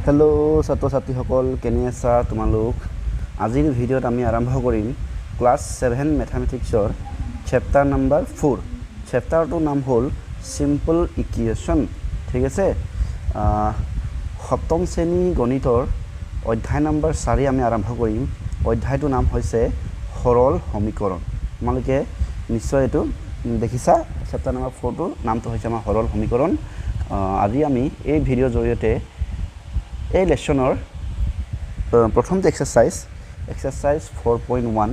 Hello' ছাত্ৰ ছাত্ৰীসকল, কেনে আছা তোমালোক? আজিৰ ভিডিঅ'ত আমি আৰম্ভ কৰিম ক্লাছ 7 মেথামেটিক্সৰ চেপ্টাৰ নাম্বাৰ 4। চেপ্টাৰটোৰ নাম হ'ল চিম্পল ইকুৱেশ্যন। ঠিক আছে, সপ্তম শ্ৰেণী গণিতৰ অধ্যায় নম্বৰ 4 আমি আৰম্ভ কৰিম। অধ্যায়টোৰ নাম হৈছে সৰল সমীকৰণ। তোমালোকে নিশ্চয় এইটো দেখিছা। চেপ্টাৰ নম্বৰ 4টোৰ নামটো হৈছে আমাৰ সৰল সমীকৰণ। আজি আমি এই ভিডিঅ'ৰ জৰিয়তে এই লেশ্যনৰ প্ৰথমটো এক্সাৰচাইজ 4.1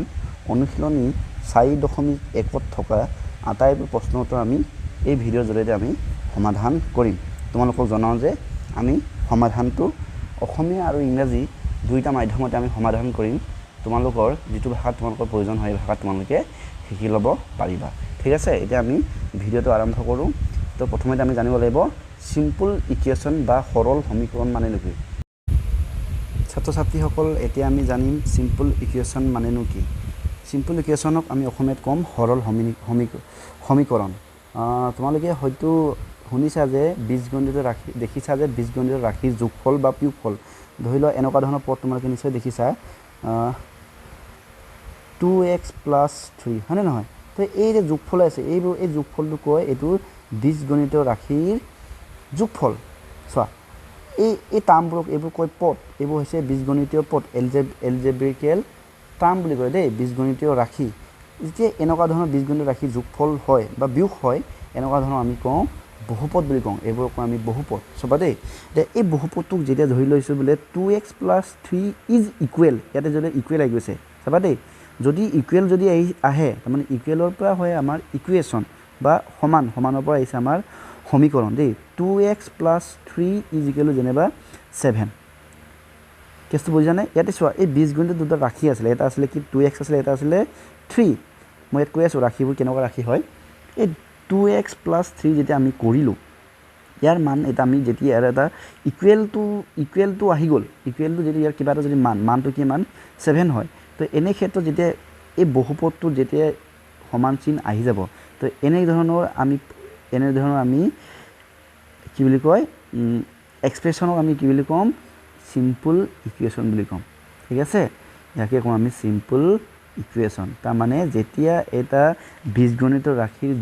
অনুশীলনী 4.1 থকা আটাইবোৰ প্ৰশ্ন উত্তৰ আমি এই ভিডিঅ'ৰ জৰিয়তে আমি সমাধান কৰিম। তোমালোকক জনাওঁ যে আমি সমাধানটো অসমীয়া আৰু ইংৰাজী দুইটা মাধ্যমতে আমি সমাধান কৰিম। তোমালোকৰ যিটো ভাষাত তোমালোকৰ প্ৰয়োজন হয়, এই ভাষাত তোমালোকে শিকি ল'ব পাৰিবা। ঠিক আছে, এতিয়া আমি ভিডিঅ'টো আৰম্ভ কৰোঁ। তো প্ৰথমতে আমি জানিব লাগিব চিম্পল ইকুৱেশ্যন বা সৰল সমীকৰণ মানেনো কি। ছাত্ৰ ছাত্ৰীসকল, এতিয়া আমি জানিম চিম্পল ইকুৱেশ্যন মানেনো কি। চিম্পল ইকুৱেশ্যনক আমি অসমীয়াত ক'ম সৰল সমীকৰণ। তোমালোকে হয়তো শুনিছা যে বীজগণিত ৰাশি দেখিছা যে বীজগণিত ৰাশিৰ যোগফল বা বিয়োগফল। ধৰি লোৱা এনেকুৱা ধৰণৰ পদ তোমালোকে নিশ্চয় দেখিছা 2x + 3, হয়নে নহয়? তো এই যে যোগফল আছে, এই যোগফলটো কয় এইটো বীজগণিত ৰাশিৰ যোগফল। চোৱা, এই টাৰ্মবোৰক এইবোৰ কয় পদ। এইবোৰ হৈছে বীজগণিতীয় পদ, এলজেব্ৰিকেল টাৰ্ম বুলি কয় দেই, বীজগণিতীয় ৰাশি। যেতিয়া এনেকুৱা ধৰণৰ বীজগণিতীয় ৰাশি যোগফল হয় বা বিয়োগ হয়, এনেকুৱা ধৰণৰ আমি কওঁ বহুপদ বুলি কওঁ। এইবোৰক কওঁ আমি বহুপদ। চাবা দেই, এতিয়া এই বহুপদটোক যেতিয়া ধৰি লৈছোঁ বোলে 2x + 3 ইজ ইকুৱেল, ইয়াতে যদি ইকুৱেল আহি গৈছে, চাবা দেই, যদি ইকুৱেল যদি আহে, তাৰমানে ইকুৱেলৰ পৰা হয় আমাৰ ইকুৱেশ্যন বা সমানৰ পৰা আহিছে আমাৰ সমীকৰণ দেই। 2x + 3 ইজ ইকুৱেল টু যেনিবা 7। কেছটো বুজিছানে? ইয়াতে চোৱা, এই বীজগণিত দুটা ৰাশি আছিলে, এটা আছিলে কি 2x আছিলে, এটা আছিলে 3। মই ইয়াত কৈ আছোঁ ৰাশিবোৰ কেনেকুৱা ৰাশি হয়। এই 2x + 3 যেতিয়া আমি কৰিলোঁ, ইয়াৰ মান এটা আমি যেতিয়া ইয়াৰ এটা ইকুৱেলটো আহি গ'ল, ইকুৱেলটো যদি ইয়াৰ কিবা এটা যদি মানটো কি মান 7 হয়, তো এনে ক্ষেত্ৰত যেতিয়া এই বহুপদটো যেতিয়া সমান চিন আহি যাব, তো এনেধৰণৰ আমি কি বুলি কয়, এক্সপ্ৰেশ্যনক আমি কি বুলি ক'ম, চিম্পল ইকুৱেশ্যন বুলি ক'ম। ঠিক আছে, ইয়াকে কওঁ আমি চিম্পল ইকুৱেশ্যন। তাৰমানে যেতিয়া এটা বীজগণিতৰ ৰাশিৰ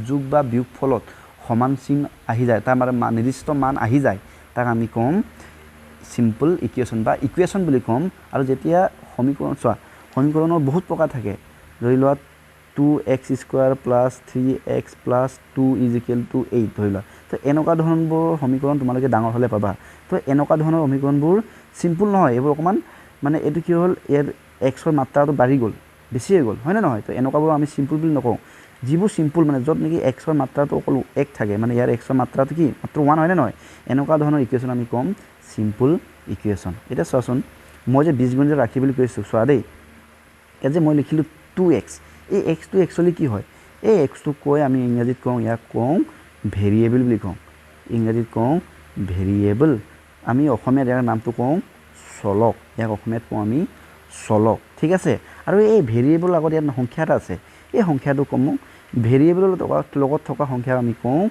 যোগ বা বিয়োগফলত সমান চিন আহি যায়, তাৰ মানে নিৰ্দিষ্ট মান আহি যায়, তাক আমি ক'ম চিম্পল ইকুৱেশ্যন বা ইকুৱেশ্যন বুলি ক'ম। আৰু যেতিয়া সমীকৰণ, চোৱা, সমীকৰণৰ বহুত প্ৰকাৰ থাকে। ধৰি লোৱা 2x² + 3x + 2 is equal two 8 ধৰি লোৱা। তো এনেকুৱা ধৰণবোৰ সমীকৰণ তোমালোকে ডাঙৰ হ'লে পাবা। তো এনেকুৱা ধৰণৰ সমীকৰণবোৰ চিম্পুল নহয়, এইবোৰ অকণমান মানে এইটো কি হ'ল, ইয়াৰ এক্সৰ মাত্ৰাটো বাঢ়ি গ'ল, বেছি হৈ গ'ল, হয়নে নহয়? তো এনেকুৱাবোৰ আমি চিম্পুল বুলি নকওঁ। যিবোৰ চিম্পুল মানে য'ত নেকি এক্সৰ মাত্ৰাটো অকল 1 থাকে, মানে ইয়াৰ এক্সৰ মাত্ৰাটো কি মাত্ৰ 1, হয়নে নহয়? এনেকুৱা ধৰণৰ ইকুৱেশ্যন আমি ক'ম চিম্পল ইকুৱেশ্যন। এতিয়া চোৱাচোন, মই যে বীজগণিত ৰাশি বুলি কৈছোঁ, চোৱা দেই, ইয়াত যে মই লিখিলোঁ 2x, এই এক্সটো একচুৱেলি কি হয়? এই এক্সটোক কৈ আমি ইংৰাজীত কওঁ, ইয়াক কওঁ ভেৰিয়েবল বুলি কওঁ। ইংৰাজীত কওঁ ভেৰিয়েবল। আমি অসমীয়াত ইয়াৰ নামটো কওঁ চলক। ইয়াক অসমীয়াত কওঁ আমি চলক। ঠিক আছে, আৰু এই ভেৰিয়েবলৰ আগত ইয়াত সংখ্যা এটা আছে, এই সংখ্যাটো কওঁ ভেৰিয়েবলৰ লগত থকা সংখ্যাক আমি কওঁ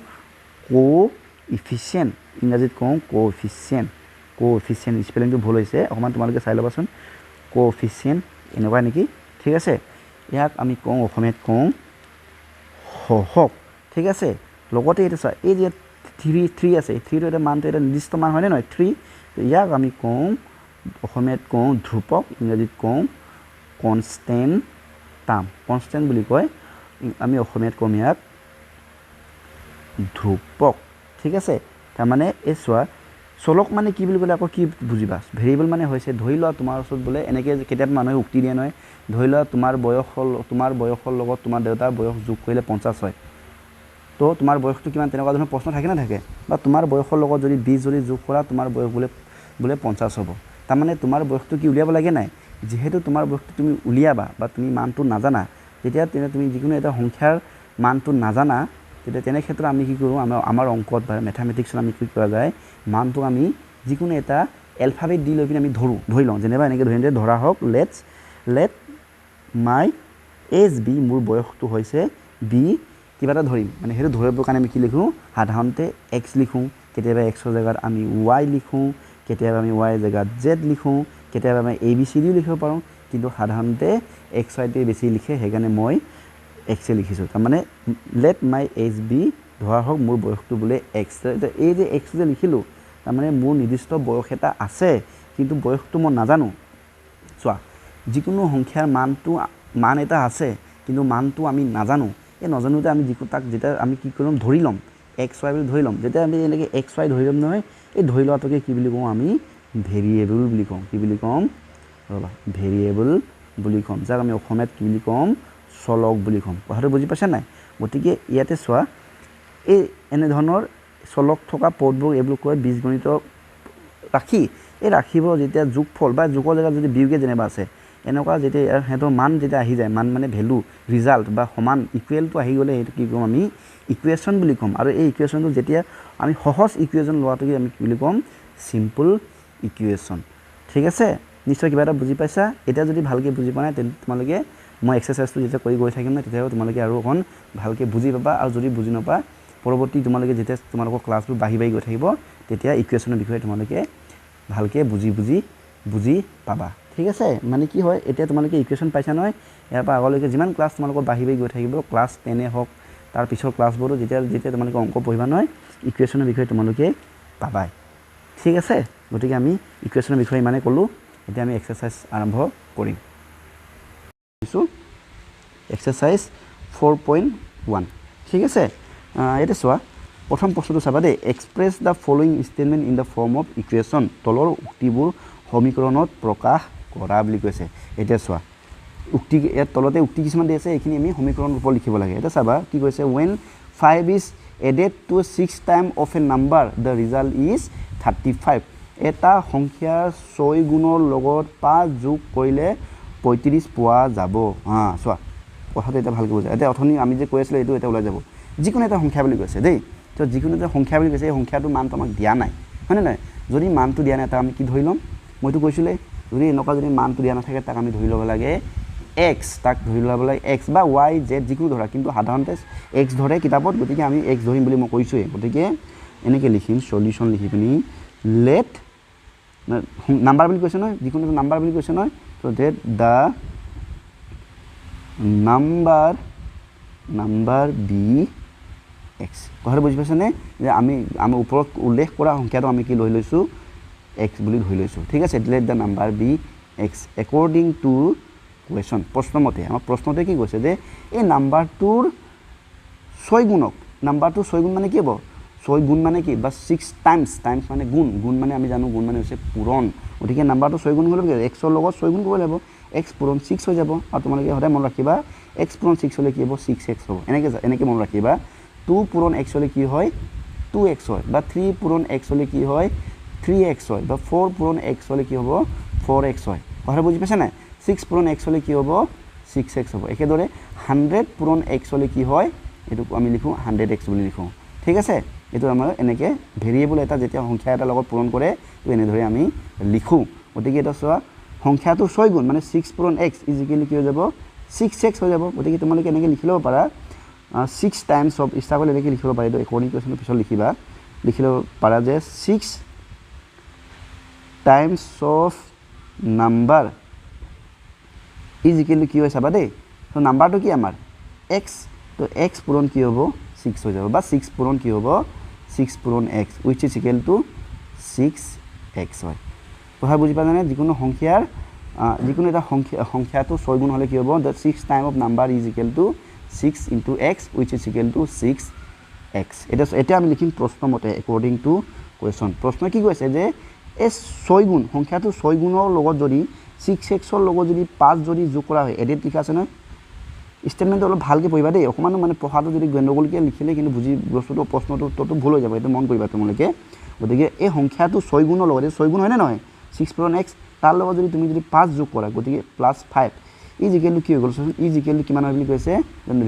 কোএফিচিয়েণ্ট। ইংৰাজীত কওঁ কোএফিচিয়েণ্ট। স্পেলিংটো ভুল হৈছে, অকণমান তোমালোকে চাই ল'বাচোন। কোএফিচিয়েণ্ট এনেকুৱা নেকি? ঠিক আছে, ইয়াক আমি কওঁ অসমীয়াত কওঁ সহগ। ঠিক আছে, লগতে এইটো চোৱা, এই যে 3 আছে, 3টো এটা মানটো এটা নিৰ্দিষ্ট মান, হয়নে নহয়? 3, ইয়াক আমি কওঁ অসমীয়াত কওঁ ধ্ৰুপক, ইংৰাজীত কওঁ কনষ্টেণ্ট টাৰ্ম। কনষ্টেণ্ট বুলি কয়, আমি অসমীয়াত কম ইয়াক ধ্ৰুপক। ঠিক আছে, তাৰমানে এই চোৱা, চলক মানে কি বুলি ক'লে আকৌ কি বুজিবা? ভেৰিয়েবল মানে হৈছে, ধৰি লোৱা তোমাৰ ওচৰত বোলে এনেকৈ কেতিয়াবা মানুহে উক্তি দিয়ে নহয়, ধৰি লোৱা তোমাৰ বয়সৰ লগত তোমাৰ দেউতাৰ বয়স যোগ কৰিলে 50 হয়। তো তোমাৰ বয়সটো কিমান, তেনেকুৱা ধৰণৰ প্ৰশ্ন থাকে নাথাকে? বা তোমাৰ বয়সৰ লগত যদি 20 যদি যোগ কৰা, তোমাৰ বয়স বোলে 50 হ'ব। তাৰমানে তোমাৰ বয়সটো কি উলিয়াব লাগে নাই? যিহেতু তোমাৰ বয়সটো তুমি উলিয়াবা বা তুমি মানটো নাজানা, তেতিয়া তুমি যিকোনো এটা সংখ্যাৰ মানটো নাজানা, তেতিয়া তেনে ক্ষেত্ৰত আমি কি কৰোঁ, আমাৰ অংকত বা মেথামেটিক্সত আমি কি কৰা যায়, মানটোক আমি যিকোনো এটা এলফাবেট দি লৈ পিনে আমি ধৰি লওঁ। যেনিবা এনেকৈ ধৰা হওক, লেট মাই এজ বি, মোৰ বয়সটো হৈছে বি কিবা এটা ধৰিম, মানে সেইটো ধৰিবৰ কাৰণে আমি কি লিখোঁ, সাধাৰণতে এক্স লিখোঁ, কেতিয়াবা এক্সৰ জেগাত আমি ৱাই লিখোঁ, কেতিয়াবা আমি y জেগাত z লিখোঁ কেতিয়াবা আমি ABCD লিখিব পাৰোঁ কিন্তু সাধাৰণতে xy তে বেছি লিখে সেইকাৰণে মই x লিখিছোঁ তাৰমানে let my age be ধৰা হওক মোৰ বয়সটো বোলে x এই যে x যে লিখিলোঁ তাৰমানে মোৰ নিৰ্দিষ্ট বয়স এটা আছে কিন্তু বয়সটো মই নাজানো চোৱা যিকোনো সংখ্যাৰ মান এটা আছে কিন্তু মানটো আমি নাজানো এই নজানোতে আমি তাক যেতিয়া আমি কি কৰিম ধৰি ল'ম xy বুলি ধৰি ল'ম যেতিয়া আমি এনেকৈ xy ধৰি ল'ম নহয় এই ধৰি লোৱাটোকে কি বুলি কওঁ আমি ভেৰিয়েবল বুলি কওঁ কি বুলি কওঁ ৰ'বা ভেৰিয়েবল বুলি কওঁ যাক আমি অসমীয়াত কি বুলি কওঁ চলক বুলি কওঁ কথাটো বুজি পাইছা নাই গতিকে ইয়াতে চোৱা এই এনেধৰণৰ চলক থকা পদবোৰ এইবোৰ কয় বীজগণিত ৰাখি এই ৰাখিবোৰ যেতিয়া যোগফল বা যোগৰ জেগাত যদি বিয়োগে যেনিবা আছে এনেকুৱা যেতিয়া সিহঁতৰ মান যেতিয়া আহি যায় মান মানে ভেলু ৰিজাল্ট বা সমান ইকুৱেলটো আহি গ'লে সেইটো কি ক'ম আমি ইকুৱেশ্যন বুলি ক'ম আৰু এই ইকুৱেশ্যনটো যেতিয়া আমি সহজ ইকুৱেশ্যন লোৱাটোকে আমি কি বুলি ক'ম চিম্পল ইকুৱেশ্যন ঠিক আছে নিশ্চয় কিবা এটা বুজি পাইছা এতিয়া যদি ভালকৈ বুজি পোৱা নাই তেন্তে তোমালোকে মই এক্সাৰচাইজটো যেতিয়া কৰি গৈ থাকিম না তেতিয়াও তোমালোকে আৰু অকণ ভালকৈ বুজি পাবা আৰু যদি বুজি নাপা পৰৱৰ্তী তোমালোকে যেতিয়া তোমালোকৰ ক্লাছবোৰ বাঢ়ি গৈ থাকিব তেতিয়া ইকুৱেশ্যনৰ বিষয়ে তোমালোকে ভালকৈ বুজি পাবা ঠিক আছে মানে কি হয় এতিয়া তোমালোকে ইকুৱেশ্যন পাইছা নহয় ইয়াৰ পৰা আগলৈকে যিমান ক্লাছ তোমালোকৰ বাঢ়ি গৈ থাকিব ক্লাছ 10 হওক তাৰ পিছৰ ক্লাছবোৰো যেতিয়া তোমালোকে অংক পঢ়িবা নহয় ইকুৱেশ্যনৰ বিষয়ে তোমালোকে পাবাই ঠিক আছে গতিকে আমি ইকুৱেশ্যনৰ বিষয়ে ইমানে ক'লোঁ এতিয়া আমি এক্সাৰচাইজ আৰম্ভ কৰিম এক্সাৰচাইজ 4.1 ঠিক আছে এটা চোৱা প্ৰথম প্ৰশ্নটো চাবা দেই express the following statement in the form of equation তলৰ উক্তিবোৰ সমীকৰণত প্ৰকাশ কৰা বুলি কৈছে এতিয়া চোৱা উক্তি ইয়াত তলতে উক্তি কিছুমান দি আছে এইখিনি আমি সমীকৰণ ৰূপত লিখিব লাগে এটা চাবা কি কৈছে when 5 is added to 6 time of a number the result is 35 এটা সংখ্যাৰ 6 গুণৰ লগত 5 যোগ কৰিলে 35 পোৱা যাব চোৱা কথাটো এটা ভালকৈ বুজা এতিয়া অথনি আমি যে কৈ আছিলোঁ এইটো এটা ওলাই যাব যিকোনো এটা সংখ্যা বুলি কৈছে দেই তো যিকোনো এটা সংখ্যা বুলি কৈছে এই সংখ্যাটো মানটো আমাক দিয়া নাই হয়নে নাই যদি মানটো দিয়া নাই তাক আমি কি ধৰি ল'ম মইতো কৈছিলোঁ যদি এনেকুৱা যদি মানটো দিয়া নাথাকে তাক আমি ধৰি ল'ব লাগে x তাক ধৰি ল'ব লাগে x বা y z যিকোনো ধৰা কিন্তু সাধাৰণতে x ধৰে কিতাপত গতিকে আমি x ধৰিম বুলি মই কৈছোঁৱেই গতিকে এনেকৈ লিখিম সলিউশ্যন লিখি পিনি লেট নাম্বাৰ বুলি কৈছে নহয় যিকোনো এটা নাম্বাৰ বুলি কৈছে নহয় তো let the number be X কথাটো বুজি পাইছেনে যে আমি ওপৰত উল্লেখ কৰা সংখ্যাটো আমি কি লৈ লৈছোঁ এক্স বুলি ধৰি লৈছোঁ ঠিক আছে let the number be x according to question প্ৰশ্নমতে আমাৰ প্ৰশ্নতে কি কৈছে যে এই নাম্বাৰটোৰ 6 গুণক নাম্বাৰটো 6 গুণ মানে কি হ'ব 6 গুণ মানে কি বা 6 টাইমছ মানে গুণ মানে আমি জানো গুণ মানে হৈছে পূৰণ গতিকে নাম্বাৰটো 6 গুণ হ'লে এক্সৰ লগত 6 গুণ কৰিব লাগিব এক্স পূৰণ 6 হৈ যাব আৰু তোমালোকে সদায় মনত ৰাখিবা এক্স পূৰণ 6 হ'লে কি হ'ব 6x হ'ব এনেকৈ মনত ৰাখিবা 2 পূৰণ x হ'লে কি হয় 2x হয় বা 3 পূৰণ x হ'লে কি হয় 3x হয় বা 4 পূৰণ x হ'লে কি হ'ব 4x হয় কথাটো বুজি পাইছা নাই 6 পূৰণ x হ'লে কি হ'ব 6x হ'ব একেদৰে 100 পূৰণ x হ'লে কি হয় এইটো আমি লিখোঁ 100x বুলি লিখোঁ ঠিক আছে এইটো আমাৰ এনেকৈ ভেৰিয়েবল এটা যেতিয়া সংখ্যা এটা লগত পূৰণ কৰে তো এনেদৰে আমি লিখোঁ গতিকে এটা চোৱা সংখ্যাটো 6 গুণ মানে 6 পূৰণ x ইজিকেলি কি হৈ যাব 6x হৈ যাব গতিকে তোমালোকে এনেকৈ লিখি ল'ব পাৰা 6 টাইমছ অফ ইচ্ছা কৰিলে এনেকৈ লিখিব পাৰা এইটো একৰ্ডিং কুৱেশ্যনৰ পিছত লিখি ল'ব পাৰা যে 6 টাইমছ অফ নাম্বাৰ ইজিকেলি কি হৈ চাবা দেই তো নাম্বাৰটো কি আমাৰ x তো x পূৰণ কি হ'ব 6 হৈ যাব বা 6 পূৰণ কি হ'ব 6 পূৰণ x wish is equal two 6x হয় কথা বুজি পালানে যিকোনো সংখ্যাৰ যিকোনো এটা সংখ্যাটো 6 গুণ হ'লে কি হ'ব the 6 time of number is equal to 6 into x wish is equal two 6x এতিয়া আমি লিখিম প্ৰশ্নমতে একৰ্ডিং টু কুৱেশ্যন প্ৰশ্ন কি কৈছে যে এই 6 গুণ সংখ্যাটো 6 গুণৰ লগত যদি 6xৰ লগত যদি 5 যদি যোগ কৰা হয় এডেড লিখা আছে নহয় ষ্টেটমেণ্টটো অলপ ভালকৈ পঢ়িবা দেই অকণমান মানে পঢ়াটো যদি গণ্ডগোলকৈ লিখিলে কিন্তু বুজি বস্তুটো প্ৰশ্নটো ভুল হৈ যাব এইটো মন কৰিবা তোমালোকে গতিকে এই সংখ্যাটো 6 গুণৰ লগত 6 গুণ হয়নে নহয় 6 পূৰণ x তাৰ লগত যদি তুমি যদি 5 যোগ কৰা গতিকে প্লাছ 5 ইজিকেলটো কি হৈ গ'ল চোৱাচোন ইজিকেলটো কিমান হয় বুলি কৈছে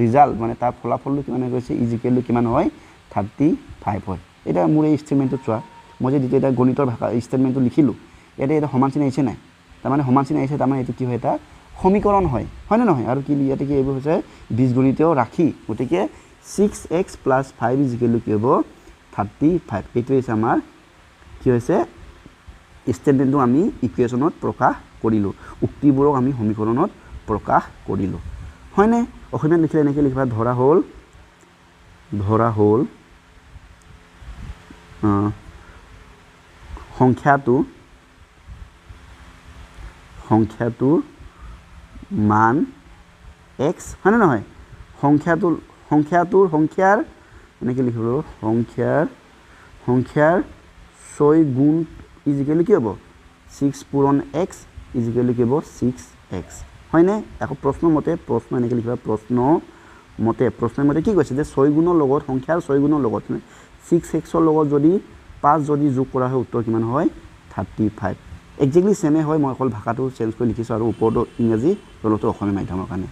ৰিজাল্ট মানে তাৰ ফলাফলটো কিমান হৈ গৈছে ইজিকেলটো কিমান হয় 35 হয় এটা মোৰ এই ষ্টেটমেণ্টটো চোৱা মই যে যেতিয়া এটা গণিতৰ ভাষা ষ্টেটমেণ্টটো লিখিলোঁ ইয়াতে এটা সমান চিন আহিছে নাই তাৰমানে সমান চিন আহিছে তাৰমানে এইটো কি হয় এটা সমীকৰণ হয়নে নহয় আৰু কি ইয়াতে কি এইবোৰ হৈছে বীজগণিতীয় ৰাশি গতিকে 6x + 5 ইজিকেলটো কি হ'ব 35 এইটো হৈছে আমাৰ কি হৈছে ষ্টেটমেণ্টটো আমি ইকুৱেশ্যনত প্ৰকাশ কৰিলোঁ উক্তিবোৰক আমি সমীকৰণত প্ৰকাশ কৰিলোঁ হয়নে অসমীয়াত লিখিলে এনেকৈ লিখিবা ধৰা হ'ল সংখ্যাটোৰ মান x হয়নে নহয় সংখ্যাৰ এনেকৈ লিখিব সংখ্যাৰ 6 গুণ ইজিকেলি কি হ'ব 6 পূৰণ x ইজিকেলি কি হ'ব 6x হয়নে আকৌ প্ৰশ্নৰ মতে প্ৰশ্ন এনেকৈ লিখিবা প্ৰশ্নৰ মতে কি কৈছে যে 6 গুণৰ লগত সংখ্যাৰ 6 গুণৰ লগত 6xৰ লগত যদি 5 যদি যোগ কৰা হয় উত্তৰ কিমান হয় 35 একজেক্টলি সেমে হয় মই অকল ভাষাটো চেঞ্জ কৰি লিখিছোঁ আৰু ওপৰতো ইংৰাজী তলতো অসমীয়া মাধ্যমৰ কাৰণে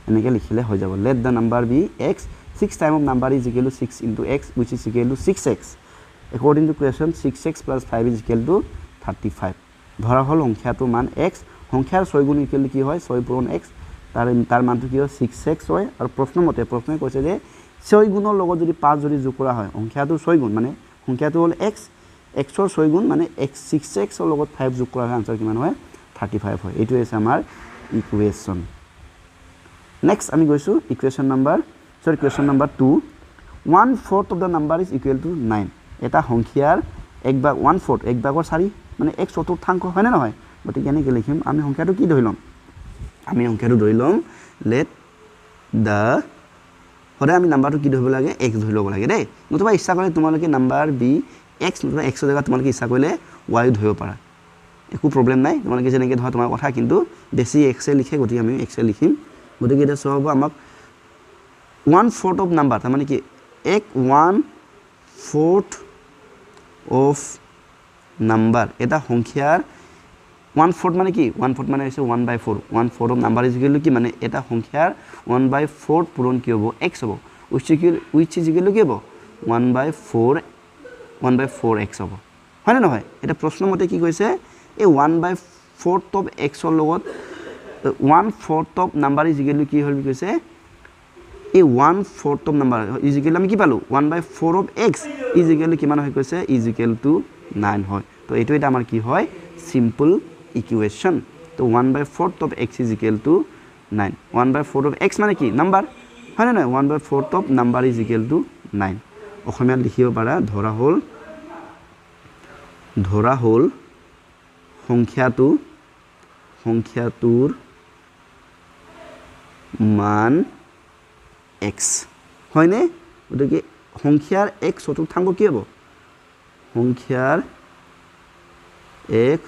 এনেকৈ লিখিলে হৈ যাব let the number be x 6 time of number is equal to 6 into x which is equal to 6x according to question 6x plus 5 is equal to 35 ধৰা হ'ল সংখ্যাটোৰ মান x সংখ্যাৰ 6 গুণ ইকুৱেল কি হয় 6 পূৰণ x তাৰ মানটো কি হয় 6x হয় আৰু প্ৰশ্নই কৈছে যে 6 গুণৰ লগত যদি 5 যদি যোগ কৰা হয় সংখ্যাটোৰ 6 গুণ মানে সংখ্যাটো হ'ল x xৰ 6 গুণ মানে x 6x ৰ লগত 5 যোগ কৰা হয় আনসাৰ কিমান হয় 35 হয় এইটো হৈছে আমাৰ ইকুৱেশ্যন নেক্সট আমি গৈছো equation number question number 2 1/4 of the number is equal to 9 এটা সংখ্যাৰ 1/4 1 ভাগৰ 4 মানে x চতুৰ্থাংশ হয় না নহয় গতি কেনেকৈ লিখিম আমি সংখ্যাটো কি ধৰি লম আমি সংখ্যাটো ধৰি লম let the হৰে আমি নাম্বাৰটো কি ধৰিব লাগে x ধৰি ল'ব লাগে দেই নতুবা ইচ্ছা কৰিলে তোমালোকে নাম্বাৰ b x নতুবা x ৰ জায়গা তোমালোকে ইচ্ছা কৰিলে y ধৰিব পাৰা একো প্ৰবলেম নাই তোমালোকে যেনেকৈ ধৰা তোমাৰ কথা কিন্তু বেছি x এ লিখে গতি আমি x এ লিখিম গতিকে এটা সব আমাক 1/4 of number তাৰ মানে কি 1/4 of number এটা সংখ্যাৰ 1/4 মানে কি 1/4 মানে হৈছে 1/4 1/4 of number is equal to কি মানে এটা সংখ্যাৰ 1/4 পূৰণ কি হ'ব x হ'ব which is equal to কি হ'ব 1/4x হ'ব হয় না নহয় এটা প্ৰশ্ন মতে কি কৈছে এই 1/4 of x ৰ লগত 1/4 of number is equal to কি হ'ল কৈছে এই 1/4 of number is equal আমি কি পালো 1/4 of x is equal কিমান হৈ কৈছে is equal to 9 হয় তো এইটো এটা আমাৰ কি হয় সিম্পল ইকুৱেশ্যন তো 1/4 of x is equal to 9 1/4 of x মানে কি নাম্বাৰ হয় না নহয় 1/4 of number is equal to 9 অসমীয়াত লিখিব পাৰা ধৰা হ'ল সংখ্যাটোৰ মান x হয়নে গতিকে সংখ্যাৰ x চতুৰ্থাংশ কি হ'ব সংখ্যাৰ x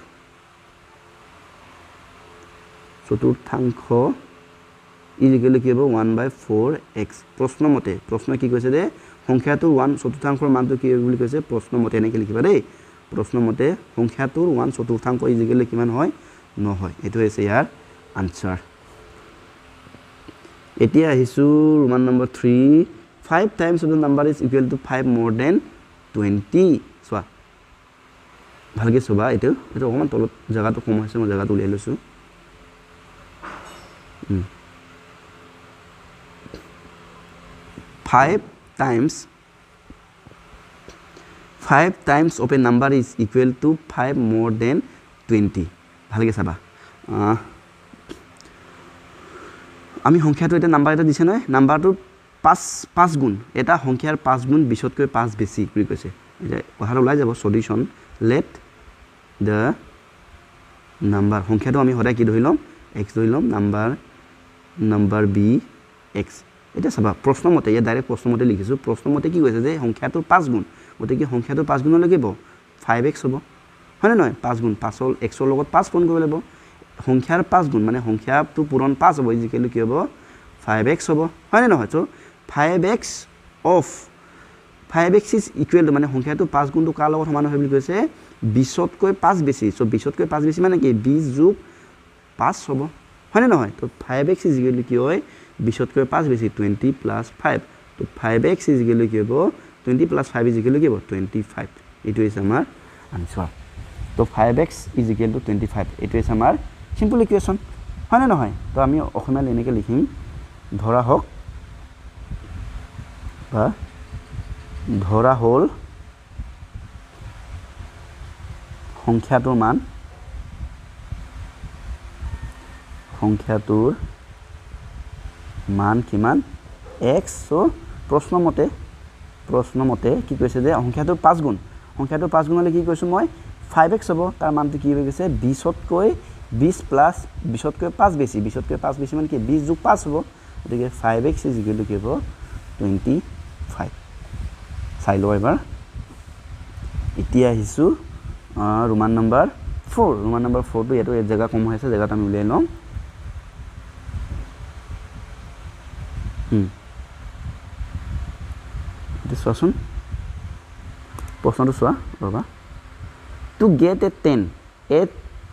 চতুৰ্থাংশ ইজিকেলি কি হ'ব 1/4x প্ৰশ্ন মতে প্ৰশ্ন কি কৈছে যে সংখ্যাটোৰ 1 চতুৰ্থাংশৰ মানটো কি বুলি কৈছে প্ৰশ্ন মতে এনেকৈ লিখিবা দেই প্ৰশ্ন মতে সংখ্যাটোৰ 1 চতুৰ্থাংশ ইজিকেলি কিমান হয় নহয় এইটো হৈছে ইয়াৰ আনসাৰ এতিয়া আহিছো Roman number 3 5 times of the number is equal to 5 more than 20 সোয়া ভালকে সোবা এটো অকমান তলত জায়গাটো কম হৈছে মই জায়গাটো উলিয়াই লৈছো 5 times of a number is equal to 5 more than 20 ভালকে চাবা আমি সংখ্যাটো এটা নাম্বাৰ এটা দিছে নহয় নাম্বাৰটো 5 গুণ এটা সংখ্যাৰ 5 গুণ 20 তকৈ 5 বেছি বুলি কৈছে এটা কথাটো ওলাই যাব সলিউশন let the number সংখ্যাটো আমি সদায় কি ধৰি লম x ধৰি লম নাম্বাৰ b x এটা চাবা প্ৰশ্ন মতে ইয়া ডাইৰেক্ট প্ৰশ্ন মতে লিখিছো প্ৰশ্ন মতে কি কৈছে যে সংখ্যাটোৰ 5 গুণ গতিকে সংখ্যাটোৰ 5 গুণ লাগিব 5x হ'ব হয় নহয় 5 গুণ 5 ৰ x ৰ লগত 5 পূৰণ কৰিব লাগিব সংখ্যাৰ 5 গুণ মানে সংখ্যাটো পূৰণ 5 হ'ব ইজিকেলি কি হ'ব 5x হ'ব হয় নহয় তো 5x of 5x is equal to মানে সংখ্যাটো 5 গুণটো কাৰ লগত সমান হয় বুলি কৈছে 20 তকৈ 5 বেছি সো 20 তকৈ 5 বেছি মানে কি 20 যোগ 5 হ'ব হয় নহয় তো 5x is equal to কি হয় 20 তকৈ 5 বেছি 20 plus 5 তো 5x is equal to কি হ'ব 20 plus 5 is equal to কি হ'ব 25 এইটো হৈছে আমাৰ আনসাৰ তো 5x is equal to 25 এইটো হৈছে আমাৰ সিম্পল ইকুৱেশ্যন হয় নহয় তো আমি অসমীয়াত এনেকৈ লিখিম ধৰা হওক বা ধৰা হ'ল সংখ্যাটোৰ মান কিমান x সো প্ৰশ্নমতে কি কৈছে যে সংখ্যাটোৰ 5 গুণ হলে কি কৈছো মই 5x হ'ব তাৰ মানটো কি হৈ গৈছে 20তকৈ 20 প্লাস 20তকৈ 5 বেছি 20তকৈ 5 বেছি মানে কি 20 যোগ 5 হ'ব গতিকে 5x কি হ'ব 25 চাই লও এবাৰ এতিয়া আহিছো ৰোমান নম্বৰ 4 টো এটো এক জায়গা কম হৈ আছে জায়গাটা আমি উলিয়াই লম চোৱাচোন প্ৰশ্নটো চোৱা ৰবা to get a 10 a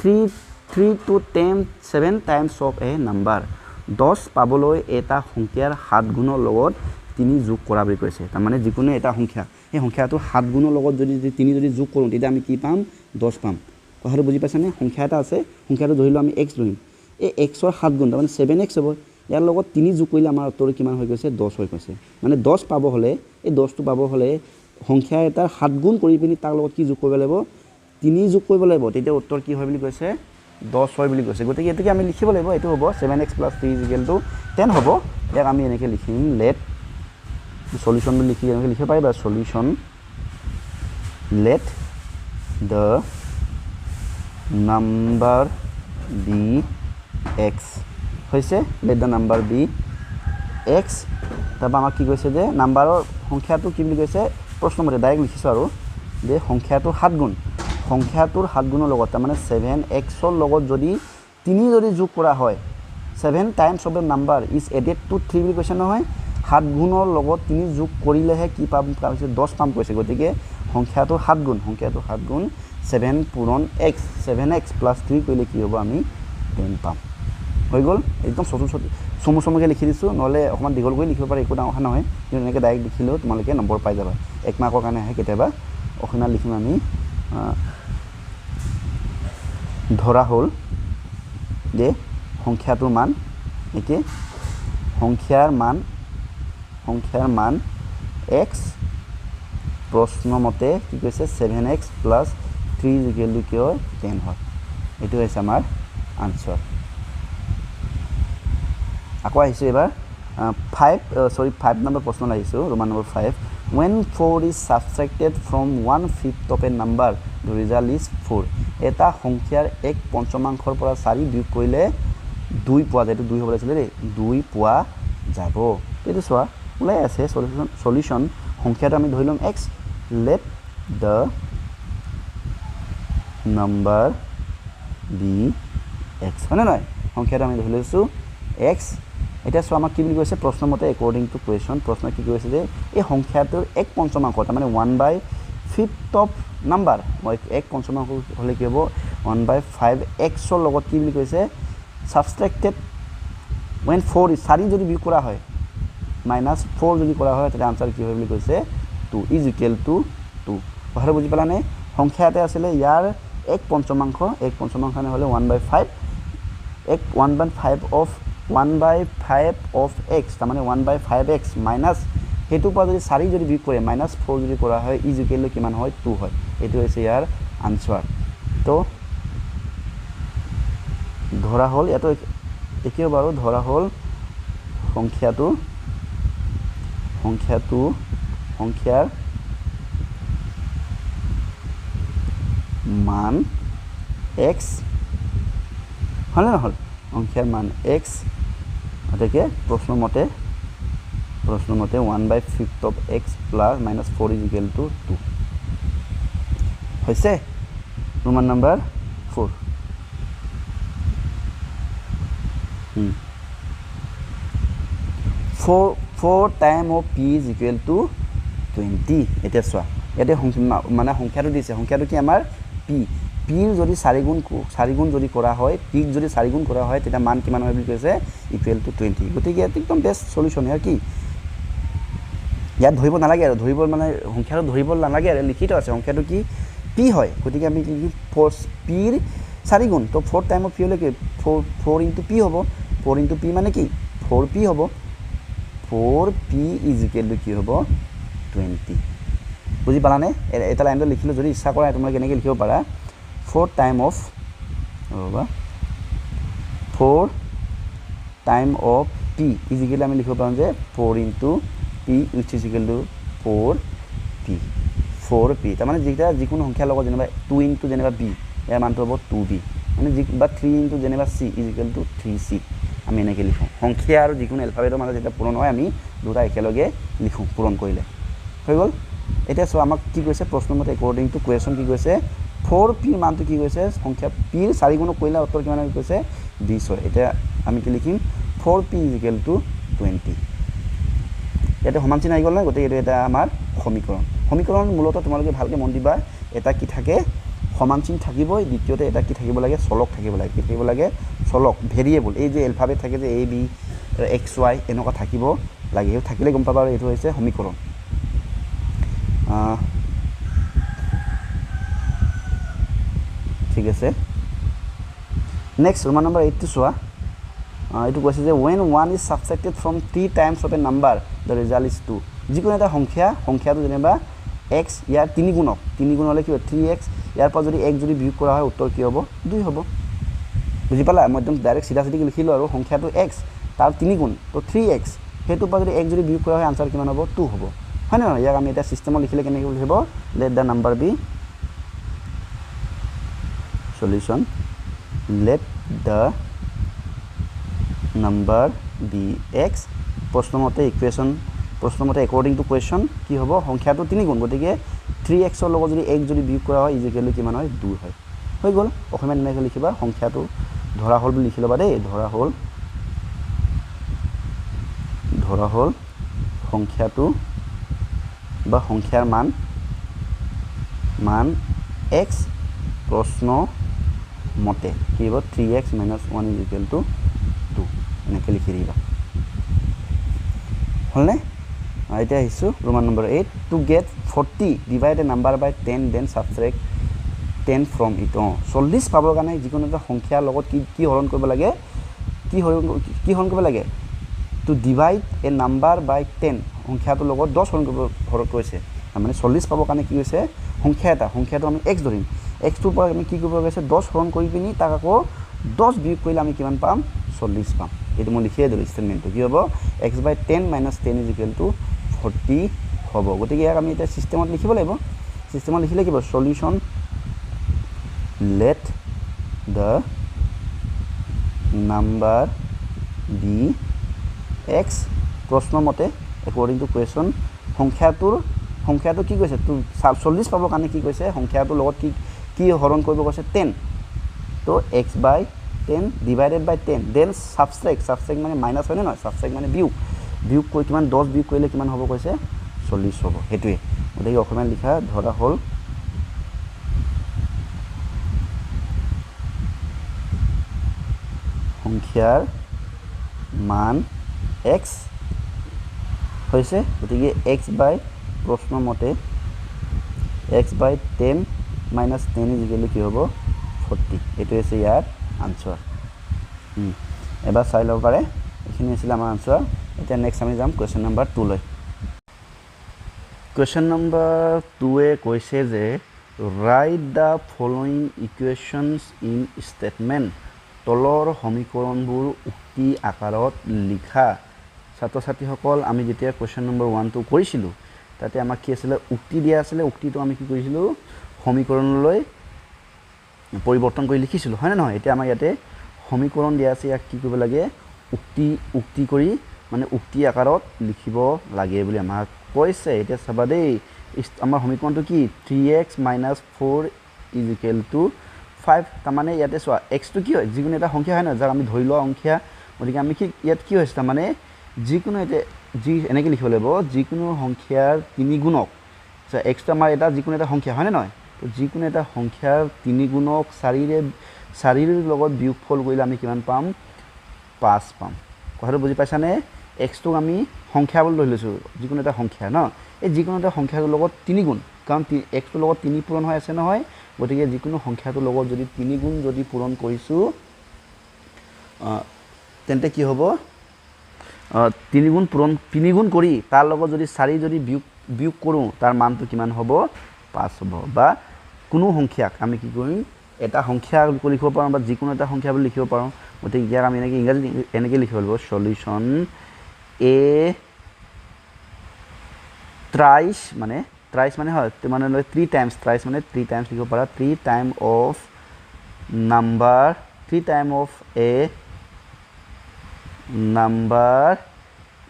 3 to 10 7 times of a number 10 পাবলৈ এটা সংখ্যাৰ 7 গুণৰ লগত 3 যোগ কৰা বুলি কৈছে তাৰ মানে যিকোনো এটা সংখ্যা এই সংখ্যাটো 7 গুণৰ লগত যদি 3 যদি যোগ কৰোঁ তেতিয়া আমি কি পাম 10 পাম কথাটো বুজি পাইছানে সংখ্যা এটা আছে সংখ্যাটো ধৰিলো আমি x ধৰিম এই x ৰ 7 গুণ তাৰ মানে 7x হ'ব ইয়াৰ লগত 3 যোগ কৰিলে আমাৰ উত্তৰ কিমান হৈ গৈছে 10 হৈ গৈছে মানে 10 পাব হলে এই 10 টো পাব হলে সংখ্যা এটা 7 গুণ কৰি পিনি তাৰ লগত কি যোগ কৰিব লাগিব 3 যোগ কৰিব লাগিব তেতিয়া উত্তৰ কি হয় বুলি কৈছে 10 হয় বুলি কৈছে গতিকে এটোকে আমি লিখিব লাগিব এটো হ'ব 7x + 3 10 হ'ব ইয়াক আমি এনেকৈ লিখিম let solution বুলি লিখি এনেকৈ লিখিব পাৰিবা solution let the number be x হৈছে let the number be x তবা আমাক কি কৈছে যে নাম্বাৰৰ সংখ্যাটো কি বুলি কৈছে প্ৰশ্নমতে ডাইৰেক্ট লিখিছো আৰু যে সংখ্যাটো 7 গুণ সংখ্যাটোৰ 7 গুণৰ লগত মানে 7x ৰ লগত যদি 3 যদি যোগ কৰা হয় 7 times of the number is added to 3 বুলি কৈছে নহয় 7 গুণৰ লগত 3 যোগ কৰিলেহে কি পাম কৈছে 10 পাম কৈছে গতিকে সংখ্যাটো 7 গুণ 7 পূৰণ x 7x + 3 কৰিলে কি হ'ব আমি 10 পাম হৈ গল একদম সমুসমুকে লিখি দিছো নহলে অকমান দীঘল কৰি লিখিব পাৰি একো ডাঙৰ কথা নহয় কিন্তু এনেকৈ ডাইৰেক্ট লিখিলেও তোমালোকে নম্বৰ পাই যাবা 1 মাৰ্কৰ কাৰণে আহে কেতিয়াবা অসমীয়া লিখিম আমি ধৰা হল যে সংখ্যাটোৰ মান একে সংখ্যাৰ মান x প্ৰশ্নমতে কি কৈছে 7x + 3 কি হয় 10 হয় এটো হৈছে আমাৰ আনসাৰ আকৌ আহিছে এবাৰ 5 নম্বৰ প্ৰশ্ন লাগিছো Roman number 5 when 4 is subtracted from 1/5 of a number the result is 4 এটা সংখ্যাৰ 1/5 পৰা 4 বিয়োগ কৰিলে 2 পোৱা যায় 2 হ'ব লাগিছিল দেই 2 পোৱা যাব এটো চোৱা ওলাই আছে সলিউশন সংখ্যাটো আমি ধৰি লম x let the number be x মানে নহয় সংখ্যাটো আমি ধৰি লৈছো x এটা সো আমাক কি বুলি কৈছে প্ৰশ্নমতে according to question প্ৰশ্ন কি কৈছে যে এই সংখ্যাটোৰ 1/5 মানে 1/5 অফ নাম্বাৰ মই 1/5 হলে কি হ'ব 1/5x ৰ লগত কি বুলি কৈছে subtracted when 4 is 4 যদি বিয়োগ কৰা হয় -4 যদি কৰা হয় তেতিয়া আনসাৰ কি হয় বুলি কৈছে 2 is equal to 2 কথাটো বুজি পালানে সংখ্যা এটা আছিল ইয়াৰ 1/5 মানে হলে 1/5 1/5 of x তাৰ মানে 1/5x মাইনাস হেতু পৰা যদি 4 যদি বিয়োগ কৰে -4 যদি কৰা হয় ইজ ইকুৱেল টু কিমান হয় 2 হয় এটো হৈছে ইয়াৰ আনসাৰ তো ধৰা হল এটো একেবাৰে ধৰা হল সংখ্যাৰ মান x হলে নহল সংখ্যাৰ মান x অতকে প্ৰশ্নমতে 1/5 of x plus -4 is equal to 2 হৈছে Roman number 4 4 time of p is equal to 20 এটা চোৱা এতে মানে সংখ্যাটো দিছে সংখ্যাটো কি আমাৰ p p যদি 4 গুণ যদি কৰা হয় p যদি 4 গুণ কৰা হয় তেতিয়া মান কিমান হয় বুলি কৈছে ইকুৱেল টু 20 গতিকে একদম বেষ্ট সলিউশন ইয়াৰ কি ইয়াত ধৰিব নালাগে আৰু ধৰিব মানে সংখ্যাটো ধৰিব নালাগে আৰু লিখিত আছে সংখ্যাটো কি p হয় গতিকে আমি কি p ৰ 4 গুণ তো 4 টাইম অফ p হলে কি 4 * p হ'ব 4 * p মানে কি 4p হ'ব 4p is equal to কি হ'ব 20 বুজি পালানে এটা লাইনটো লিখিলো যদি ইচ্ছা কৰা তোমালোকে কেনেকৈ লিখিব পাৰা 4 টাইম অফ ৰ'বা 4 টাইম অফ পি ইজিকেলি আমি লিখিব পাৰোঁ যে 4 into P wish is equal two 4p তাৰমানে যিকোনো সংখ্যাৰ লগত যেনিবা 2 ইনটু যেনিবা b ইয়াৰ মানটো হ'ব 2b মানে বা 3 ইনটু যেনিবা c is equal two 3c আমি এনেকৈ লিখোঁ সংখ্যা আৰু যিকোনো এলফাবেটৰ মাজত যেতিয়া পূৰণ হয় আমি দুটা একেলগে লিখোঁ পূৰণ কৰিলে হৈ গ'ল এতিয়া চোৱা আমাক কি কৈছে প্ৰশ্নমতে একৰ্ডিং টু কুৱেশ্যন কি কৈছে 4p মানটো কি কৈছে সংখ্যা p 4 গুণ কৰিলে উত্তৰ কিমান কৈছে 20 হয় এতিয়া আমি কি লিখিম 4p ইজ ইকুৱেল টু 20 ইয়াতে সমান চিন আহি গ'ল নহয় গতিকে এইটো এটা আমাৰ সমীকৰণ মূলতঃ তোমালোকে ভালকৈ মন দিবা এটা কি থাকে সমান চিন থাকিবই দ্বিতীয়তে এটা কি থাকিব লাগে চলক থাকিব লাগে কি থাকিব লাগে চলক ভেৰিয়েবল এই যে এলফাবেট থাকে যে a b x y এনেকুৱা থাকিব লাগে এই থাকিলে গম পাবা আৰু এইটো হৈছে সমীকৰণ ঠিক আছে নেক্সট ৰোমান নম্বৰ 8 টো চোৱা এইটো কৈছে যে when one is subtracted from 3 times of a number the result is 2 যিকোনো এটা সংখ্যাটো যেনিবা x ইয়াৰ 3 গুণ হ'লে কি হ'ব 3x ইয়াৰ পৰা যদি 1 যদি বিয়োগ কৰা হয় উত্তৰ কি হ'ব 2 হ'ব বুজি পালা মই একদম ডাইৰেক্ট সিধা লিখিলোঁ আৰু সংখ্যাটো x তাৰ 3 গুণ তো 3x সেইটোৰ পৰা যদি 1 যদি বিয়োগ কৰা হয় আনসাৰ কিমান হ'ব 2 হ'ব হয় নহয় ইয়াক আমি এটা সিস্টেমত লিখিলে কেনেকৈ লিখিব let the number be solution let the number be x প্ৰশ্নমতে ইকুৱেশ্যন প্ৰশ্নমতে একৰ্ডিং টু কুৱেশ্যন কি হ'ব সংখ্যাটো 3 গুণ গতিকে 3x ৰ লগত যদি 1 যদি বিয়োগ কৰা হয় ইজিকেলি কিমান হয় 2 হয় হৈ গ'ল অসমীয়াত এনেকৈ লিখিবা সংখ্যাটো ধৰা হ'ল বুলি লিখি ল'বা দেই ধৰা হ'ল সংখ্যাটো বা সংখ্যাৰ মান x প্ৰশ্ন মতে কি হ'ব 3x - 1 ইজ ইকুৱেল টু 2 এনেকৈ লিখি দিবা হ'লনে এতিয়া আহিছোঁ Roman number 8 to get 40 divide a number by 10 then subtract 10 from it 40 পাবৰ কাৰণে যিকোনো এটা সংখ্যাৰ লগত কি হৰণ কৰিব লাগে কি হৰণ কৰিব লাগে two divide a number by 10 সংখ্যাটোৰ লগত 10 হৰণ কৰিছে মানে 40 পাবৰ কাৰণে কি হৈছে সংখ্যাটো আমি x ধৰিম xটোৰ পৰা আমি কি কৰিব গৈছে 10 হৰণ কৰি পিনি তাক আকৌ 10 বিয়োগ কৰিলে আমি কিমান পাম 40 পাম এইটো মই লিখিয়ে দিলোঁ ষ্টেটমেণ্টটো কি হ'ব x by 10 minus 10 is equal to 40 হ'ব গতিকে ইয়াক আমি এতিয়া ছিষ্টেমত লিখিব লাগিব ছিষ্টেমত লিখিলে কি হ'ব solution let the number be x প্ৰশ্নমতে একৰ্ডিং টু কুৱেশ্যন সংখ্যাটো কি কৈছে তো 40 পাবৰ কাৰণে কি কৈছে সংখ্যাটোৰ লগত কি হৰণ কৰিব কৈছে 10 তো x by 10 divided by 10 then subtract মানে মাইনাছ হয় নে নহয় ছাবট্ৰেক্ট মানে বিয়োগ কৰি কিমান 10 বিয়োগ কৰিলে কিমান হ'ব কৈছে 40 হ'ব সেইটোৱে গতিকে অসমীয়াত লিখা ধৰা হ'ল সংখ্যাৰ মান x হৈছে গতিকে x বাই প্ৰশ্নমতে x by 10 minus 10 is equal to কি হ'ব 40 এইটো হৈছে ইয়াৰ আনসাৰ এবাৰ চাই ল'ব পাৰে এইখিনি আছিল আমাৰ আনসাৰ এতিয়া নেক্সট আমি যাম কুৱেশ্যন নম্বৰ 2 লৈ কুৱেশ্যন নম্বৰ 2 কৈছে যে write the following equations in statement তলৰ সমীকৰণবোৰ উক্তি আকাৰত লিখা ছাত্ৰ ছাত্ৰীসকল আমি যেতিয়া কুৱেশ্যন নম্বৰ 1 কৰিছিলোঁ তাতে আমাক কি আছিলে উক্তি দিয়া আছিলে উক্তিটো আমি কি কৰিছিলোঁ সমীকৰণলৈ পৰিৱৰ্তন কৰি লিখিছিলোঁ হয় নে নহয় এতিয়া আমাৰ ইয়াতে সমীকৰণ দিয়া আছে ইয়াক কি কৰিব লাগে উক্তি কৰি মানে উক্তি আকাৰত লিখিব লাগে বুলি আমাক কৈছে এতিয়া চাবা দেই আমাৰ সমীকৰণটো কি 3x - 4 ইজ ইকুৱেল টু 5 তাৰমানে ইয়াতে চোৱা xটো কি হয় যিকোনো এটা সংখ্যা হয় নহয় যাক আমি ধৰি লোৱা সংখ্যা গতিকে আমি ইয়াত কি হৈছে তাৰমানে যিকোনো এটা এনেকৈ লিখিব লাগিব যিকোনো সংখ্যাৰ 3 গুণক xটো আমাৰ এটা যিকোনো এটা সংখ্যা হয়নে নহয় তো যিকোনো এটা সংখ্যাৰ 3 গুণক 4ৰ লগত বিয়োগফল কৰিলে আমি কিমান পাম 5 পাম কথাটো বুজি পাইছানে xটোক আমি সংখ্যা বুলি ধৰি লৈছোঁ যিকোনো এটা সংখ্যা ন এই যিকোনো এটা সংখ্যাৰ লগত 3 গুণ কাৰণ xটোৰ লগত 3 পূৰণ হৈ আছে নহয় গতিকে যিকোনো সংখ্যাটোৰ লগত যদি 3 গুণ যদি পূৰণ কৰিছোঁ তেন্তে কি হ'ব 3 গুণ কৰি তাৰ লগত যদি 4 যদি বিয়োগ কৰোঁ তাৰ মানটো কিমান হ'ব 5 হ'ব বা কোনো সংখ্যাক আমি কি কৰিম এটা সংখ্যা লিখিব পাৰোঁ বা যিকোনো এটা সংখ্যা বুলি লিখিব পাৰোঁ গতিকে ইয়াক আমি এনেকৈ ইংৰাজীত এনেকৈ লিখিব লাগিব সলিউশ্যন এ thrice মানে হয় মানে 3 টাইমছ thrice মানে 3 টাইমছ লিখিব পাৰা 3 time of number 3 time of A number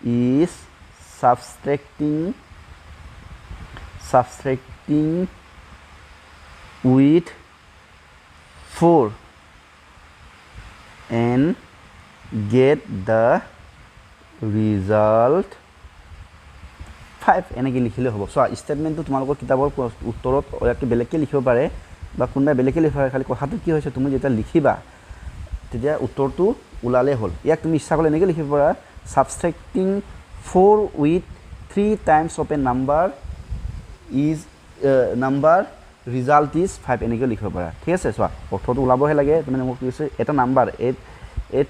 is subtracting with 4 and get the result 5 এনেকৈ লিখিলে হ'ব সো ষ্টেটমেণ্টটো তোমালোকৰ কিতাপৰ উত্তৰত ইয়াতে বেলেগকৈ লিখিব পাৰে বা কোনোবাই বেলেগকৈ লিখিব পাৰে খালি কথাটো কি হৈছে তুমি যেতিয়া লিখিবা তেতিয়া উত্তৰটো ওলালে হ'ল ইয়াক তুমি ইচ্ছা কৰিলে এনেকৈ লিখিব পাৰা subtracting 4 with 3 times of a number result is 5 এনেকৈ লিখিব পাৰা ঠিক আছে চোৱা অৰ্থটো ওলাবহে লাগে তুমি মোক কৈছে এটা নাম্বাৰ এ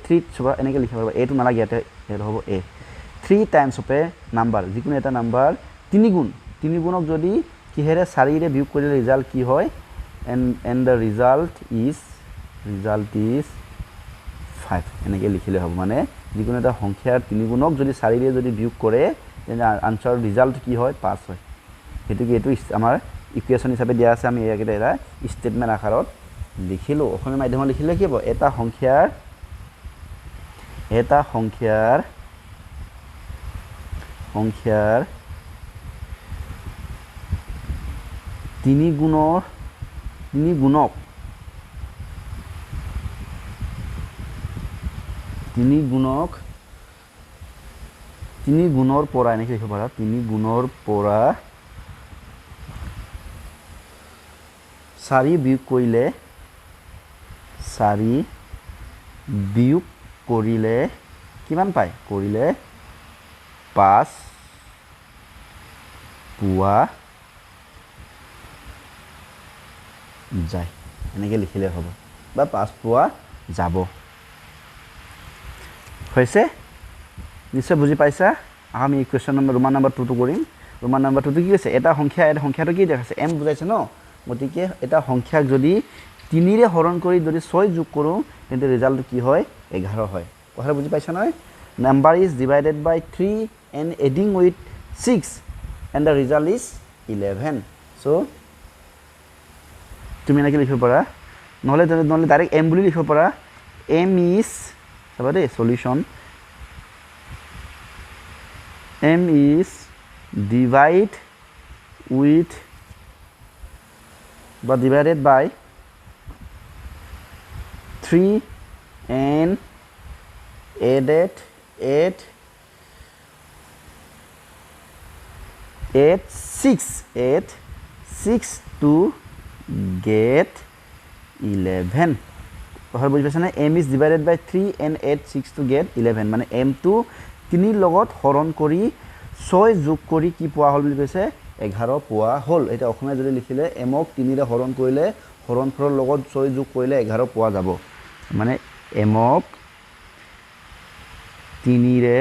3 চোৱা এনেকৈ লিখিব পাৰা এটো নালাগে ইয়াতে হ'ব এ 3 টাইমছ অফ এ নাম্বাৰ যিকোনো এটা নাম্বাৰ 3 গুণক যদি কিহেৰে 4 ৰে বিয়োগ কৰিলে ৰিজাল্ট কি হয় and the result is 5 এনেকৈ লিখিলে হ'ব মানে যিকোনো এটা সংখ্যাৰ 3 গুণক যদি 4 ৰে যদি বিয়োগ কৰে তেনে আনসাৰ ৰিজাল্ট কি হয় 5 হয় হেতুকে এটো আমাৰ ইকুৱেশ্যন হিচাপে দিয়া আছে আমি ইয়াকে এটা ষ্টেটমেন্ট আকাৰত লিখিলো অসমীয়া মাধ্যমত লিখিলে কি হ'ব এটা সংখ্যাৰ 3 গুণৰ পৰা এনেকৈ লিখিব পাৰা 3 গুণৰ পৰা 4 বিয়োগ কৰিলে কিমান পায় কৰিলে 5 পোৱা যায় এনেকৈ লিখিলে হ'ব বা 5 পোৱা যাব হৈছে নিশ্চয় বুজি পাইছা আমি ইকুৱেশ্যন নম্বৰ ৰোমান নম্বৰ 2 টো কৰিম ৰোমান নম্বৰ 2 টো কি আছে এটা সংখ্যাটো কি দেখাইছে m বুজাইছে ন গতিকে এটা সংখ্যাক যদি 3 ৰে হৰণ কৰি যদি 6 যোগ কৰো তেন্তে ৰিজাল্ট কি হয় 11 হয় কথা বুজি পাইছা নহয় number is divided by 3 and adding with 6 and the result is 11 so তুমি এনেকৈ লিখিব পাৰা নহলে ডাইৰেক্ট m বুলি লিখিব পাৰা m is চাবা দেই solution m is divide with but divided by 3 and added 8 6 to get 11 কথা বুজি পাইছানে m is divided by 3 and 8 6 to get 11 মানে m টো 3 লগত হৰণ কৰি 6 যোগ কৰি কি পোৱা হ'ল বুলি কৈছে 11 পোৱা হ'ল এটা অসমীয়া যদি লিখিলে m ক 3 ৰে হৰণ কৰিলে হৰণফলৰ লগত 6 যোগ কৰিলে 11 পোৱা যাব মানে m ক 3 ৰে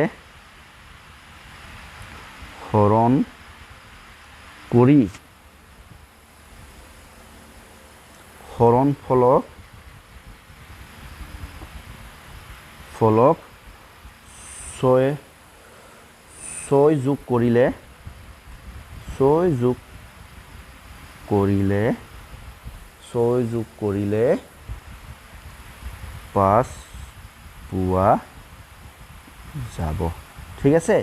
হৰণ কৰি হৰণফলক 6 যোগ কৰিলে 5 পোৱা যাব ঠিক আছে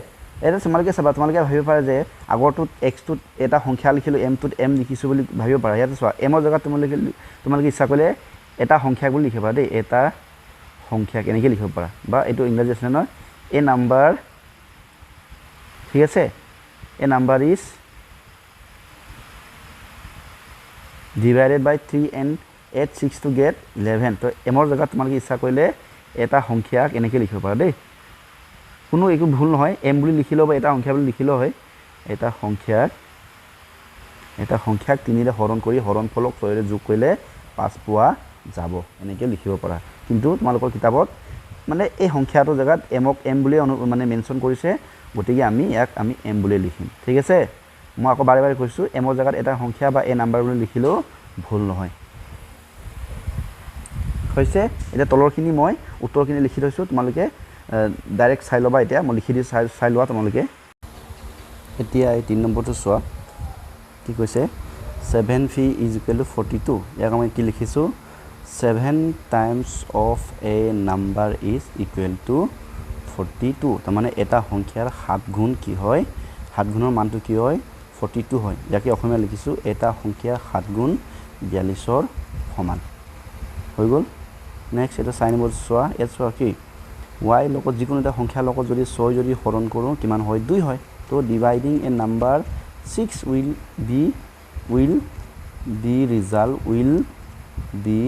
এটা তোমালোকে চাবা তোমালোকে ভাবিব পাৰে যে আগৰটোত x টোত এটা সংখ্যা লিখিলো m টোত m লিখিছো বুলি ভাবিব পাৰে ইয়াতে চোৱা m ৰ জায়গাত তোমালোকে ইচ্ছা কৰিলে এটা সংখ্যা বুলি লিখিবা দেই এটা সংখ্যা কেনেকৈ লিখিব পাৰা বা এইটো ইংৰাজী আছে নহয় এ নাম্বাৰ ঠিক আছে এ number is divided by 3 and 8 6 to get 11 তো m ৰ জায়গাত তোমালোকে ইচ্ছা কৰিলে এটা সংখ্যা কেনেকৈ লিখিব পাৰা দেই কোনো একো ভুল নহয় m বুলি লিখিলো বা এটা সংখ্যা বুলি লিখিলো হয় এটা সংখ্যাক 3 ৰে হৰণ কৰি হৰণফলক 6 ৰে যোগ কৰিলে 5 পোৱা যাব এনেকৈ লিখিব পাৰা কিন্তু তোমালোকৰ কিতাপত মানে এই সংখ্যাটোৰ জায়গাত m ক m বুলি মানে মেনশন কৰিছে গতিকে আমি ইয়াক m বুলি লিখিম ঠিক আছে মই আকৌ বাৰে বাৰে কৈছো m ৰ জায়গাত এটা সংখ্যা বা a নাম্বাৰ বুলি লিখিলো ভুল নহয় হৈছে এটা তলৰখিনি মই উত্তৰখিনি লিখি থৈছো তোমালোকে ডাইৰেক্ট চাই লবা এতিয়া মই লিখি দি চাই লোৱা তোমালোকে এতিয়া এই 3 নম্বৰটো চোৱা কি কৈছে 7v is equal to 42 ইয়াক আমি কি লিখিছো 7 times of a number is equal to 42 তাৰ মানে এটা সংখ্যাৰ 7 গুণ কি হয় 7 গুণৰ মানটো কি হয় 42 হয় ইয়াকে অসমীয়া লিখিছো এটা সংখ্যাৰ 7 গুণ 42 ৰ সমান হৈ গল নেক্সট এটা চাই নম্বৰ চোৱা এত চোৱা কি y লগত যিকোনো এটা সংখ্যাৰ লগত যদি 6 যদি হৰণ কৰো কিমান হয় 2 হয় তো dividing A number 6 will be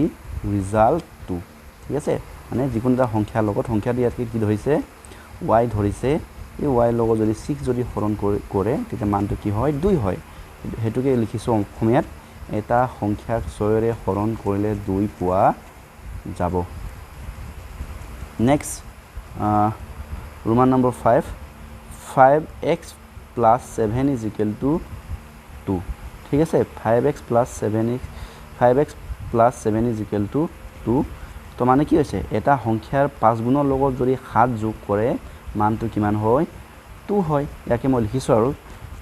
result 2 ঠিক আছে মানে যিকোনো এটা সংখ্যাৰ লগত সংখ্যা দিয়াতকে কি ধৰিছে y ধৰিছে এই y লগত যদি 6 যদি হৰণ কৰে তেতিয়া মানটো কি হয় 2 হয় হেতুকে লিখিছো অসমীয়াত এটা সংখ্যাক 6 ৰে হৰণ কৰিলে 2 পোৱা যাব next Roman number 5 5x plus 7 is equal to 2 ঠিক আছে 5x plus 7 is equal to 2 তো মানে কি হৈছে এটা সংখ্যাৰ 5 গুণৰ লগত যদি 7 যোগ কৰে মানটো কিমান হয় 2 হয় ইয়াকে মই লিখিছো আৰু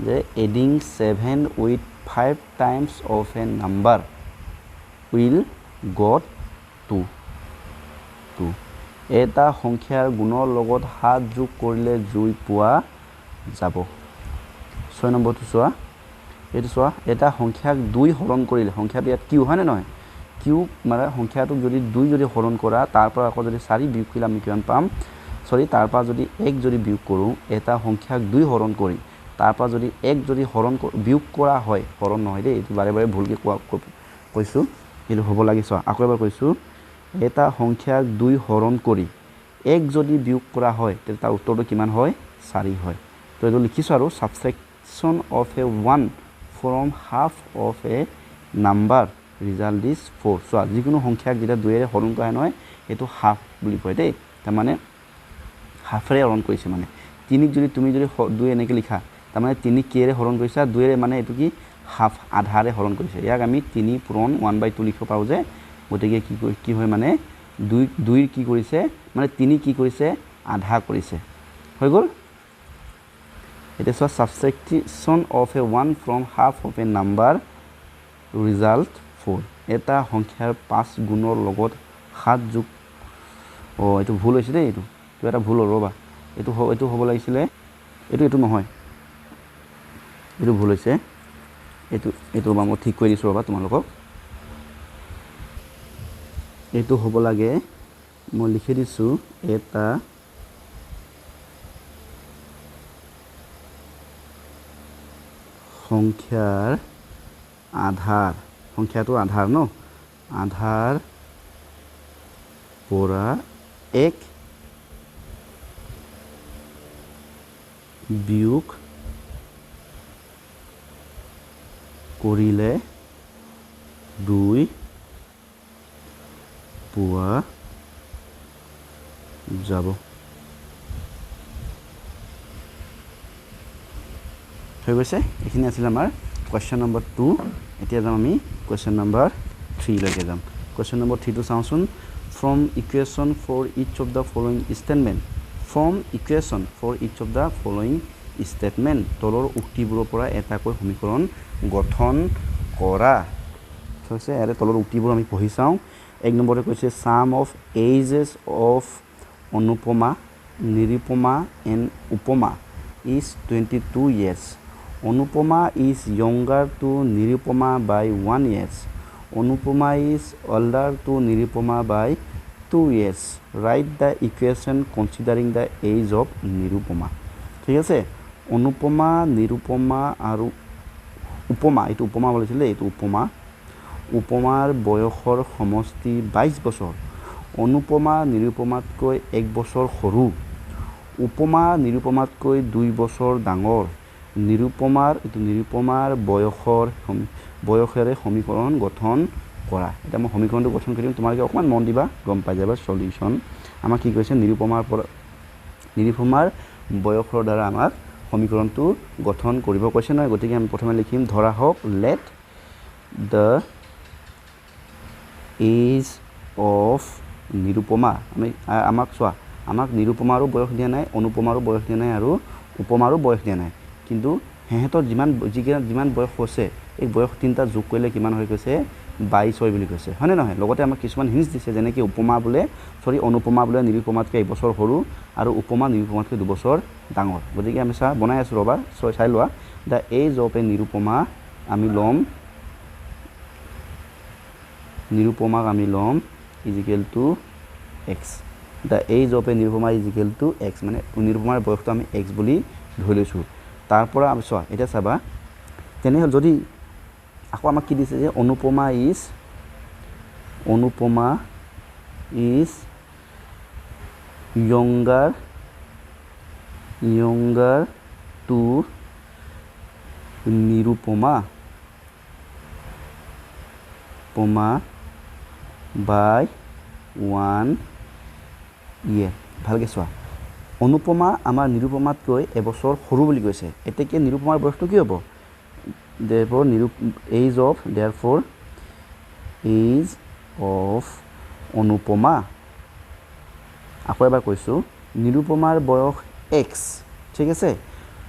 যে adding 7 with 5 times of a number will got 2 এটা সংখ্যাৰ গুণৰ লগত 7 যোগ কৰিলে 2 পোৱা যাব 6 নম্বৰটো চোৱা এটো চোৱা এটা সংখ্যাক 2 হৰণ কৰিলে সংখ্যাটো ইয়াত কিউ হয় নে নহয় কিউ মানে সংখ্যাটোক যদি 2 যদি হৰণ কৰা তাৰ পৰা আকৌ যদি 4 বিয়োগ কৰিলে আমি কিমান পাম সৰি তাৰ পৰা যদি 1 যদি বিয়োগ কৰো এটা সংখ্যাক 2 হৰণ কৰি তাৰ পৰা যদি 1 যদি হৰণ বিয়োগ কৰা হয় হৰণ নহয় দেই এটো বাৰে বাৰে ভুলকে কৈছো এটো হ'ব লাগিছ আকৌ এবাৰ কৈছো এটা সংখ্যাক 2 হৰণ কৰি 1 যদি বিয়োগ কৰা হয় তেতিয়া তাৰ উত্তৰটো কিমান হয় 4 হয় তো এটো লিখিছো আৰু subtraction of a 1 from half of a number result is 4 so যিকোনো সংখ্যাক যেটা 2 ৰে হৰণ কৰা নহয় এটো হাফ বুলি কয় দেই তাৰ মানে হাফৰে হৰণ কৰিছে মানে 3 যদি তুমি যদি 2 এনেকে লিখা তাৰ মানে 3 কে ৰে হৰণ কৰিছা 2 ৰে মানে এটো কি হাফ আধাৰে হৰণ কৰিছে ইয়াক আমি 3 পূৰণ 1/2 লিখিব পাৰো যে গতিকে কি হয় মানে 2 কি কৰিছে মানে 3 কি কৰিছে আধা কৰিছে হৈ গল it is a subtraction of a 1 from half of a number result 4 এটা সংখ্যাৰ 5 গুণৰ লগত 7 যোগ এটো ভুল হৈছে দেই এটো এটা ভুল ৰবা এটো হ'ব লাগিছিল এটো নহয় এটো ভুল হৈছে এটো মই ঠিক কৰি দিছো ৰবা তোমালোকক এটো হ'ব লাগে মই লিখি দিছো এটা সংখ্যাৰ আধাৰ সংখ্যাটো আধাৰ ন আধাৰ পৰা 1 বিয়োগ কৰিলে 2 পোৱা যাব হৈ গৈছে এখিনি আছিল আমাৰ কোৱেশ্চন নম্বৰ 2 এতিয়া যাম আমি কোৱেশ্চন নম্বৰ 3 লৈকে যাম কোৱেশ্চন নম্বৰ 3 টো চাওঁচোন from equation for each of the following statement তলৰ উক্তিবোৰৰ পৰা এটাকৈ সমীকৰণ গঠন কৰা হৈছে এৰে তলৰ উক্তিবোৰ আমি পঢ়ি চাওঁ এক নম্বৰে কৈছে sum of ages of Anupama Nirupama and Upama is 22 years Anupama is younger to Nirupama by 1 year. Anupama is older to Nirupama by 2 years. Write the equation considering the age of Nirupama. ঠিক আছে অনুপমা নিরুপমা আর উপমা এটো উপমা বলেছিলে এটো উপমাৰ বয়সৰ সমষ্টি 22 বছৰ অনুপমা নিৰুপমাতকৈ 1 বছৰ সৰু উপমা নিৰুপমাতকৈ 2 বছৰ ডাঙৰ নিৰুপমাৰ বয়সেৰে সমীকৰণ গঠন কৰা এটা মই সমীকৰণটো গঠন কৰিম তোমালোকে অকমান মন দিবা গম পাই যাবা সলিউশন আমাৰ কি কৈছে নিৰুপমাৰ বয়সৰ দ্বাৰা আমাৰ সমীকৰণটো গঠন কৰিব কৈছে নহয় গতিকে আমি প্ৰথমে লিখিম ধৰা হওক let the age of Nirupama আমি আমাক চোৱা আমাক নিৰুপমাৰো বয়স দিয়া নাই অনুপমাৰো বয়স দিয়া নাই আৰু উপমাৰো বয়স দিয়া নাই কিন্তু হেহেতৰ যিমান বয়স হৈছে এই বয়স তিনিটা যোগ কৰিলে কিমান হৈ গৈছে 22 হয় বুলি কৈছে হয়নে নহয় লগতে আমাক কিছুমান হিন্স দিছে যেনেকৈ উপমা বোলে অনুপমা বোলে নিৰুপমাতকৈ এবছৰ সৰু আৰু উপমা নিৰুপমাতকৈ 2 বছৰ ডাঙৰ গতিকে আমি বনাই আছোঁ ৰ'বা চাই লোৱা the age of a Nirupama আমি ল'ম নিৰুপমাক আমি ল'ম equal to X the age of a Nirupama equal to X মানে নিৰুপমাৰ বয়সটো আমি এক্স বুলি ধৰি লৈছোঁ তাৰপৰা আমি চোৱা এতিয়া চাবা তেনেহ'লে যদি আকৌ আমাক কি দিছে যে Anupama is younger to Nirupama by 1 year ভালকৈ চোৱা অনুপমা আমাৰ নিৰুপমাতকৈ এবছৰ সৰু বুলি কৈছে এতিয়া নিৰুপমাৰ বয়সটো কি হ'ব therefore age of অনুপমা আকৌ এবাৰ কৈছোঁ নিৰুপমাৰ বয়স x ঠিক আছে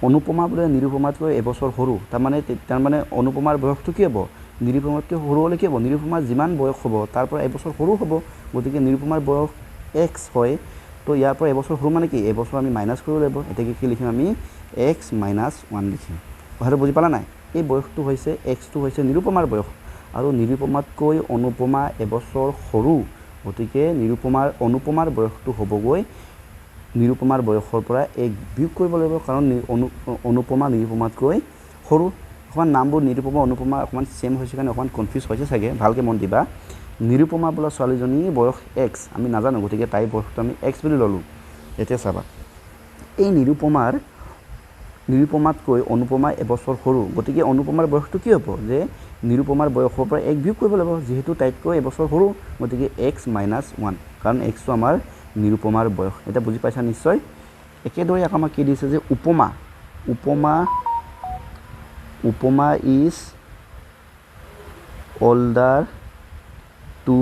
অনুপমা বোলে নিৰুপমাতকৈ এবছৰ সৰু তাৰমানে অনুপমাৰ বয়সটো কি হ'ব নিৰুপমাতকৈ সৰু হ'লে কি হ'ব নিৰুপমাৰ যিমান বয়স হ'ব তাৰ পৰা এবছৰ সৰু হ'ব গতিকে নিৰুপমাৰ বয়স x হয় তো ইয়াৰ পৰা এবছৰ সৰু মানে কি এবছৰ আমি মাইনাছ কৰিব লাগিব এতিয়া কি লিখিম আমি x - 1 লিখিম কথাটো বুজি পালা নাই এই বয়সটো হৈছে x টো হৈছে নিৰুপমাৰ বয়স আৰু নিৰুপমাতকৈ অনুপমা এবছৰ সৰু গতিকে অনুপমাৰ বয়সটো হ'বগৈ নিৰুপমাৰ বয়সৰ পৰা এক বিয়োগ কৰিব লাগিব কাৰণ অনুপমা নিৰুপমাতকৈ সৰু অকণমান নামবোৰ নিৰুপমা অনুপমা অকণমান ছেম হৈছে কাৰণে অকণমান কনফিউজ হৈছে চাগে ভালকৈ মন দিবা নিৰুপমা বোলা ছোৱালীজনীৰ বয়স x আমি নাজানো গতিকে তাইৰ বয়সটো আমি x বুলি ল'লোঁ এতিয়া চাবা এই নিৰুপমাতকৈ অনুপমা এবছৰ সৰু গতিকে অনুপমাৰ বয়সটো কি হ'ব যে নিৰুপমাৰ বয়সৰ পৰা এক বিয়োগ কৰিব লাগিব যিহেতু তাইতকৈ এবছৰ সৰু গতিকে x - 1 কাৰণ x টো আমাৰ নিৰুপমাৰ বয়স এটা বুজি পাইছা নিশ্চয় একেদৰে আমাক কি দিছে যে উপমা ইজ older to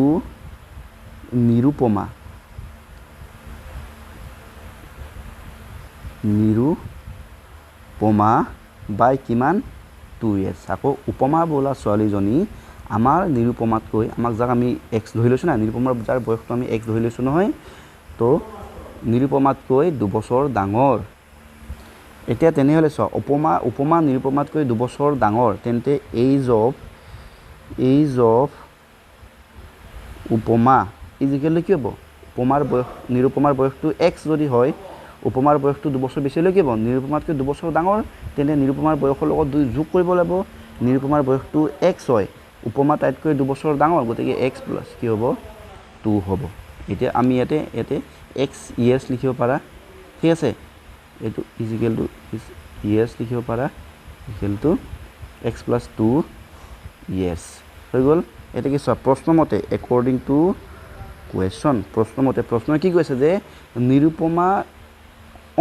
নিৰুপমা বাই কিমান 2 years আকৌ উপমা বোলা ছোৱালীজনী আমাৰ নিৰুপমাতকৈ যাক আমি x ধৰি লৈছোঁ না নিৰুপমাৰ যাৰ বয়সটো আমি x ধৰি লৈছোঁ নহয় তো নিৰুপমাতকৈ 2 বছৰ ডাঙৰ এতিয়া তেনেহ'লে চোৱা উপমা নিৰুপমাতকৈ 2 বছৰ ডাঙৰ তেন্তে এজ অফ উপমা ইজিকেল কি হ'ব নিৰুপমাৰ বয়সটো x যদি হয় উপমাৰ বয়সটো 2 বছৰ বেছি হ'লে কি হ'ব নিৰুপমাতকৈ 2 বছৰ ডাঙৰ তেন্তে নিৰুপমাৰ বয়সৰ লগত 2 যোগ কৰিব লাগিব নিৰুপমাৰ বয়সটো x হয় উপমা তাইতকৈ 2 বছৰ ডাঙৰ গতিকে x প্লাছ কি হ'ব 2 হ'ব এতিয়া আমি ইয়াতে x years লিখিব পাৰা ঠিক আছে এইটো ইজিকেল টু years লিখিব পাৰা is equal two x plus 2 years হৈ গ'ল এটা কি চোৱা প্ৰশ্নমতে একৰ্ডিং টু কুৱেশ্যন প্ৰশ্নই কি কৈছে যে নিৰুপমা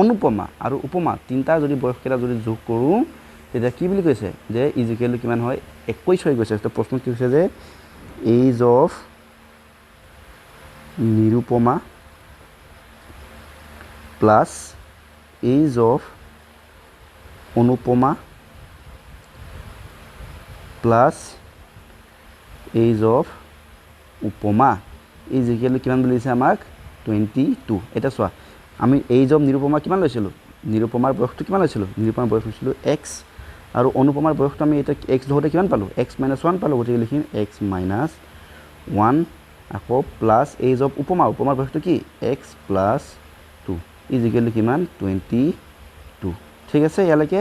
অনুপমা আৰু উপমা তিনিটা যদি বয়সকেইটা যদি যোগ কৰোঁ তেতিয়া কি বুলি কৈছে যে ইজিকেল কিমান হয় 21 হৈ গৈছে তো প্ৰশ্ন কি হৈছে যে age of Nirupama plus age of Anupama plus age of Upama equal কিমান বুলি দিছে আমাক 22 এটা চোৱা আমি এজ অফ নিৰুপমা কিমান লৈছিলোঁ নিৰুপমাৰ বয়সটো কিমান লৈছিলোঁ নিৰুপমাৰ বয়স লৈছিলোঁ x আৰু অনুপমাৰ বয়সটো আমি এটা x ধৰোঁতে কিমান পালোঁ x - 1 পালোঁ গতিকে লিখিম x - 1 আকৌ প্লাছ এজ অফ উপমাৰ বয়সটো কি x plus 2 ইজিকেল কিমান 22 ঠিক আছে ইয়ালৈকে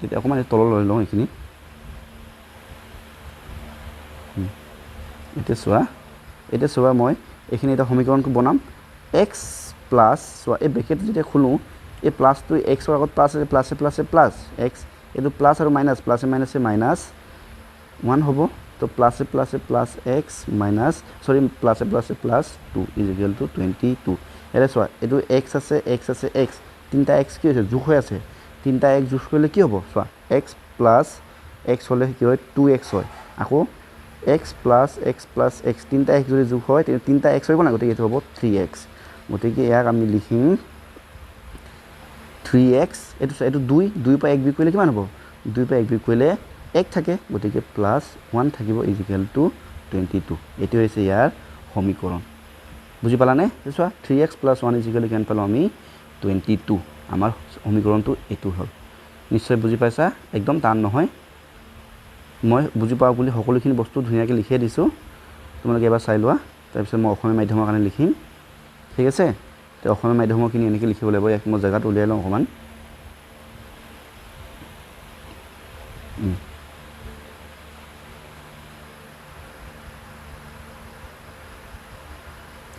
এতিয়া অকণমান তললৈ লৈ লওঁ এইখিনি এতিয়া চোৱা মই এইখিনি এটা সমীকৰণটো বনাম x প্লাছ চোৱা এই ব্ৰেকেট যেতিয়া খোলোঁ এই প্লাছটো এক্সৰ আগত প্লাছ আছে প্লাছ এক্স এইটো প্লাছ আৰু মাইনাছ মাইনাছে মাইনাছ 1 হ'ব তো প্লাছে plus x minus plus 2 is equal to 22 এতিয়া চোৱা এইটো এক্স আছে এক্স তিনিটা এক্স কি হৈছে যোগ হৈ আছে তিনিটা এক্স যোগ কৰিলে কি হ'ব চোৱা এক্স প্লাছ এক্স হ'লে কি হয় 2x হয় আকৌ x plus x তিনিটা x যদি যোগ হয় তিনিটা x হৈ গ'ল না গতিকে এইটো হ'ব 3x গতিকে ইয়াক আমি লিখিম 3x এইটো 2 পৰা 1 বিয়োগ কৰিলে কিমান হ'ব 2 পৰা 1 বিয়োগ কৰিলে 1 থাকে গতিকে প্লাস 1 থাকিব ইকুৱেল টু 22 এইটো হৈছে ইয়াৰ সমীকৰণ বুজি পালানে চোৱা 3x plus 1 ইকুৱেল কিমান পালো আমি 22 আমাৰ সমীকৰণটো এইটো হ'ল নিশ্চয় বুজি পাইছা একদম টান নহয় মই বুজি পাওঁ বুলি সকলোখিনি বস্তু ধুনীয়াকৈ লিখি দিছোঁ তোমালোকে এবাৰ চাই লোৱা তাৰপিছত মই অসমীয়া মাধ্যমৰ কাৰণে লিখিম ঠিক আছে তে অসমীয়া মাধ্যমৰখিনি এনেকৈ লিখিব লাগিব ইয়াক মই জেগাত উলিয়াই লওঁ অকণমান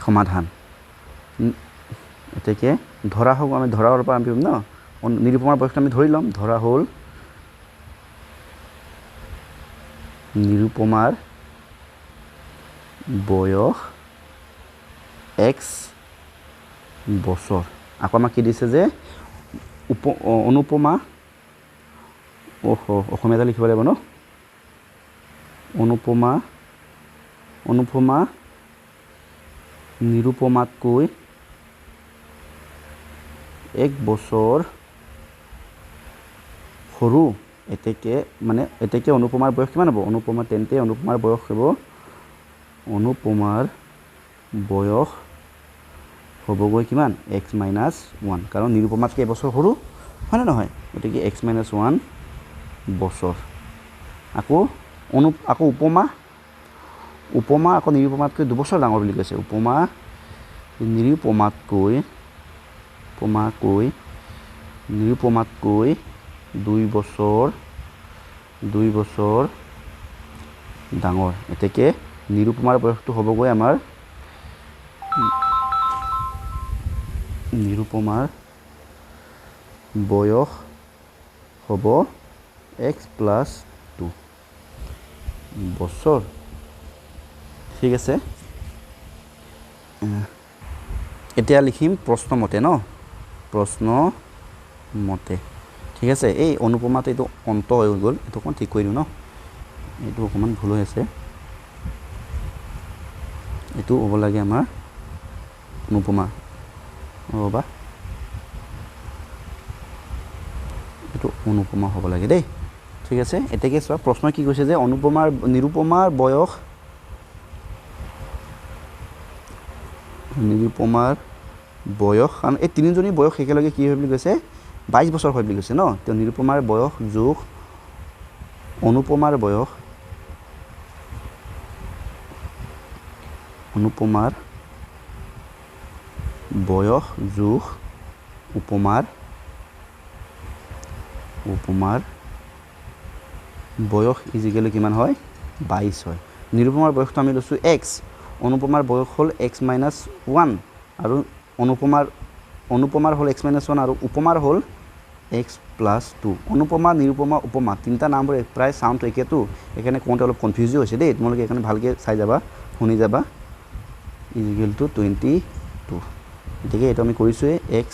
সমাধান এতেকে ধৰা হোক আমি ধৰাৰ পৰা আমি ন নিৰূপমাৰ বয়সটো আমি ধৰি লম ধৰা হ'ল নিৰূপমাৰ বয়স x বছৰ আকৌ আমাক কি দিছে যে অনুপমা অসমীয়াতে লিখিব লাগিব ন অনুপমা নিৰূপমাতকৈ 1 বছৰ সৰু এতেকে মানে এতেকে অনুপমাৰ বয়স কিমান হ'ব অনুপমা তেন্তে অনুপমাৰ বয়স হ'ব অনুপমাৰ বয়স হ'বগৈ কিমান x - 1 কাৰণ নিৰূপমাতকৈ এবছৰ সৰু হয় না নহয় গতিকে x - 1 বছৰ আকৌ উপমা আকৌ নিৰূপমাতকৈ 2 বছৰ ডাঙৰ বুলি কৈছে উপমা নিৰূপমাতকৈ 2 বছৰ ডাঙৰ এতেকে নিৰূপমাৰ বয়সটো হ'বগৈ আমাৰ নিৰূপমাৰ বয়স হ'ব x plus 2 বছৰ ঠিক আছে এতিয়া লিখিম প্ৰশ্নমতে ন প্ৰশ্নমতে ঠিক আছে এই অনুপমাতে এইটো অন্ত হৈ গ'ল এইটো অকণ ঠিক কৰি দিওঁ ন এইটো অকণমান ভুল হৈ আছে এইটো হ'ব লাগে আমাৰ অনুপমা ৰ'বা এইটো অনুপমা হ'ব লাগে দেই ঠিক আছে এতেকে চোৱা প্ৰশ্ন কি কৈছে যে নিৰূপমাৰ বয়স কাৰণ এই তিনিজনী বয়স একেলগে কি হয় বুলি কৈছে 22 বছৰ হয় বুলি কৈছে ন তো নিৰূপমাৰ বয়স যোগ অনুপমাৰ বয়স যোগ উপমাৰ বয়স ইজিকেলি কিমান হয় 22 হয় নিৰূপমাৰ বয়সটো আমি লৈছোঁ x অনুপমাৰ বয়স হ'ল x - 1 আৰু অনুপমাৰ হ'ল x - 1 আৰু উপমাৰ হ'ল x plus 2 অনুপমা নিৰূপমা উপমা তিনিটা নামবোৰ প্ৰায় সাউন্ড একেটো এখানে কোনটা অলপ কনফিউজ হৈছে দেই তোমালোকে এখানে ভালকে চাই যাবা শুনি যাবা ইকুৱেল টু 22 এটাকে এটা আমি কৰিছো x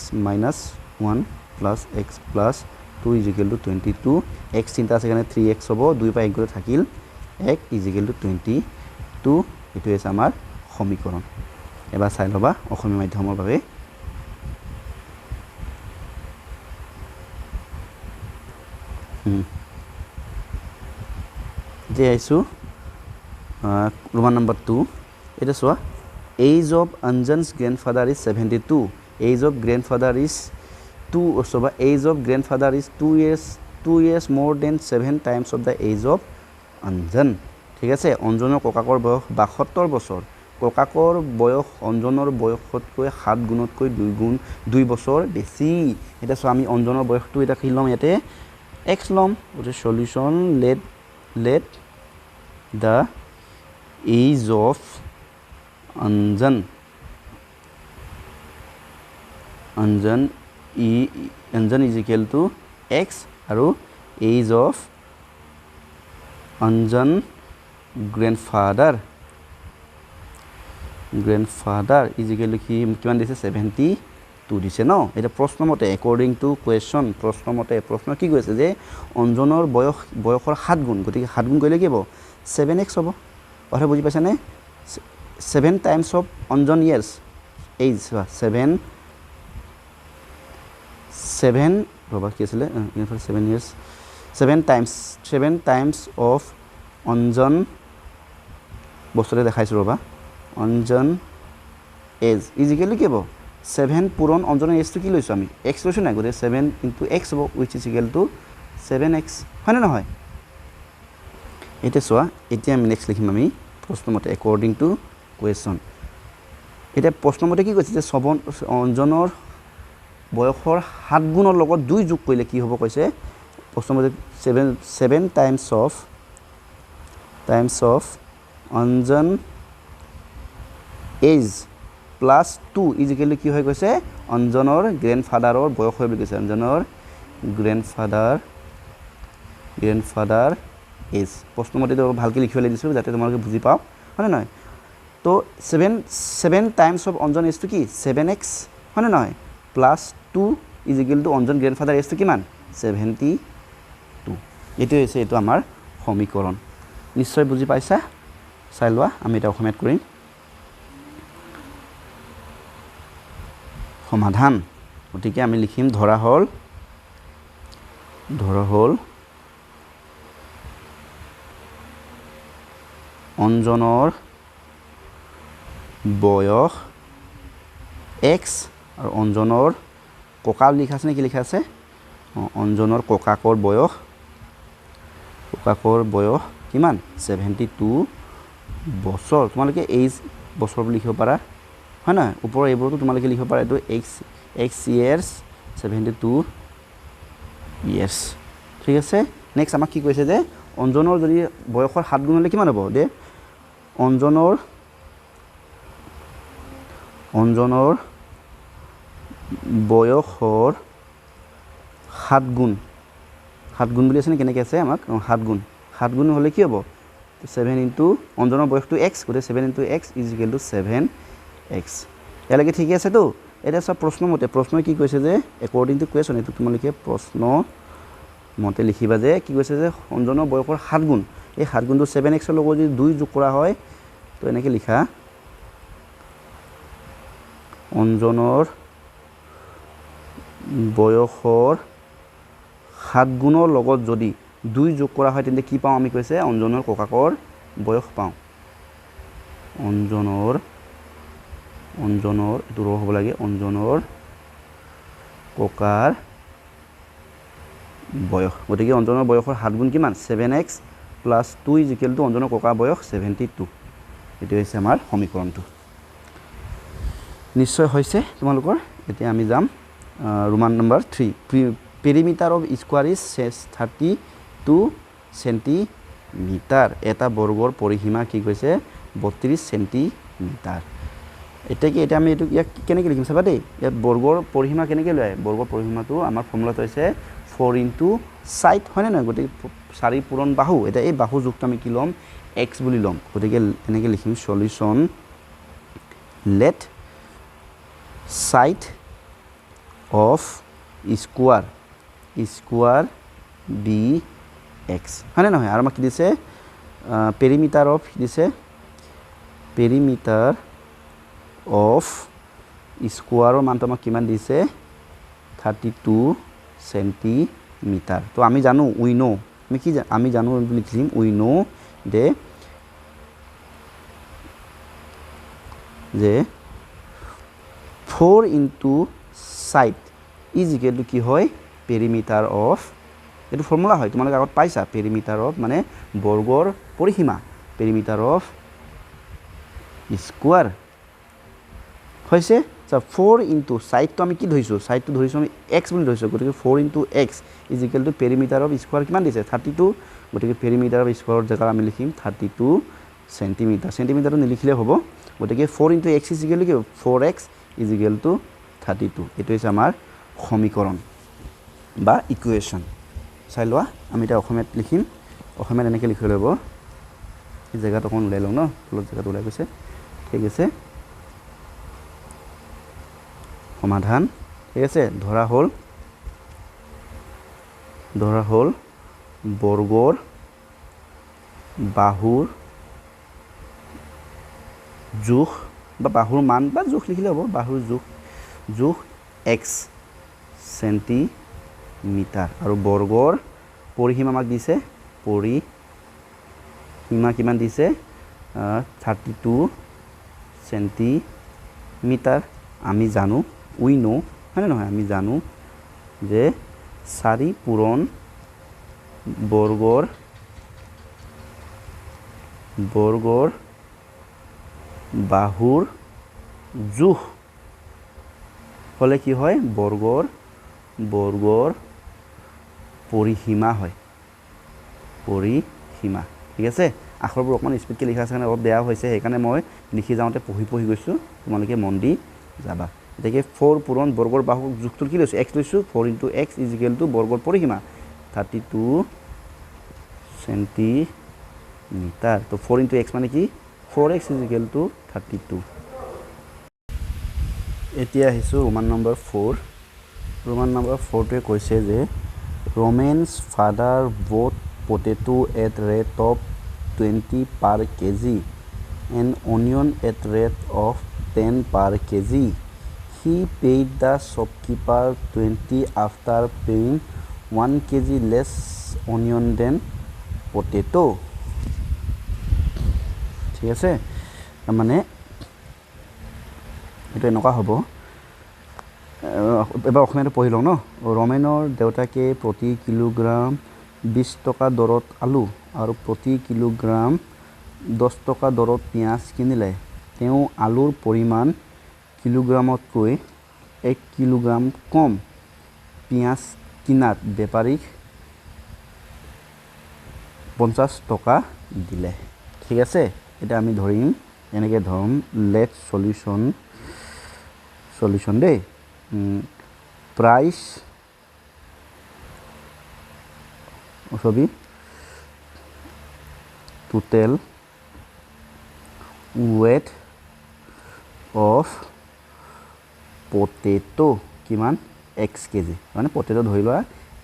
- 1 plus x plus 2 equal to 22 x চিন্তা আছে কাৰণে 3x হ'ব 2 পৰা 1 গলে থাকিল x ইকুৱেল টু 22 এটো হৈছে আমাৰ সমীকৰণ এবাৰ চাই লবা অসমীয়া মাধ্যমৰ বাবে যে আইছো Roman number 2 এটা সোয়া age of Anjan's grandfather is 72 age of grandfather is 2 or so age of grandfather is 2 years more than 7 times of the age of Anjan ঠিক আছে অঞ্জনৰ ককাকৰ বয়স 72 বছৰ ককাকৰ বয়স অঞ্জনৰ বয়সতকৈ 7 গুণতকৈ 2 বছৰ বেছি এটা সো আমি অঞ্জনৰ বয়সটো এটা কি লম ইয়াতে x লম ওতে solution let the age of Anjan is equal to x আৰু age of Anjan grandfather is equal to কিমান দিছে 72 দিছে ন এটা প্ৰশ্ন মতে according to question প্ৰশ্ন মতে প্ৰশ্ন কি কৈছে যে অঞ্জনৰ বয়সৰ 7 গুণ গতিকে 7 গুণ কৰিলে কি হ'ব 7x হ'ব কথা বুজি পাইছানে 7 times of Anjan years age 7 ৰবা কি আছিলে 7 ইয়াৰ্ছ 7 টাইমছ অফ অঞ্জন বস্তুতে দেখাইছোঁ ৰবা অঞ্জন এজ ইজিকেলি কি হ'ব 7 পূৰণ অঞ্জনৰ এজটো কি লৈছোঁ আমি এক্স লৈছোঁ নাই গতিকে 7 ইনটু এক্স হ'ব wish is equal two 7x হয়নে নহয় এতিয়া চোৱা এতিয়া আমি নেক্সট লিখিম আমি প্ৰশ্নমতে একৰ্ডিং টু কুৱেশ্যন এতিয়া প্ৰশ্নমতে কি কৈছে যে অঞ্জনৰ বয়সৰ 7 গুণৰ লগত 2 যোগ কৰিলে কি হ'ব কৈছে প্ৰশ্নমতে 7 times of Anjan age plus 2 is equal to কি হৈ গৈছে অঞ্জনৰ গ্ৰেণ্ডফাদাৰৰ বয়স হৈ বুলি কৈছে অঞ্জনৰ গ্ৰেণ্ডফাদাৰ এজ প্ৰশ্নমতে ভালকৈ লিখিবলৈ দিছোঁ যাতে তোমালোকে বুজি পাওঁ হয়নে নহয় তো 7 টাইমছ অফ অঞ্জন এজটো কি 7x হয়নে নহয় plus 2 is equal to Anjan grandfather এজটো কিমান 72 এইটো হৈছে এইটো আমাৰ সমীকৰণ নিশ্চয় বুজি পাইছা চাই লোৱা আমি এটা অসমীয়াত কৰিম সমাধান গতিকে আমি লিখিম ধৰা হ'ল অঞ্জনৰ বয়স x আৰু অঞ্জনৰ ককা লিখা আছে নে কি লিখা আছে অঞ্জনৰ ককাকৰ বয়স কিমান 72 বছৰ তোমালোকে এইজ বছৰ বুলি লিখিব পাৰা হয় না ওপৰৰ এইবোৰতো তোমালোকে লিখিব পাৰা এইটো x years 72 years ঠিক আছে নেক্সট আমাক কি কৈছে যে অঞ্জনৰ যদি বয়সৰ 7 গুণ হলে কিমান হ'ব দে অঞ্জনৰ বয়সৰ 7 গুণ বুলি আছে নে কেনেকৈ আছে আমাক 7 গুণ হ'লে কি হ'ব 7 ইনটু অঞ্জনৰ বয়সটো x গতিকে 7 into x is equal two 7x ইয়ালৈকে ঠিকে আছে তো এটা সব প্ৰশ্নমতে প্ৰশ্নই কি কৈছে যে একৰ্ডিং টু কুৱেশ্যন এইটো তোমালোকে প্ৰশ্ন মতে লিখিবা যে কি কৈছে যে অঞ্জনৰ বয়সৰ 7 গুণ এই 7 গুণটো 7x ৰ লগত যদি 2 যোগ কৰা হয় তো এনেকৈ লিখা অঞ্জনৰ বয়সৰ 7 গুণৰ লগত যদি 2 যোগ কৰা হয় তেন্তে কি পাওঁ আমি কৈছে অঞ্জনৰ ককাকৰ বয়স পাওঁ অঞ্জনৰ এইটো ৰ হ'ব লাগে অঞ্জনৰ ককাৰ বয়স গতিকে অঞ্জনৰ বয়সৰ 7 গুণ কিমান 7x plus 2 is equal to অঞ্জনৰ ককাৰ বয়স 72 এইটো হৈছে আমাৰ সমীকৰণটো নিশ্চয় হৈছে তোমালোকৰ এতিয়া আমি যাম Roman number 3 perimeter of square is 32 centimetre এটা বৰ্গৰ পৰিসীমা কি কৈছে 32 সেন্টিমিটাৰ এতিয়া আমি এইটো ইয়াক কেনেকৈ লিখিম চাবা দেই ইয়াত বৰ্গৰ পৰিসীমা কেনেকৈ লয় বৰ্গৰ পৰিসীমাটো আমাৰ ফৰ্মুলাটো হৈছে 4 ইনটু সাইড হয়নে নহয় গতিকে 4 পূৰণ বাহু এতিয়া এই বাহু যুক্ত আমি কি ল'ম x বুলি ল'ম গতিকে এনেকৈ লিখিম solution let side of square be X হয়নে নহয় আৰু আমাক কি দিছে পেৰিমিটাৰ অফ দিছে পেৰিমিটাৰ অফ স্কোৱাৰৰ মানটো আমাক কিমান দিছে 32 সেন্টিমিটাৰ তো আমি জানো উই নো আমি জানো লিখিম উই নো যে 4 into side is equal to কি হয় পেৰিমিটাৰ অফ এইটো ফৰ্মুলা হয় তোমালোকে আগত পাইছা পেৰিমিটাৰ অফ মানে বৰ্গৰ পৰিসীমা পেৰিমিটাৰ অফ স্কোৱাৰ হৈছে 4 ইনটু সাইডটো আমি কি ধৰিছোঁ সাইডটো ধৰিছোঁ আমি x বুলি ধৰিছোঁ গতিকে 4 into x is equal two perimeter of square কিমান দিছে 32 গতিকে পেৰিমিটাৰ অফ স্কোৱাৰৰ জেগাত আমি লিখিম 32 সেন্টিমিটাৰটো নিলিখিলে হ'ব গতিকে 4 into x is equal two 4x is equal two 32 এইটো হৈছে আমাৰ সমীকৰণ বা ইকুৱেশ্যন চাই লোৱা আমি এটা অসমীয়াত লিখিম অসমীয়াত এনেকৈ লিখিব লাগিব এই জেগাত অকণ ওলাই লওঁ ন ফুলত জেগাত ওলাই গৈছে ঠিক আছে সমাধান ঠিক আছে ধৰা হ'ল বৰ্গৰ বাহুৰ জোখ বা বাহুৰ মান বা জোখ লিখিলে হ'ব বাহুৰ জোখ x সেন্টিমিটাৰ আৰু বৰ্গৰ পৰিসীমা আমাক দিছে পৰিসীমা কিমান দিছে 32 সেন্টিমিটাৰ আমি জানো উই নো হয় নহয় আমি জানো যে 4 পূৰণ বৰ্গৰ বাহুৰ জোখ হলে কি হয় বৰ্গৰ পৰিসীমা হয় পৰিসীমা ঠিক আছে আখৰবোৰ অকমান স্পীডকৈ লিখা আছে কাৰণে অলপ বেয়া হৈছে সেইকাৰণে মই লিখি যাওঁতে পঢ়ি গৈছোঁ তোমালোকে মন দি যাবা এতিয়াকে 4 পূৰণ বৰ্গৰ বাহুৰ জোখটো কি লৈছোঁ x লৈছোঁ 4 * x = বৰ্গৰ পৰিসীমা 32 সেন্টিমিটাৰ তো 4 * x মানে কি 4x = 32 এতিয়া আহিছোঁ ৰোমান নম্বৰ 4 ৰোমান নম্বৰ 4টোৱে কৈছে যে Roman's father bought potato at rate of 20 per kg and onion at rate of 10 per kg. He paid the shopkeeper 20 after paying 1 kg less onion than potato. ঠিক আছে মানে এটা এনেকুৱা হ'ব এবাৰ অসমীয়াটো পঢ়ি লওঁ ন ৰমেনৰ দেউতাকে প্ৰতি কিলোগ্ৰাম 20 টকা দৰত আলু আৰু প্ৰতি কিলোগ্ৰাম 10 টকা দৰত পিঁয়াজ কিনিলে তেওঁ আলুৰ পৰিমাণ কিলোগ্ৰামতকৈ 1 কিলোগ্ৰাম কম পিঁয়াজ কিনাত বেপাৰীক 50 টকা দিলে ঠিক আছে এটা আমি ধৰিম এনেকৈ ধৰম লেট সলিউশন দেই price ছবি total weight of potato কিমান x কেজি মানে পটেটো ধৰি লোৱা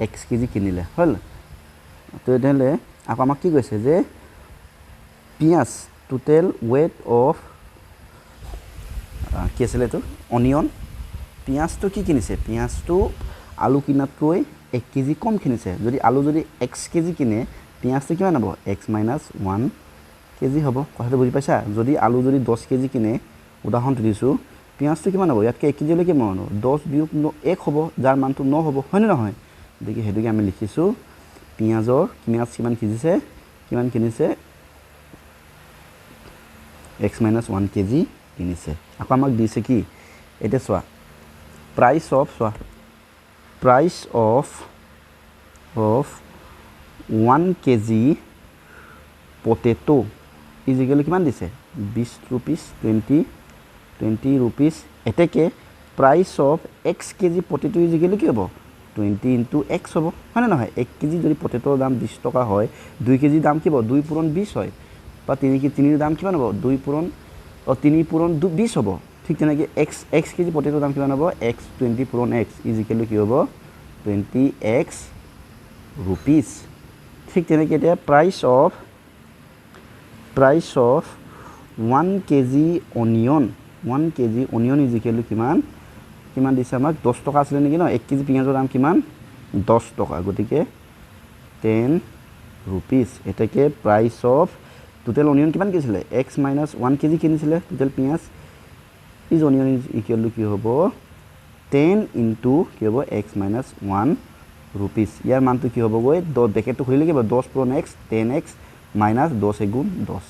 x কেজি কিনিলে হ'ল তো এতিয়ালে আকৌ আমাক কি কৈছে যে পিঁয়াজ total weight of কি আছিল এইটো অনিয়ন পিঁয়াজটো কি কিনিছে পিঁয়াজটো আলু কিনাতকৈ 1 কেজি কম কিনিছে যদি আলু যদি x কেজি কিনে পিঁয়াজটো কিমান হ'ব x - 1 কেজি হ'ব কথাটো বুজি পাইছা যদি আলু যদি 10 কেজি কিনে উদাহৰণটো দিছোঁ পিঁয়াজটো কিমান হ'ব ইয়াতকৈ 1 কেজিলৈকে কিমান হ'ব 10 বিয়োগ 1 হ'ব যাৰ মানটো 9 হ'ব হয়নে নহয় গতিকে সেইটোকে আমি লিখিছোঁ পিঁয়াজ কিমান কিনিছে x - 1 কেজি কিনিছে আকৌ আমাক দিছে কি এটা চোৱা price of 1 kg potato ইজিক্যালি কিমান দিছে 20 rupees 20 rupees এতেকে price of x kg potato ইজিক্যালি কি হ'ব 20 * x হ'ব হয়নে নহয় 1 কেজি যদি পটেটোৰ দাম 20 টকা হয় 2 কেজি দাম কি হ'ব 2 পূৰণ 20 হয় বা 3 দাম কিমান হ'ব 3 পূৰণ 20 হ'ব ঠিক তেনেকৈ x কেজি পটেটোৰ দাম কিমান হ'ব x 20 পূৰণ x ইজিক্যালি কি হ'ব 20x rupees ঠিক তেনেকৈ এতিয়া price of 1 kg onion ইজিক্যালি কিমান দিছে আমাক 10 টকা আছিল নেকি ন 1 কেজি পিঁয়াজৰ দাম কিমান 10 টকা গতিকে 10 rupees এটাকে price of total onion কিমান কিনিছিলে x - 1 কেজি কিনিছিলে total পিঁয়াজ is onion is equal to কি হ'ব 10 into কি হ'ব x - 1 rupees ইয়াৰ মানটো কি হ'ব গৈ ব্ৰেকেটটো খুলিলে কি হ'ব 10 পূৰণ x 10x minus 10 এগুণ 10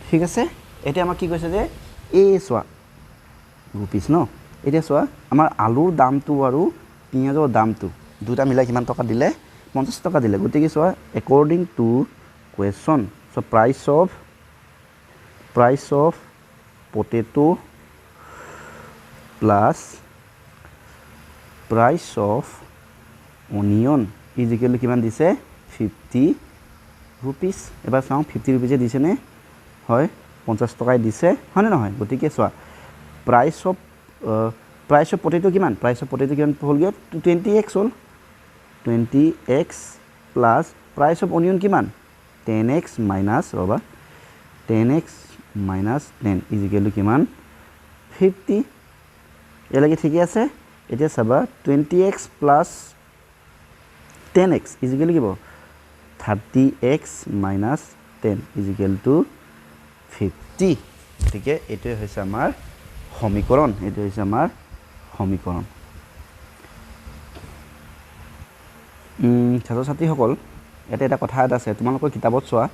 ঠিক আছে এতিয়া আমাক কি কৈছে যে এই চোৱা rupees ন এতিয়া চোৱা আমাৰ আলুৰ দামটো আৰু পিঁয়াজৰ দামটো দুটা মিলাই কিমান টকা দিলে 50 টকা দিলে গতিকে চোৱা according to question so price of potato plus price of onion is equal to কিমান দিছে 50 rupees এবাৰ চাওঁ 50 rupees দিছে নে হয় 50 টকাই দিছে হয়নে নহয় গতিকে চোৱা price of potato কিমান হ'লগে 20x হ'ল 20x plus price of onion কিমান 10x minus ৰবা 10x minus 10 is equal to কিমান 50 এলাকি ঠিকই আছে এতিয়া চাবা 20x plus 10x is equal to কিব 30x minus 10 is equal to 50 ঠিক আছে এটো হৈছে আমাৰ সমীকৰণ এটো হৈছে আমাৰ সমীকৰণ ছাত্ৰ ছাত্ৰীসকল এটা কথা আছে তোমালোকৰ কিতাপত চোৱা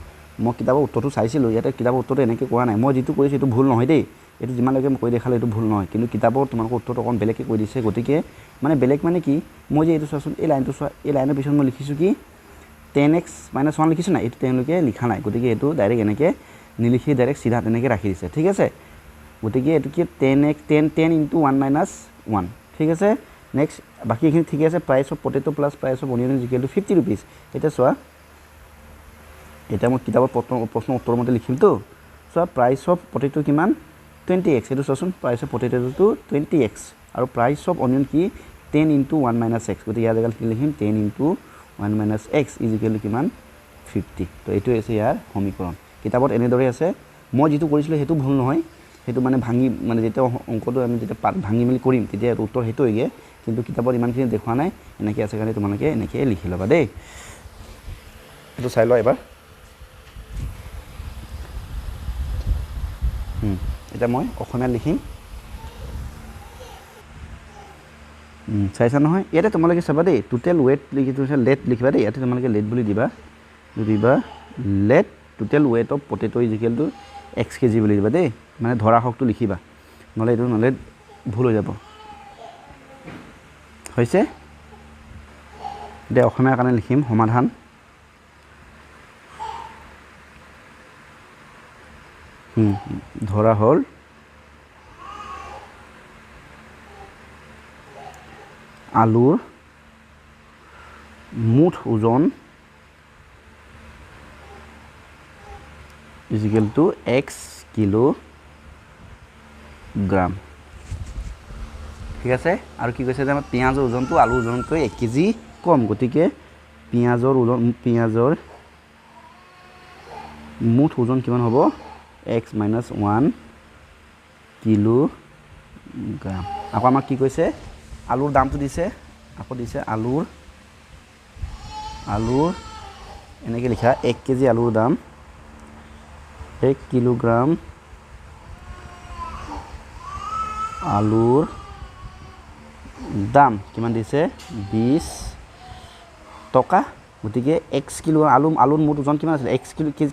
মই কিতাপৰ উত্তৰটো চাইছিলো ইয়াতে কিতাপৰ উত্তৰটো এনেকৈ কোৱা নাই মই যেটো কৰিছো এটো ভুল নহয় দেই এটো যিমানলৈকে মই কৈ দেখালে এটো ভুল নহয় কিন্তু কিতাপৰ তোমালোকৰ উত্তৰটো অকন বেলেগকৈ কৈ দিছে গতিকে মানে বেলেগ মানে কি মই যে এটো চোৱাচোন এই লাইনটো চোৱা এই লাইনৰ পিছত মই লিখিছো কি 10x - 1 লিখিছো না এটো তেওঁলোকে লিখা নাই গতিকে এটো ডাইৰেক্ট এনেকৈ নিলিখি ডাইৰেক্ট সিধা তেনেকৈ ৰাখি দিছে ঠিক আছে গতিকে এটো কি 10x 10 * 1 - 1 ঠিক আছে নেক্সট বাকি এখিনি ঠিক আছে price of potato plus price of onion is equal two 50 rupees এটা সোয়া এটা মই কিতাপৰ প্ৰশ্ন উত্তৰ মতে লিখিম তো সোয়া প্রাইস অফ পটেটো কিমান 20x এটো সোচোন price of potato to 20x আৰু প্ৰাইস অফ অনিয়ন কি 10 * 1 - x গতি ইয়াৰ জাগাত কি লিখিম 10 * 1 - x ইজ ইকুয়াল টু কিমান 50 তো এটো আছে ইয়াৰ সমীকৰণ কিতাপত এনেদৰে আছে মই যেটো কৰিছিলো হেতু ভুল নহয় হেতু মানে ভাঙি মানে যেটা অংকটো আমি যেটা ভাঙি মিলি কৰিম তেতিয়া উত্তৰ হেতু হইগে কিন্তু কিতাপত ইমানখিনি দেখুৱা নাই এনেকৈ আছে কাৰণে তোমালোকে এনেকৈ লিখি লবা দেই এটো চাই লোৱা এবাৰ এটা মই অসমীয়া লিখিম চাইছা নহয় ইয়াতে তোমালোকে চাবা দেই টোটাল ওয়েট লিখি তুমি লেট লিখিবা দেই ইয়াতে তোমালোকে লেট বুলি দিবা let total weight of potato is equal to x KG বুলি দিবা দেই মানে ধৰা হকটো লিখিবা নহলে এটো নহলে ভুল হৈ যাব হৈছে দে অসমীয়াৰ কাৰণে লিখিম সমাধান ধৰা হল আলুৰ মুঠ ওজন is equal to x kilogram ঠিক আছে আৰু কি কৈছে যে আমাৰ পিয়াজৰ ওজনটো আলু ওজনতকৈ 1 কেজি কম গতিকে পিয়াজৰ মুঠ ওজন কিমান হ'ব x - 1 কিলোগ্ৰাম আকৌ আমাক কি কৈছে আলুৰ দামটো দিছে আকৌ দিছে আলুৰ এনেকৈ লিখা 1 কেজি আলুৰ দাম 1 কিলোগ্ৰাম আলুৰ দাম কিমান দিছে 20 টকা গতিকে x কিলো আলুৰ মুঠ ওজন কিমান আছিল x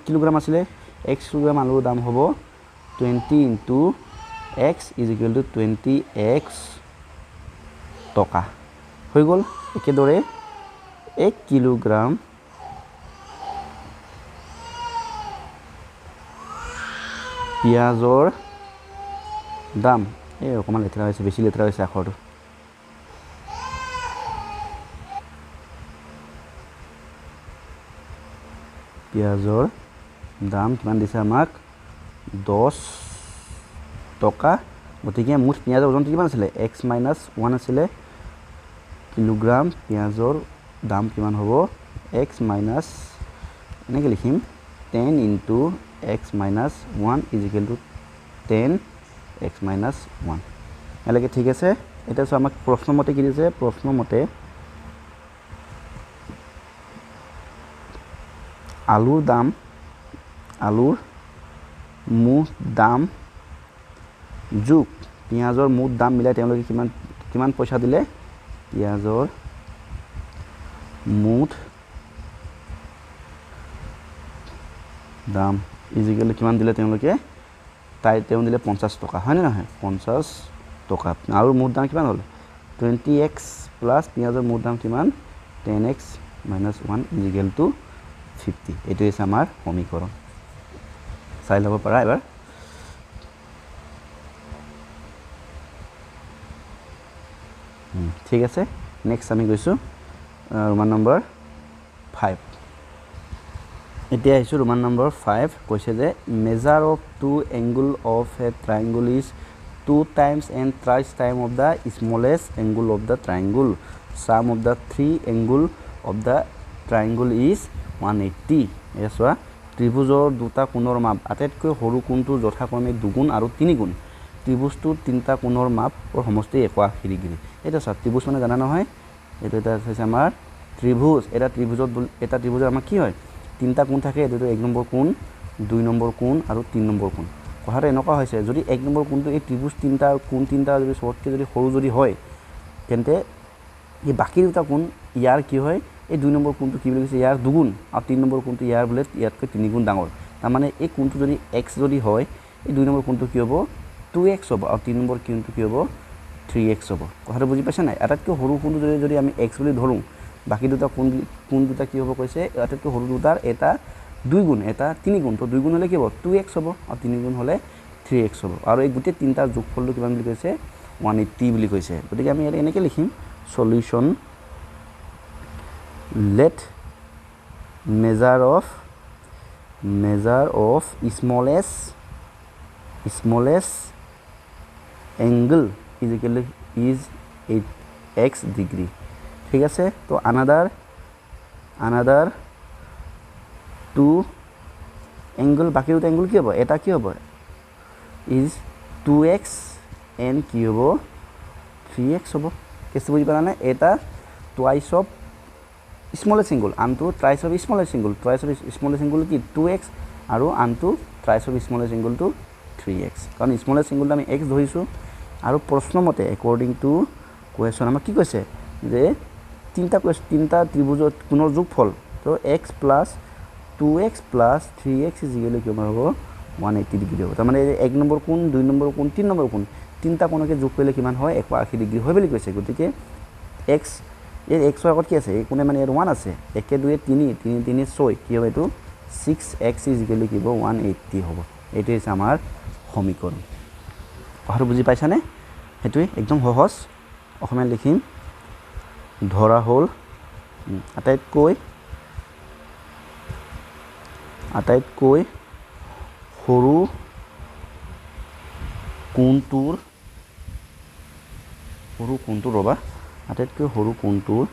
কিলোগ্ৰাম আছিল x কিলোগ্ৰাম আলুৰ দাম হ'ব 20 * x = 20x টকা হৈ গল একেদৰে 1 কিলোগ্ৰাম পিয়াজৰ দাম এই অকমান লেতেৰা হৈছে বেছি লেতেৰা হৈছে আখৰটো পিয়াজৰ দাম কিমান দিছে আমাক 10 টকা গতিকে মুঠ পিয়াজৰ ওজনটো কিমান আছিল x - 1 আছিল কিলোগ্ৰাম পিয়াজৰ দাম কিমান হ'ব x মাইনাস এনেকৈ লিখিম 10 * x - 1 is equal to 10x - 1 এলাকে ঠিক আছে এটা সো আমাক প্ৰশ্ন মতে কি দিছে প্ৰশ্ন মতে আলুৰ মুঠ দাম যোগ পিয়াজৰ মুঠ দাম মিলাই তেওঁলোকে কিমান পইচা দিলে পিয়াজৰ মুঠ দাম ইজিক্যালি কিমান দিলে তেওঁলোকে তেওঁ দিলে 50 টকা হয় না নহয় 50 টকা আৰু মুঠ দাম কিমান হ'ল 20x প্লাস পিয়াজৰ মুঠ দাম কিমান 10x - 1 ইজিক্যাল টু 50 এটো হৈছে আমাৰ সমীকৰণ চাই লব পাৰা এবাৰ ঠিক আছে নেক্সট আমি গৈছো ৰোমান নম্বৰ 5 এতিয়া আহিছো ৰোমান নম্বৰ 5 কৈছে যে measure of two angle of a triangle is 2 times and thrice time of the smallest angle of the triangle sum of the three angle of the triangle is 180 এসোয়া ত্ৰিভুজৰ দুটা কোণৰ মাপ আটাইতকৈ সৰু কোণটো যথাক্ৰমে 2 গুণ আৰু 3 গুণ ত্ৰিভুজটোৰ তিনিটা কোণৰ মাপৰ সমষ্টি 180 ডিগ্ৰী এটা চা ত্ৰিভুজ মানে জানা নহয় এইটো এটা হৈছে আমাৰ ত্ৰিভুজ এটা ত্ৰিভুজৰ আমাৰ কি হয় তিনিটা কোণ থাকে এইটো 1 নম্বৰ কোণ 2 নম্বৰ কোণ আৰু 3 নম্বৰ কোণ কথাটো এনেকুৱা হৈছে যদি 1 নম্বৰ কোণটো এই ত্ৰিভুজ তিনিটা কোণ তিনিটা যদি সবতকৈ যদি সৰু যদি হয় তেন্তে এই বাকী দুটা কোণ ইয়াৰ কি হয় এই 2 নম্বৰ কোণটো কি বুলি কৈছে ইয়াৰ দুগুণ আৰু 3 নম্বৰ কোণটো ইয়াৰ বোলে ইয়াতকৈ 3 গুণ ডাঙৰ তাৰমানে এই কোণটো যদি x যদি হয় এই 2 নম্বৰ কোণটো কি হ'ব 2x হ'ব আৰু 3 নম্বৰ কোণটো কি হ'ব 3x হ'ব কথাটো বুজি পাইছা নাই আটাইতকৈ সৰু কোণটো যদি আমি x বুলি ধৰোঁ বাকী দুটা কোণ দুটা কি হ'ব কৈছে আটাইতকৈ সৰু দুটাৰ এটা 2 গুণ এটা 3 গুণ তো 2 গুণ হ'লে কি হ'ব 2x হ'ব আৰু 3 গুণ হ'লে 3x হ'ব আৰু এই গোটেই তিনিটা যোগফলটো কিমান বুলি কৈছে 180 বুলি কৈছে গতিকে আমি ইয়াত এনেকৈ লিখিম solution let measure of smallest angle is equal is 8x degree ঠিক আছে তো another two angle বাকি দুটা angle কি হ'ব এটা কি হ'ব is 2x and কি হ'ব 3x হ'ব কেছটো বুজি পালা না এটা twice of smallest angle আনটো twice of smallest angle কি 2x আৰু আনটো twice of smallest angle টো 3x কাৰণ smallest angle আমি x ধৰিছো আৰু প্ৰশ্নমতে according to question আমাক কি কৈছে যে তিনিটা ত্ৰিভুজৰ কোণৰ যোগফল তো x plus 2x plus 3x is equal to কিমান হ'ব 180 ডিগ্ৰী হ'ব তাৰমানে 1 নম্বৰ কোণ 2 নম্বৰ কোণ 3 নম্বৰ কোণ তিনিটা কোণকে যোগ কৰিলে কিমান হয় 180 ডিগ্ৰী হয় বুলি কৈছে গতিকে x এই x ৰ আগত কি আছে এই কোণে মানে ইয়াত 1 আছে 1 2 3 3 3 6 কি হ'ব এইটো 6x is equal to কি হ'ব 180 হ'ব এইটো হৈছে আমাৰ সমীকৰণ কথাটো বুজি পাইছানে সেইটোৱে একদম সহজ অসমীয়া লিখিম ধৰা হ'ল আটাইতকৈ সৰু কোণটোৰ ৰ'বা আটাইতকৈ সৰু কোণটোৰ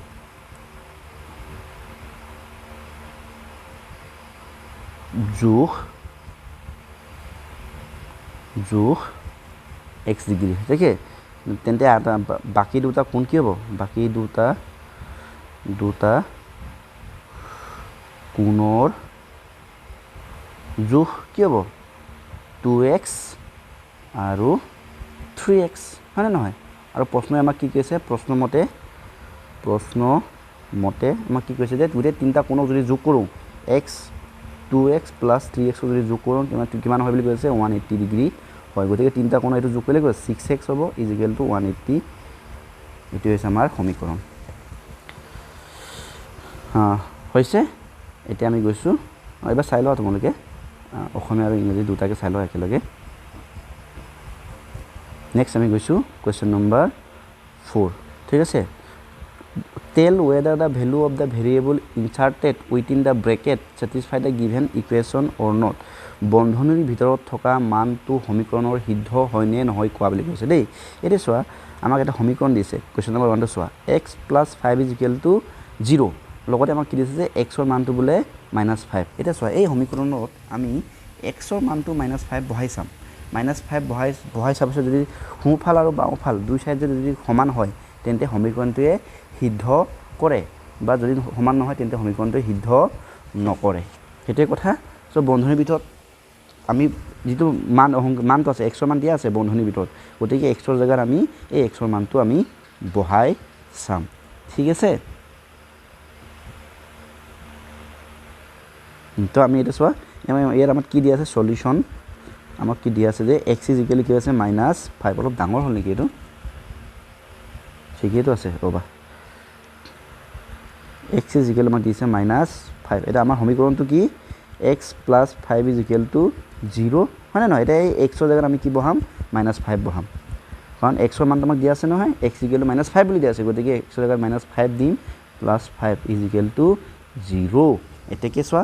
জোখ x ডিগ্ৰী ঠিক আছে তেন্তে বাকী দুটা কোণ কি হ'ব বাকী দুটা কোণৰ জোখ কি হ'ব 2x আৰু 3x হয়নে নহয় আৰু প্ৰশ্নই আমাক কি কৈছে প্ৰশ্নমতে আমাক কি কৈছে যে গোটেই তিনিটা কোণক যদি যোগ কৰোঁ x 2x plus 3x যদি যোগ কৰোঁ কিমান হয় বুলি কৈছে 180 ডিগ্ৰী হয় গতিকে তিনিটা কোণ এইটো যোগ কৰিলে 6x হ'ব is equal to 180 এইটো হৈছে আমাৰ সমীকৰণ হৈছে এতিয়া আমি গৈছোঁ এবাৰ চাই লোৱা তোমালোকে অসমীয়া আৰু ইংৰাজী দুটাকে চাই লোৱা একেলগে নেক্সট আমি গৈছোঁ কুৱেশ্যন নম্বৰ 4 ঠিক আছে tell whether the value of the variable inserted within the bracket satisfy the given equation or not বন্ধনীৰ ভিতৰত থকা মানটো সমীকৰণৰ সিদ্ধ হয় নে নহয় কোৱা বুলি কৈছে দেই এতিয়া চোৱা আমাক এটা সমীকৰণ দিছে কুৱেশ্যন নম্বৰ 1 টো চোৱা x plus 5 is equal to 0 লগতে আমাক কি দিছে যে x ৰ মানটো বোলে -5 এতিয়া চোৱা এই সমীকৰণত আমি x ৰ মানটো -5 বহাই চাম -5 বহাই চাব যদি সোঁফাল আৰু বাওঁফাল দুই সাইড যদি সমান হয় তেন্তে সমীকৰণটোৱে সিদ্ধ কৰে বা যদি সমান নহয় তেন্তে সমীকৰণটোৱে সিদ্ধ নকৰে সেইটোৱে কথা সো বন্ধনীৰ ভিতৰত আমি যেটো মানটো আছে x ৰ মান দিয়া আছে বন্ধনীৰ ভিতৰত গতিকে x ৰ জায়গাত আমি এই x ৰ মানটো আমি বহাই চাম ঠিক আছে তো আমি এটা চোৱা ইয়াৰ আমাক কি দিয়া আছে সলিউশন আমাক কি দিয়া আছে যে x is equal কি আছে -5 অলপ ডাঙৰ হ'ল নেকি এটো ঠিকইটো আছে ৰবা x is equal আমাক দিছে -5 এটা আমাৰ সমীকৰণটো কি x plus 5 is equal to 0 মানে নহয় এটা এই x ৰ জায়গাত আমি কি বহাম -5 বহাম কাৰণ x ৰ মানটো আমাক দিয়া আছে নহয় x is equal to -5 বুলি দিয়া আছে গতিকে x ৰ জায়গাত -5 দিম +5 is equal to 0 এতেকে চোৱা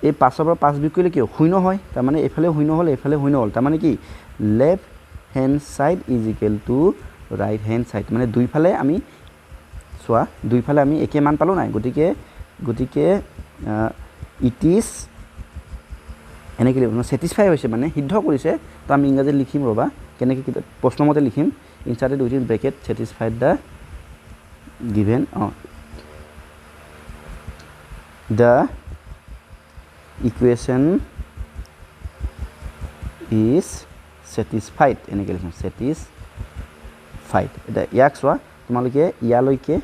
এই 5 ৰ পৰা 5 বিয়োগ কৰিলে কি শূন্য হয় তাৰ মানে এফালে শূন্য হ'ল এফালে শূন্য হ'ল তাৰ মানে কি left hand side is equal to right hand side মানে দুইফালে আমি চোৱা দুইফালে আমি একে মান পালো নাই গতিকে ইট ইজ এনেকৈ ছেটিছফাই হৈছে মানে সিদ্ধ কৰিছে তো আমি ইংৰাজীত লিখিম ৰ'বা কেনেকৈ প্ৰশ্নমতে লিখিম inserted within bracket satisfied the given the equation is satisfied এনেকৈ লিখিম ছেটিছফাইড এতিয়া ইয়াক চোৱা তোমালোকে ইয়ালৈকে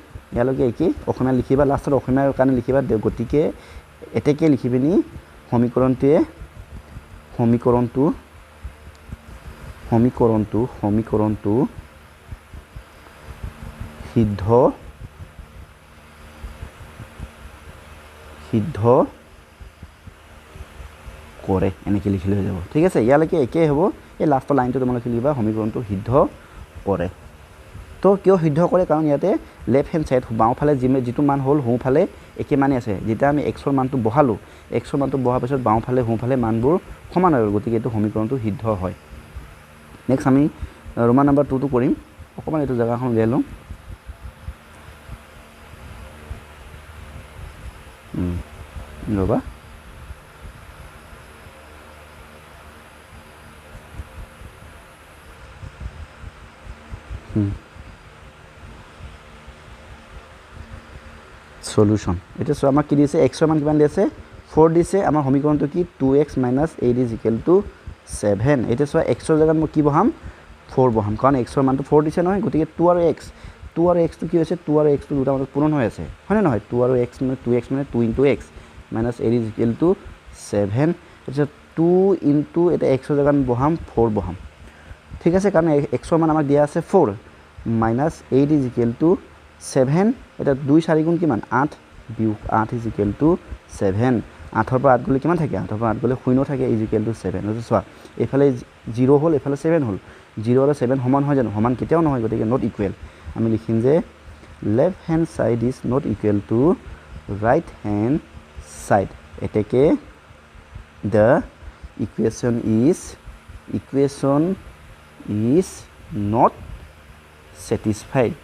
একেই অসমীয়া লিখিবা লাষ্টত অসমীয়াৰ কাৰণে লিখিবা গতিকে এতেকে লিখি পিনি সমীকৰণটো সিদ্ধ কৰে এনেকৈ লিখিলে হৈ যাব ঠিক আছে ইয়ালৈকে একেই হ'ব এই লাষ্টৰ লাইনটো তোমালোকে লিখিবা সমীকৰণটো সিদ্ধ কৰে তো কিয় সিদ্ধ কৰে কাৰণ ইয়াতে লেফ্ট হেণ্ড ছাইড বাওঁফালে যিটো মান হ'ল সোঁফালে একে মানে আছে যেতিয়া আমি এক্সৰ মানটো বহালোঁ এক্সৰ মানটো বহাৰ পিছত বাওঁফালে সোঁফালে মানবোৰ সমান হৈ গ'ল গতিকে এইটো সমীকৰণটো সিদ্ধ হয় নেক্সট আমি ৰোমান নাম্বাৰ 2টো কৰিম অকণমান এইটো জেগাখন উলিয়াই লওঁ ৰ'বা সলিউশন এটা সো আমাক কি দিছে x ৰ মান কিমান দিছে 4 দিছে আমাৰ সমীকৰণটো কি 2x - 8 = 7 এটা সো x ৰ জায়গাত মই কি বহাম 4 বহাম কাৰণ x ৰ মানটো 4 দিছে নহয় গতিকে 2 আৰু x টো কি হৈছে 2 আৰু x টো দুটা মানে পূৰণ হৈ আছে হয়নে নহয় 2 আৰু x মানে 2x মানে 2 * x - 8 = 7 এটা 2 * এটা x ৰ জায়গাত বহাম 4 বহাম ঠিক আছে কাৰণ x ৰ মান আমাক দিয়া আছে 4 - 8 = 7 এটা 2 4 গুণ কিমান 8 বিয়োগ 8 = 7 8ৰ পৰা 8 গলে কিমান থাকে 8ৰ পৰা 8 গলে 0 থাকে = 7 মানে চোৱা এফালে 0 হ'ল এফালে 7 হ'ল 0 আৰু 7 সমান হয় জানো সমান কেতিয়াও নহয় গতিকে নট ইকুৱেল আমি লিখিম যে left hand side is not equal two right hand side এটাকে the equation is not satisfied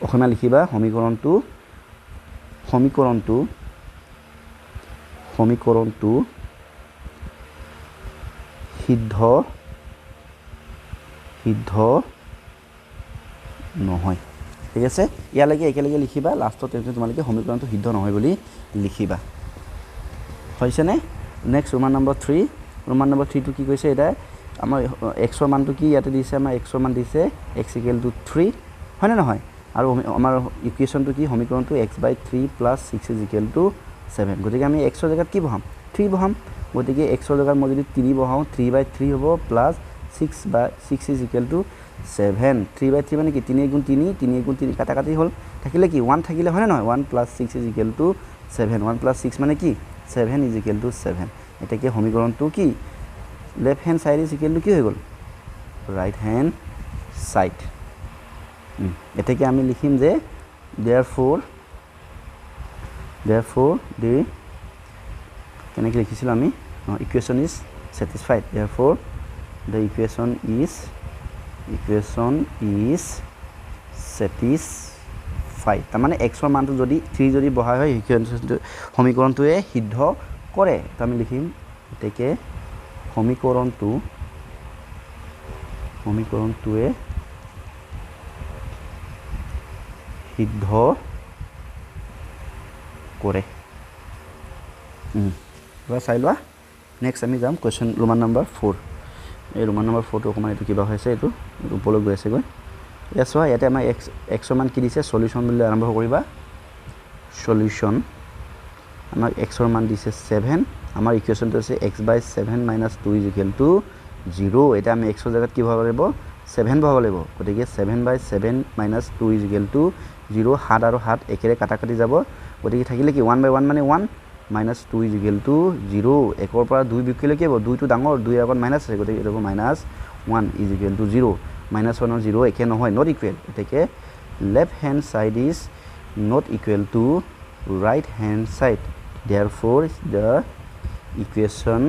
অসমীয়া লিখিবা সমীকৰণটো সিদ্ধ নহয় ঠিক আছে ইয়ালৈকে একেলগে লিখিবা লাষ্টত তোমালোকে সমীকৰণটো সিদ্ধ নহয় বুলি লিখিবা হৈছে নে নেক্সট ৰোমান নম্বৰ 3 টো কি কৈছে এটা আমাৰ x ৰ মানটো কি ইয়াতে দিছে আমাৰ x ৰ মান দিছে x = 3 হয় না নহয় আৰু আমাৰ ইকুৱেশ্যনটো কি সমীকৰণটো x/3 + 6 = 7 গতিকে আমি x ৰ জায়গাত কি বহাম 3 বহাম গতিকে x ৰ জায়গাত মই যদি 3 বহাও 3/3 হ'ব প্লাস 6 = 7 3/3 মানে কি 3 * 3 3 * 3 কাটাকাটি হ'ল থাকিলে কি 1 থাকিলে হয় না নহয় 1 + 6 = 7 1 + 6 মানে কি 7 = 7 এটাকে সমীকৰণটো কি left hand side is equal to কি হৈ গ'ল রাইট হ্যান্ড সাইড এটাকে আমি লিখিম যে therefore the কেনেকৈ লিখিছিলোঁ আমি equation is satisfied therefore the equation is satisfied তাৰমানে x ৰ মানটো যদি 3 যদি বহাই হয় সমীকৰণটোৱে সিদ্ধ কৰে তো আমি লিখিম এটাকে সমীকৰণটোৱে সিদ্ধ কৰে এবাৰ চাই লোৱা নেক্সট আমি যাম কুৱেশ্যন ৰোমান নম্বৰ 4 এই ৰোমান নম্বৰ 4 টো অকণমান এইটো কিবা হৈছে এইটো ওপৰলৈ গৈ আছেগৈ এয়া চোৱা ইয়াতে আমাৰ x ৰ মান কি দিছে সলিউশ্যন বুলি আৰম্ভ কৰিবা সলিউশ্যন আমাক x ৰ মান দিছে 7 আমাৰ ইকুৱেশ্যনটো আছে x/7 - 2 = 0 এটা আমি x ৰ জায়গাত কি বহাব লাগিব 7 বহাব লাগিব গতিকে 7/7 - 2 = 0 7 আৰু 7 একেৰে কাটাকাটি যাব গতিকে থাকিলে কি 1/1 মানে 1 - 2 = 0 1ৰ পৰা 2 বিয়োগ কি হ'ব 2 টো ডাঙৰ 2 ৰ আগত মাইনাছ আছে গতিকে এটা হ'ব -1 = 0 -1 আৰু 0 একে নহয় নট ইকুৱেল এটাকে left hand side is not equal two right hand side therefore the equation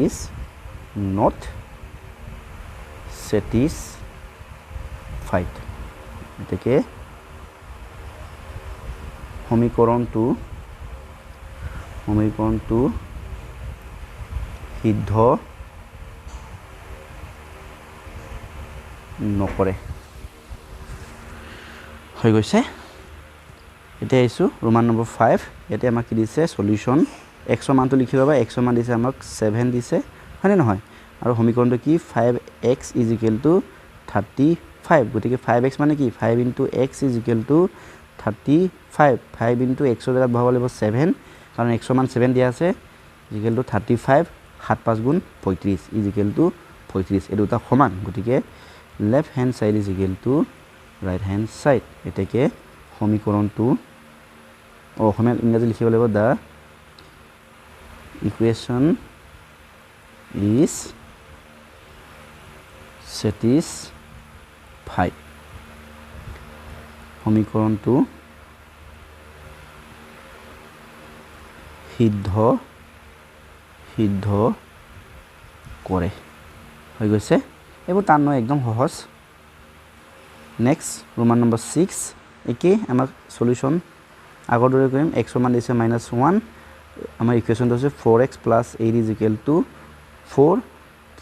is not satisfied এটাকে সমীকৰণটো সমীকৰণটো সিদ্ধ নকৰে হৈ গৈছে এতিয়া আহিছোঁ ৰোমান নম্বৰ 5 ইয়াতে আমাক কি দিছে সলিউশন x ৰ মানটো লিখি ল'বা x ৰ মান দিছে আমাক 7 দিছে হয়নে নহয় আৰু সমীকৰণটো কি 5x = 35 গতিকে 5x মানে কি 5 * x = 35 5 * x ৰ জাগাত বহাব লাগিব 7 কাৰণ x ৰ মান 7 দিয়া আছে = 35 7 5 গুণ 35 = 35 এই দুটা সমান গতিকে left hand side = right hand side এটাকে সমীকৰণটো অসমীয়া ইংৰাজী লিখিব লাগিব দা ইকুয়েশন is satisfied সমীকৰণটো সিদ্ধ কৰে হৈ গৈছে এইবোৰ টান নহয় একদম সহজ নেক্সট ৰোমান নম্বৰ 6 একে আমাৰ সলিউশন আগৰ দৰে কৰিম x ৰ মান দিছে -1 আমাৰ ইকুয়েশনটো আছে 4x + 8 = 4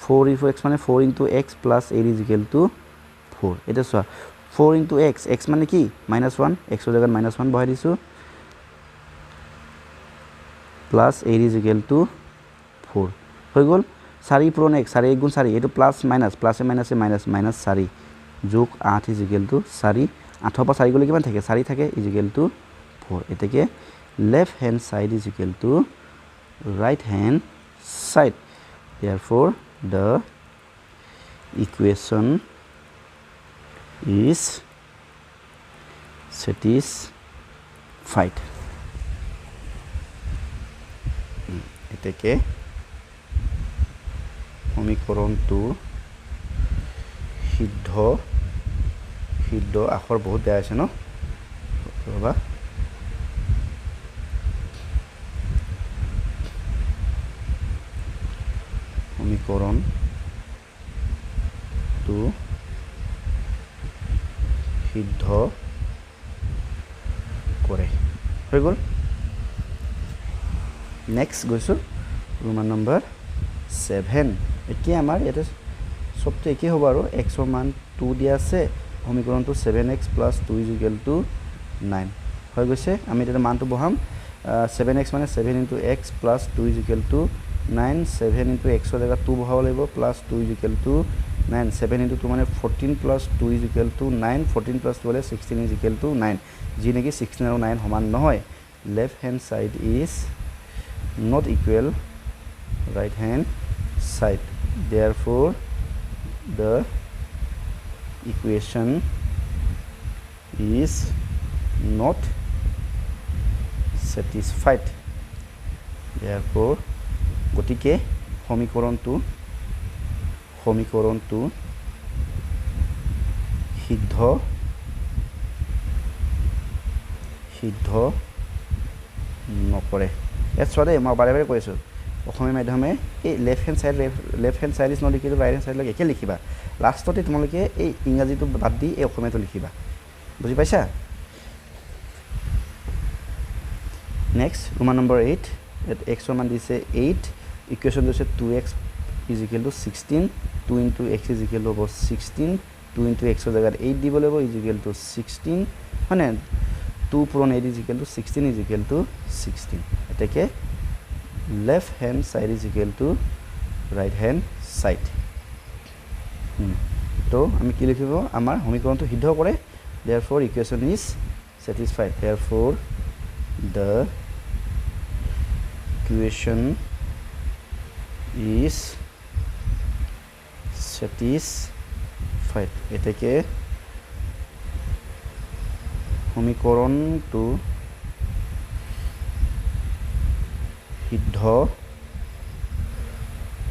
4 * x মানে 4 * x + 8 = 4 এটা চোৱা 4 * x x মানে কি -1 x ৰ জাগাত -1 বহাই দিছো + 8 = 4 হৈ গল 4 * x 4 * 4 এটো প্লাস মাইনাস প্লাসে মাইনাসে মাইনাস -4 যোগ 8 = 4 8 পৰা 4 গলে কিমান থাকে 4 থাকে = 4 এটাকে left hand side = right hand side therefore the equation is satisfied এটাকে সমীকৰণটো সিদ্ধ আখৰ বহুত বেয়া আছে ন ৰবা সমীকৰণটো সিদ্ধ কৰে হৈ গল নেক্সট গৈছো ৰোমান নম্বৰ 7 একে আমাৰ এটা সবটো একে হ'ব আৰু x ৰ মান 2 দিয়া আছে সমীকৰণটো 7x + 2 = 9 হৈ গৈছে আমি এটা মানটো বহাম 7x মানে 7 * x + 2 = 9 7 * x ৰ জাগাত 2 বহাব লাগিব + 2 = 9 7 * 2 মানে 14 + 2 = 9 14 + 2 হলে 16 = 9 যি নেকি 16 আৰু 9 সমান নহয় left hand side is not equal right hand side therefore the equation is not satisfied therefore গতিকে সমীকৰণটো সিদ্ধ নকৰে ইয়াত চোৱা দেই মই বাৰে বাৰে কৈছোঁ অসমীয়া মাধ্যমে এই left hand side is not equal to right hand side একে লিখিবা লাষ্টতে তোমালোকে এই ইংৰাজীটো বাদ দি এই অসমীয়াটো লিখিবা বুজি পাইছা নেক্সট ৰোমান নম্বৰ 8 ইয়াত x ৰ মান দিছে 8 ইকুৱেশ্যন দিছে 2x = 16 2 * x = 16 2 * x ৰ জাগাত 8 দিব লাগিব = 16 মানে 2 * 8 = 16 16 এটাকে left hand side = right hand side তো আমি কি লিখিব আমাৰ সমীকৰণটো সিদ্ধ কৰে therefore equation is satisfied therefore the equation is satisfied এটাকে সমীকৰণটো সিদ্ধ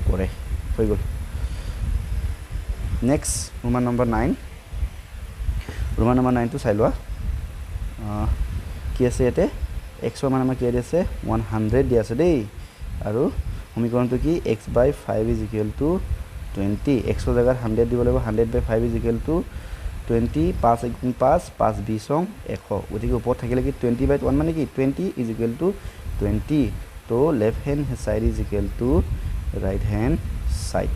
কৰে হৈ গল নেক্সট ৰোমান নম্বৰ 9 টো চাই লোৱা কি আছে ইয়াতে x ৰ মান আমাৰ কি আছে 100 দিয়া আছে দেই আৰু সমীকৰণটো কি x/5 = 20 x ৰ জাগাত 100 দিব লাগিব 100/5 = 20 5 * 5 5 20 100 গতিকে ওপৰত থাকিলে কি 20/1 মানে কি 20 = 20 তো left hand side is equal two right hand side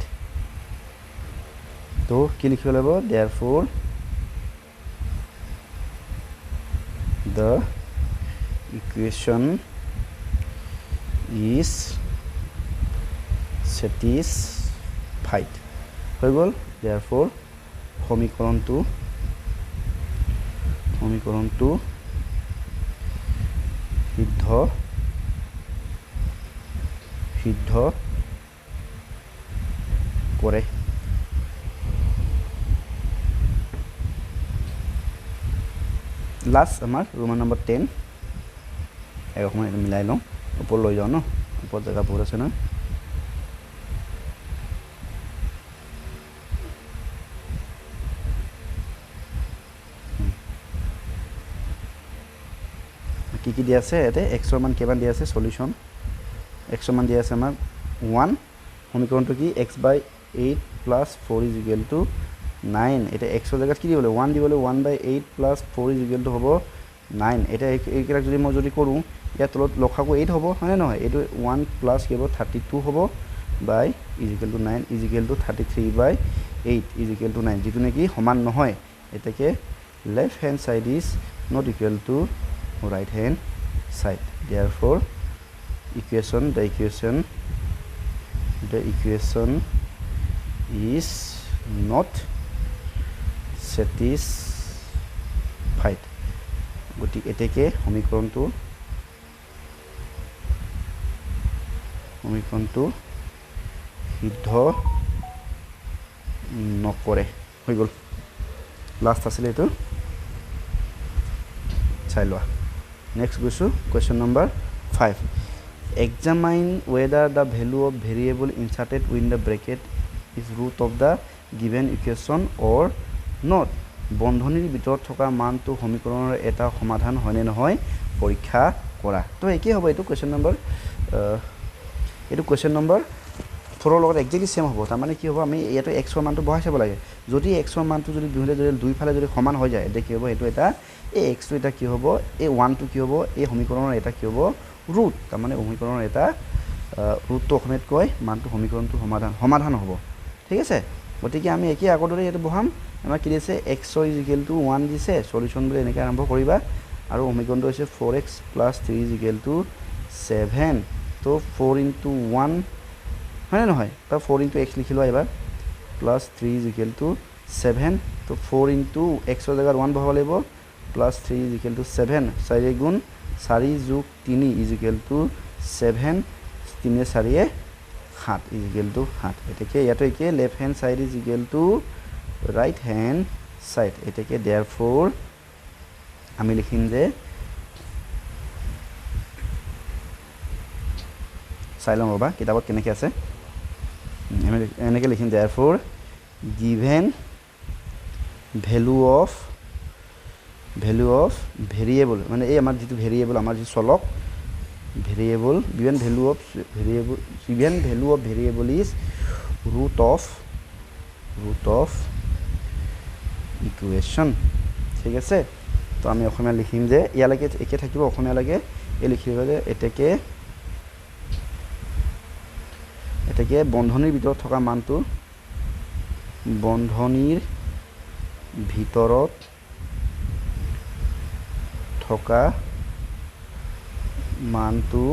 তো কি লিখিব লাগিব therefore the equation is satisfied হৈ গ'ল therefore সমীকৰণটো সিদ্ধ কৰে লাষ্ট আমাৰ ৰোমান নম্বৰ 10 অকণমান এটা মিলাই লওঁ ওপৰ লৈ যাওঁ ন ওপৰত জেগা বহুত আছে ন কি দিয়া আছে এতে x ৰ মান কিমান দিয়া আছে সলিউশন x ৰ মান দিয়া আছে আমাৰ 1 সমীকৰণটো কি x / 8 + 4 = 9 এটা x ৰ জায়গাত কি দিবলে 1 দিবলে 1/8 + 4 = হ'ব 9 এটা এইকেইটা যদি মই যদি কৰো ইয়া তলত লখাকো 8 হ'ব হয় নহয় এটো 1 প্লাস কি হ'ব 32 হ'ব বাই = 9 = 33/8 = 9 যেটো নেকি সমান নহয় এটাকে left hand side is not equal to right hand side therefore the equation is not satisfied গতি এটাকে সমীকৰণটো সিদ্ধ নকৰে হৈ গ'ল লাষ্ট আছিল এটো চাই লোৱা next goes question number 5 examine whether the value of variable inserted within the bracket is root of the given equation or not বন্ধনীৰ ভিতৰত থকা মানটো সমীকৰণৰ এটা সমাধান হয়নে নহয় পৰীক্ষা কৰা তো একে হ'ব এটো question number 4 লগত এক্সাক্টলি সেম হ'ব তাৰ মানে কি হ'ব আমি ইয়াতে x ৰ মানটো বহাই চাব লাগে যদি x ৰ মানটো যদি দুই ফালে যদি সমান হৈ যায় দেখি হ'ব এটো এটা এই x টো এটা কি হ'ব এই 1 টো কি হ'ব এই সমীকৰণৰ এটা কি হ'ব ৰুট তাৰ মানে সমীকৰণৰ এটা ৰুটটো অসমীয়াত কয় মানটো সমীকৰণটো সমাধান হ'ব ঠিক আছে গতিকে আমি একে আগৰ দৰে এটো বহাম আমাৰ কি দিছে x = 1 দিছে সলিউশন বুলি এনেকৈ আৰম্ভ কৰিবা আৰু সমীকৰণটো হৈছে 4x + 3 = 7 তো 4 * 1 হয় নহয় তো 4 * x লিখি লোৱা এবাৰ +3 = 7 তো 4 * x ৰ জায়গাত 1 বহাব লাগিব +3 = 7 4 গুণ 4 + 3 = 7 3 4 7 7 এটাকে ইয়াতে কি left hand side is equal two right hand side এটাকে therefore আমি লিখিম যে চাইলম বাবা কিতাবত কেনেকৈ আছে আমি এনেকৈ লিখিম therefore given value of variable মানে এই আমাৰ যেটো ভেৰিয়েবল আমাৰ যে চলক variable given value of variable is root of equation ঠিক আছে তো আমি অসমীয়া লিখিম যে ইয়ালৈকে একে থাকিব অসমীয়া লাগে এই লিখিব যে এটাকে বন্ধনীৰ ভিতৰত থকা মানটো বন্ধনীৰ ভিতৰত থকা মানটো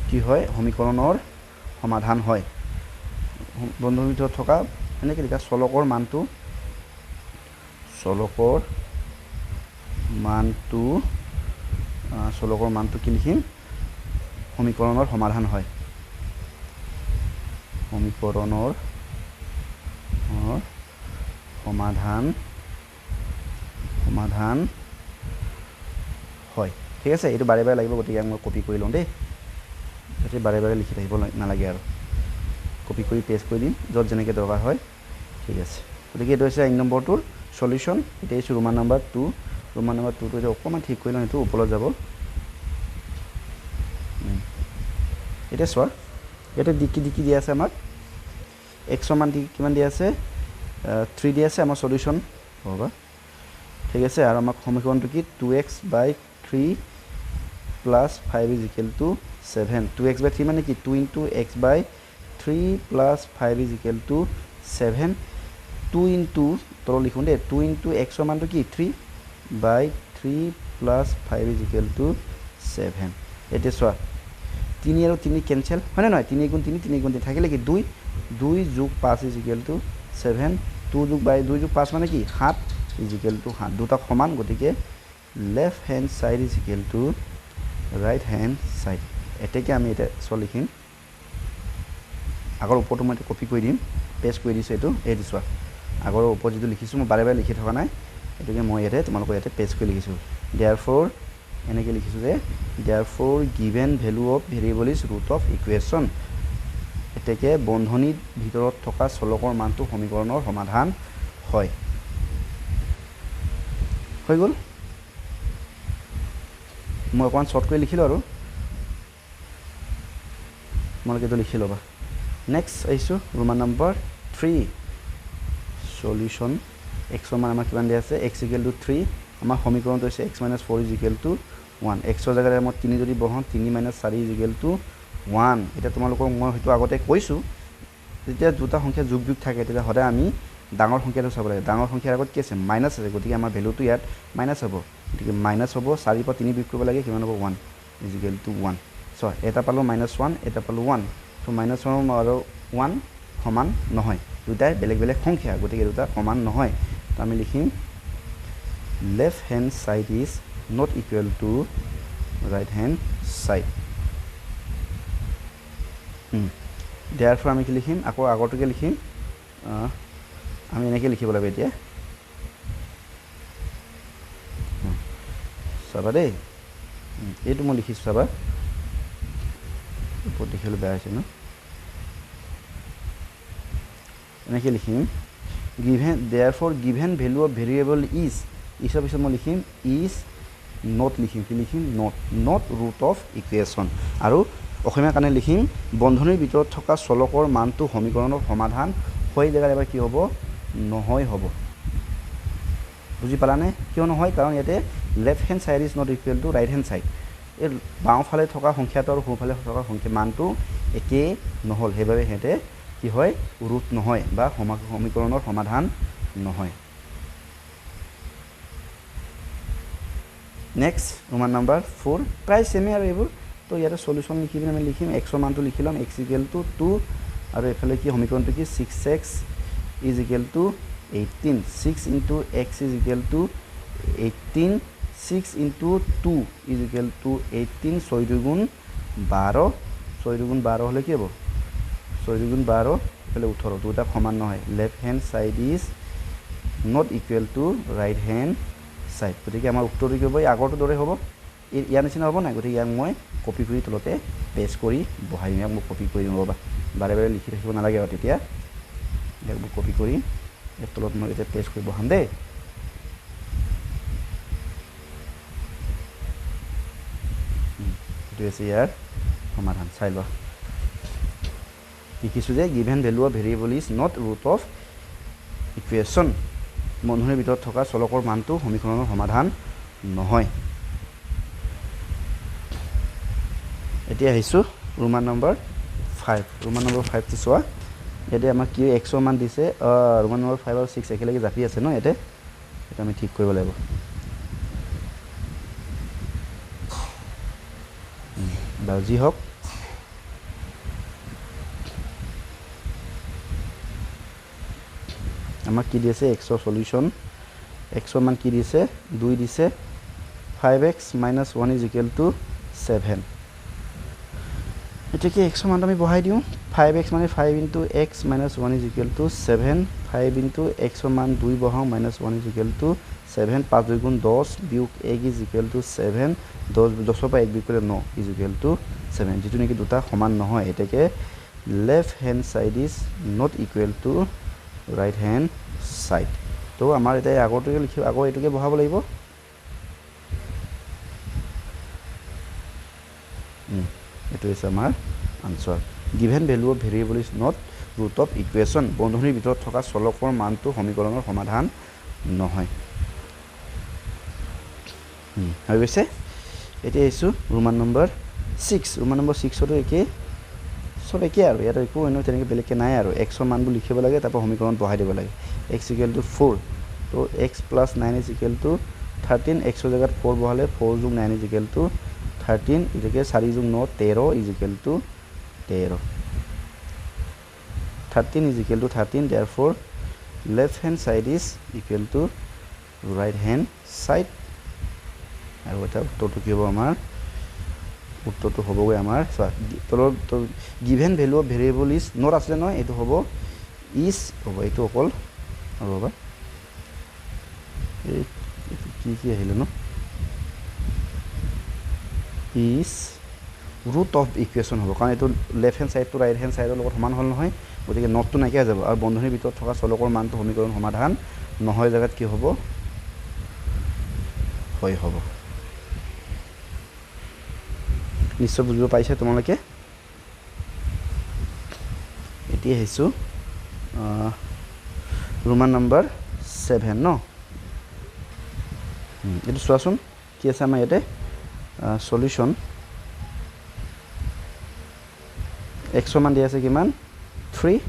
কি হয় সমীকৰণৰ সমাধান হয় বন্ধনীৰ ভিতৰত থকা এনেকৈ লিখা চলকৰ মানটো কি লিখিম সমীকৰণৰ সমাধান হয় সমীকৰণৰ সমাধান হয় ঠিক আছে এইটো বাৰে বাৰে লাগিব গতিকে মই কপি কৰি লওঁ দেই যাতে বাৰে বাৰে লিখি থাকিব নালাগে আৰু কপি কৰি পেষ্ট কৰি দিম য'ত যেনেকৈ দৰকাৰ হয় ঠিক আছে গতিকে এইটো হৈছে 1 নম্বৰটোৰ সলিউশন এটা হৈছে ৰোমান নম্বৰ 2 টো যে অকণমান ঠিক কৰি লওঁ এইটো ওপৰত যাব এটা চোৱা এটা দিকি দিয়া আছে আমাক x ৰ মান কিমান দিয়া আছে 3 দিয়া আছে আমাৰ সলিউশন হ'ব ঠিক আছে আৰু আমাক সমীকৰণটো কি 2x / 3 plus 5 is equal to 7 2x by 3 মানে কি 2 into x by 3 plus 5 is equal to 7 2 into তল লিখুন দে 2 into x ৰ মানটো কি 3 by 3 plus 5 is equal to 7 এটা সোয়া 3 আৰু 3 ক্যান্সেল হয় নহয় 3 গুণ 3 3 গুণ 3 থাকিলে কি 2 2 যোগ 5 is equal to 7 2 যোগ 5 মানে কি 7 is equal to 7 দুটা সমান গতিকে left hand side is equal to right hand side এটাকে আমি এটা সল লিখিম আগৰ ওপৰটো মই কপি কৰি দিম পেস্ট কৰি দিছো এটো এই দিছো আগৰ ওপৰ যেটো লিখিছো মই বাৰে বাৰে লিখি থকা নাই এটোকে মই ইয়াতে তোমালোকৰ ইয়াতে পেস্ট কৰি লিখিছো therefore এনেকে লিখিছো যে therefore given value of variable is root of equation এটাকে বন্ধনীৰ ভিতৰত থকা চলকৰ মানটো সমীকৰণৰ সমাধান হয় হৈ গল মই অকমান শৰ্ট কৰি লিখিলো আৰু তোমালোকে তো লিখি লবা নেক্সট আইছো ৰোমান নম্বৰ 3 সলিউশন x মান আমাৰ কিমান দিয়া আছে x = 3 আমাৰ সমীকৰণটো হৈছে x - 4 = 1 x ৰ জাগাৰে মই 3 যদি বহাও 3 - 4 = 1 এটা তোমালোকক মই হয়তো আগতে কৈছো যেতিয়া দুটা সংখ্যা যোগ বিয়োগ থাকে তেতিয়া সদায় আমি ডাঙৰ সংখ্যাটো চাব লাগে ডাঙৰ সংখ্যাৰ আগত কি আছে মাইনাস আছে গতিকে আমাৰ ভ্যালুটো ইয়াত মাইনাস হ'ব গতিকে মাইনাস হ'ব 4 পৰা 3 বিয়োগ কৰিব লাগে কিমান হ'ব 1 = 1 সো এটা পালো -1 এটা পালো 1 তো -1 আৰু 1 সমান নহয় দুটাই বেলেগ বেলেগ সংখ্যা গতিকে দুটা সমান নহয় তো আমি লিখিম left hand side is not equal to right hand side therefore আমি কি লিখিম আকৌ আগৰটোকে লিখিম আমি এনেকে লিখিব লাগে এতিয়া চাবা দেই এইটো মই লিখিছো চাবা ওপৰত দেখিলে বেয়া হৈছে ন এনেকে লিখিম given therefore given value of variable is ইসব পিছত মই লিখিম is not লিখিম কি লিখিম not root of equation আৰু অসমীয়া কানে লিখিম বন্ধনীৰ ভিতৰত থকা চলকৰ মানটো সমীকৰণৰ সমাধান হৈ জাগাত এবাৰ কি হ'ব নহয় হ'ব বুজি পালানে কিয় নহয় কাৰণ ইয়াতে left hand side is not equal to right hand side এই বাওঁফালে থকা সংখ্যাটো আৰু সোঁফালে থকা সংখ্যা মানটো একে নহল হেবাবে হেতে কি হয় ৰুট নহয় বা সমীকৰণৰ সমাধান নহয় নেক্সট ৰোমান নম্বৰ 4 প্ৰায় সেমে আৰু এইবোৰ তো ইয়াতে সলিউশন লিখি আমি লিখিম x ৰ মানটো লিখিলাম x = 2 আৰু এফালে কি সমীকৰণটো কি 6x = 18 6 into x = 18 6 into 2 = 18 6 2 গুণ 12 6 2 গুণ 12 হলে কি হ'ব 6 2 গুণ 12 এফালে 18 দুটা সমান নহয় left hand side is not equal to right hand side গতিকে আমাৰ উত্তৰটো কি হ'ব আগৰটো দৰে হ'ব ইয়াৰ নিচিনা হ'ব না গতিকে ইয়াক মই কপি কৰি তলতে পেস্ট কৰি বহাই দিম মই কপি কৰি দিম ৰবা বাৰে বাৰে লিখি ৰাখিব নালাগে আৰু তেতিয়া ইয়াক মই কপি কৰি এই তলত মই এটা পেস্ট কৰি বহাম দেই এটো আছে ইয়াৰ সমাধান চাই লোৱা লিখিছো যে given value of variable is not root of equation বন্ধনীৰ ভিতৰত থকা চলকৰ মানটো সমীকৰণৰ সমাধান নহয় এতিয়া আহিছো ৰোমান নম্বৰ 5 ৰোমান নম্বৰ 5 টো চোৱা এতে আমাৰ কি x ৰ মান দিছে ৰোমান নম্বৰ 5 আৰু 6 একেলগে জাপি আছে ন এতে এটা আমি ঠিক কৰিব লাগিব বাজি হক আমাক কি দিছে x ৰ সলিউশন x ৰ মান কি দিছে 2 দিছে 5x - 1 = 7 এটাকে x ৰ মান আমি বহাই দিও 5x মানে 5 into x - 1 = 7 5 into x ৰ মান 2 বহাও - 1 = 7 5 2 গুণ 10 বিয়োগ 1 = 7 10 ৰ পৰা 1 বিয়োগ কৰিলে 9 = 7 যেটো নেকি দুটা সমান নহয় এটাকে left hand side is not equal to right hand side তো আমাৰ এটা আগৰটোকে লিখিব আগৰ এটোকে বহাব লাগিব এটো হৈছে আমাৰ answer given value of variable is not root of equation বন্ধনীৰ ভিতৰত থকা চলকৰ মানটো সমীকৰণৰ সমাধান নহয় হৈ গৈছে এতিয়া আহিছোঁ ৰোমান নম্বৰ 6 ৰোমান নম্বৰ 6 তো একে সব একে আৰু ইয়াত একো অন্য তেনেকৈ বেলেগকৈ নাই আৰু x ৰ মানবোৰ লিখিব লাগে তাৰপৰা সমীকৰণত বহাই দিব লাগে x = 4 তো x + 9 = 13 x ৰ জেগাত 4 বহালে 4 + 9 = 13 এটাকে 4 + 9 13 = 13 13 = 13 therefore left hand side is equal to right hand side আৰু এটা উত্তৰটো কি হ'ব আমাৰ উত্তৰটো হ'বগৈ আমাৰ তলৰ given value of variable is not আছে নহয় এইটো হ'ব ইজ হ'ব এইটো অকল আৰু ৰ'বা এইটো কি আহিলে ন ইজ ৰুট অফ ইকুৱেশ্যন হ'ব কাৰণ এইটো লেফ্ট হেণ্ড ছাইডটো ৰাইট হেণ্ড ছাইডৰ লগত সমান হ'ল নহয় গতিকে নটটো নাইকিয়া হৈ যাব আৰু বন্ধনীৰ ভিতৰত থকা চলকৰ মানটো সমীকৰণ সমাধান নহয় জেগাত কি হ'ব হয় হ'ব নিশ্চয় বুজিব পাৰিছে তোমালোকে এতিয়া আহিছোঁ ৰোমান নম্বৰ 7 ন এইটো চোৱাচোন কি আছে আমাৰ ইয়াতে সলিউশন x ৰ মান দিয়া আছে কিমান 3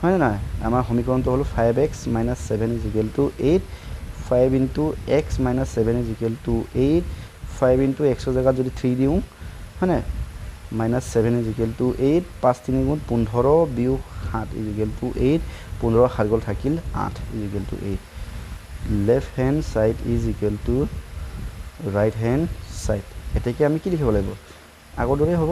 হয় না আমাৰ সমীকৰণটো হ'ল 5x - 7 = 8 5 * x - 7 = 8 5 * x ৰ জেগাত যদি 3 দিওঁ হয় না -7 = 8 5 3 × 15 বিয়োগ 7 = 8 15 7 গ'ল থাকিল 8 = 8 left hand side is equal to right hand side এটাকে আমি কি লিখিব লাগিব আগৰ দৰে হ'ব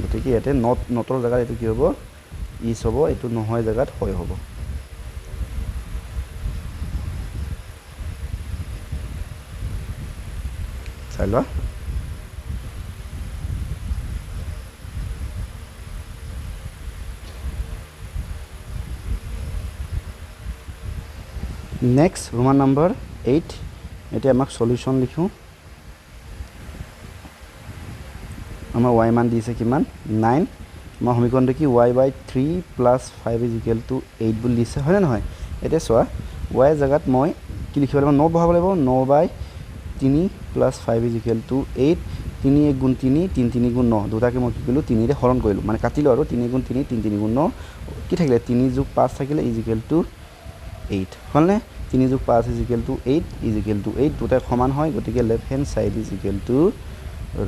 গতিকে ইয়াতে নটৰ জেগাত এইটো কি হ'ব ইজ হ'ব এইটো নহয় জেগাত হয় হ'ব চাই লোৱা নেক্সট ৰোমান নম্বৰ 8 এতিয়া আমাক সলিউশন লিখোঁ আমাৰ y মান দিছে কিমান 9 আমাৰ সমীকৰণটো কি y/3 + 5 = 8 বুলি দিছে হয় নহয় এতিয়া চোৱা y জেগাত মই কি লিখিব লাগিব 9 বহাব লাগিব 9/3 + 5 = 8 3 × 1 × 3 3 3 × 9 দুটাকে মই কি কৰিলোঁ 3 ৰে হৰণ কৰিলোঁ মানে কাটিলোঁ আৰু 3 × 3 3 3 × 9 কি থাকিলে 3 + 5 থাকিলে = 8 হ'লনে 3 + 5 = 8 8 দুটাই সমান হয় গতিকে left hand side is equal to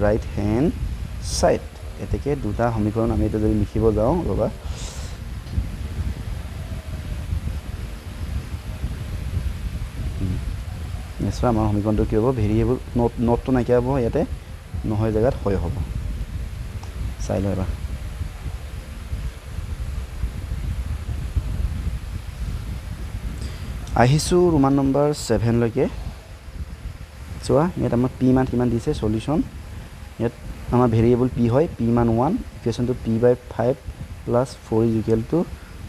right hand side এটাকে দুটা সমীকৰণ আমি এটা যদি লিখিব যাওঁ ৰবা নিশ্চয় আমাৰ সমীকৰণটো কি হ'ব ভেৰিয়েবল নটটো নাইকিয়া হ'ব ইয়াতে নহয় জেগাত হয় হ'ব চাই লওঁ এবাৰ আহিছোঁ ৰোমান নম্বৰ 7 লৈকে চোৱা ইয়াত আমাৰ পি মান কিমান দিছে সলিউশন ইয়াত আমাৰ ভেৰিয়েবল পি হয় পি মান 1 ইকুৱেশ্যনটো p/5 + 4 =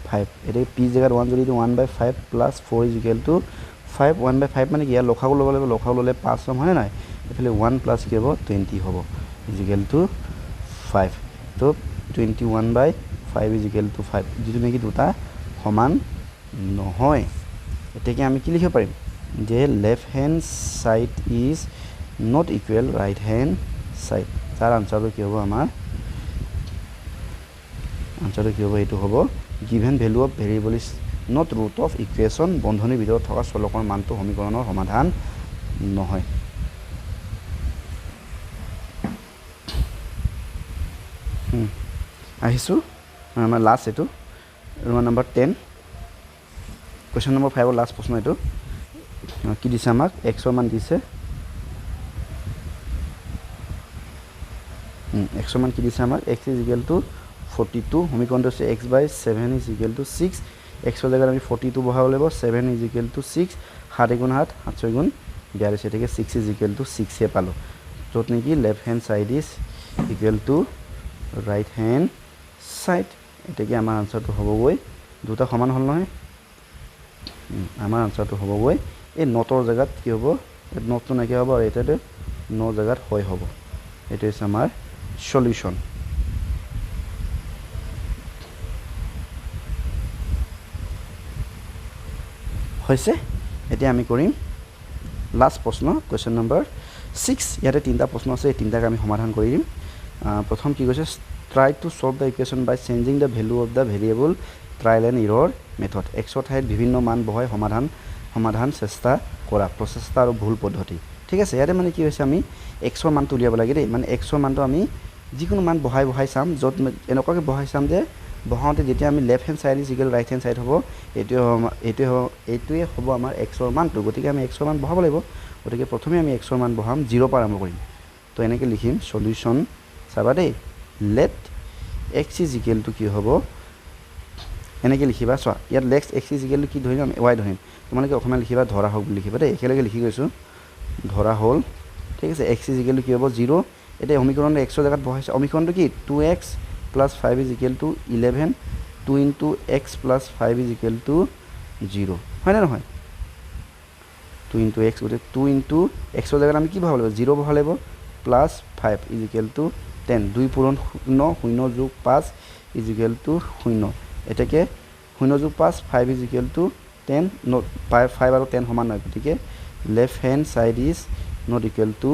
5 এটা পি জেগাত 1 যদি 1/5 + 4 = 5 1/5 মানে কি ইয়াৰ লখাও ল'ব লাগিব লখাও ল'লে 5 ল'ম হয় নাই এফালে 1 প্লাছ কি হ'ব 20 হ'ব = 5 তো 21/5 = 5 যিটো নেকি দুটা সমান নহয় এটাকে আমি কি লিখিব পাৰিম যে left hand side is not equal right hand side তাৰ আনসাৰটো কি হ'ব আমাৰ আনসাৰটো কি হ'ব এইটো হ'ব given value of variable is not root of equation বন্ধনীৰ ভিতৰত থকা চলকৰ মানটো সমীকৰণৰ সমাধান নহয় আহিছোঁ আমাৰ লাষ্ট এইটো Roman number 10 question number 5 last প্ৰশ্ন এইটো কি দিছে আমাক x ৰ মান দিছে x ৰ মান কি দিছে আমাক x = 42 সমীকৰণটো হৈছে x/7 = 6 x ৰ জেগাত আমি 42 বহাব লাগিব 7 = 6 7 × 7 7 6 × 42 এটাকে 6 = 6 পালোঁ য'ত নেকি left hand side is equal to right hand side এটাকে আমাৰ আনসাৰটো হ'বগৈ দুটা সমান হ'ল নহয় আমাৰ আনসাৰটো হ'বগৈ এই নটৰ জেগাত কি হ'ব নটটো নাইকিয়া হ'ব আৰু এটাতে ন জেগাত হয় হ'ব এইটো হৈছে আমাৰ সলিউশন হৈছে এতিয়া আমি কৰিম লাষ্ট প্ৰশ্ন কুৱেশ্যন নম্বৰ 6 ইয়াতে তিনিটা প্ৰশ্ন আছে এই তিনিটাক আমি সমাধান কৰি দিম প্ৰথম কি কৈছে try to solve the equation by changing the value of the variable trial and error method এক্সৰ ঠাইত বিভিন্ন মান বহাই সমাধান চেষ্টা কৰা প্ৰচেষ্টা আৰু ভুল পদ্ধতি ঠিক আছে ইয়াতে মানে কি হৈছে আমি এক্সৰ মানটো উলিয়াব লাগে দেই মানে এক্সৰ মানটো আমি যিকোনো মান বহাই চাম য'ত এনেকুৱাকৈ বহাই চাম যে বহাওঁতে যেতিয়া আমি left hand side is equal right hand side হ'ব এইটোৱে হ'ব আমাৰ এক্সৰ মানটো গতিকে আমি এক্সৰ মান বহাব লাগিব গতিকে প্ৰথমে আমি এক্সৰ মান বহাম 0 পৰা আৰম্ভ কৰিম তো এনেকৈ লিখিম সলিউশ্যন চাবা দেই let X is equal to কি হ'ব এনেকৈ লিখিবা চোৱা ইয়াত let X is equal to কি ধৰিম ৱাই ধৰিম তোমালোকে অসমীয়া লিখিবা ধৰা হওক বুলি লিখিবা দেই একেলগে লিখি গৈছোঁ ধৰা হ'ল ঠিক আছে এক্স ইজ ইকুৱেল টু কি হ'ব 0 এতিয়া সমীকৰণটো এক্সৰ জেগাত বহাইছে সমীকৰণটো কি 2x plus 5 is equal to 11 2 into x plus 5 is equal to 0 হয় না নহয় 2 into x গতে 2 into x এর জায়গায় আমি কি বহাব লাগিব 0 বহাব লাগিব plus 5 is equal to 10 2 পূরণ 0 0 যোগ 5 is equal to 0 এটাকে 0 যোগ 5 5 is equal to 10 not 5 আৰু 10 সমান নহয় গতিকে left hand side is not equal to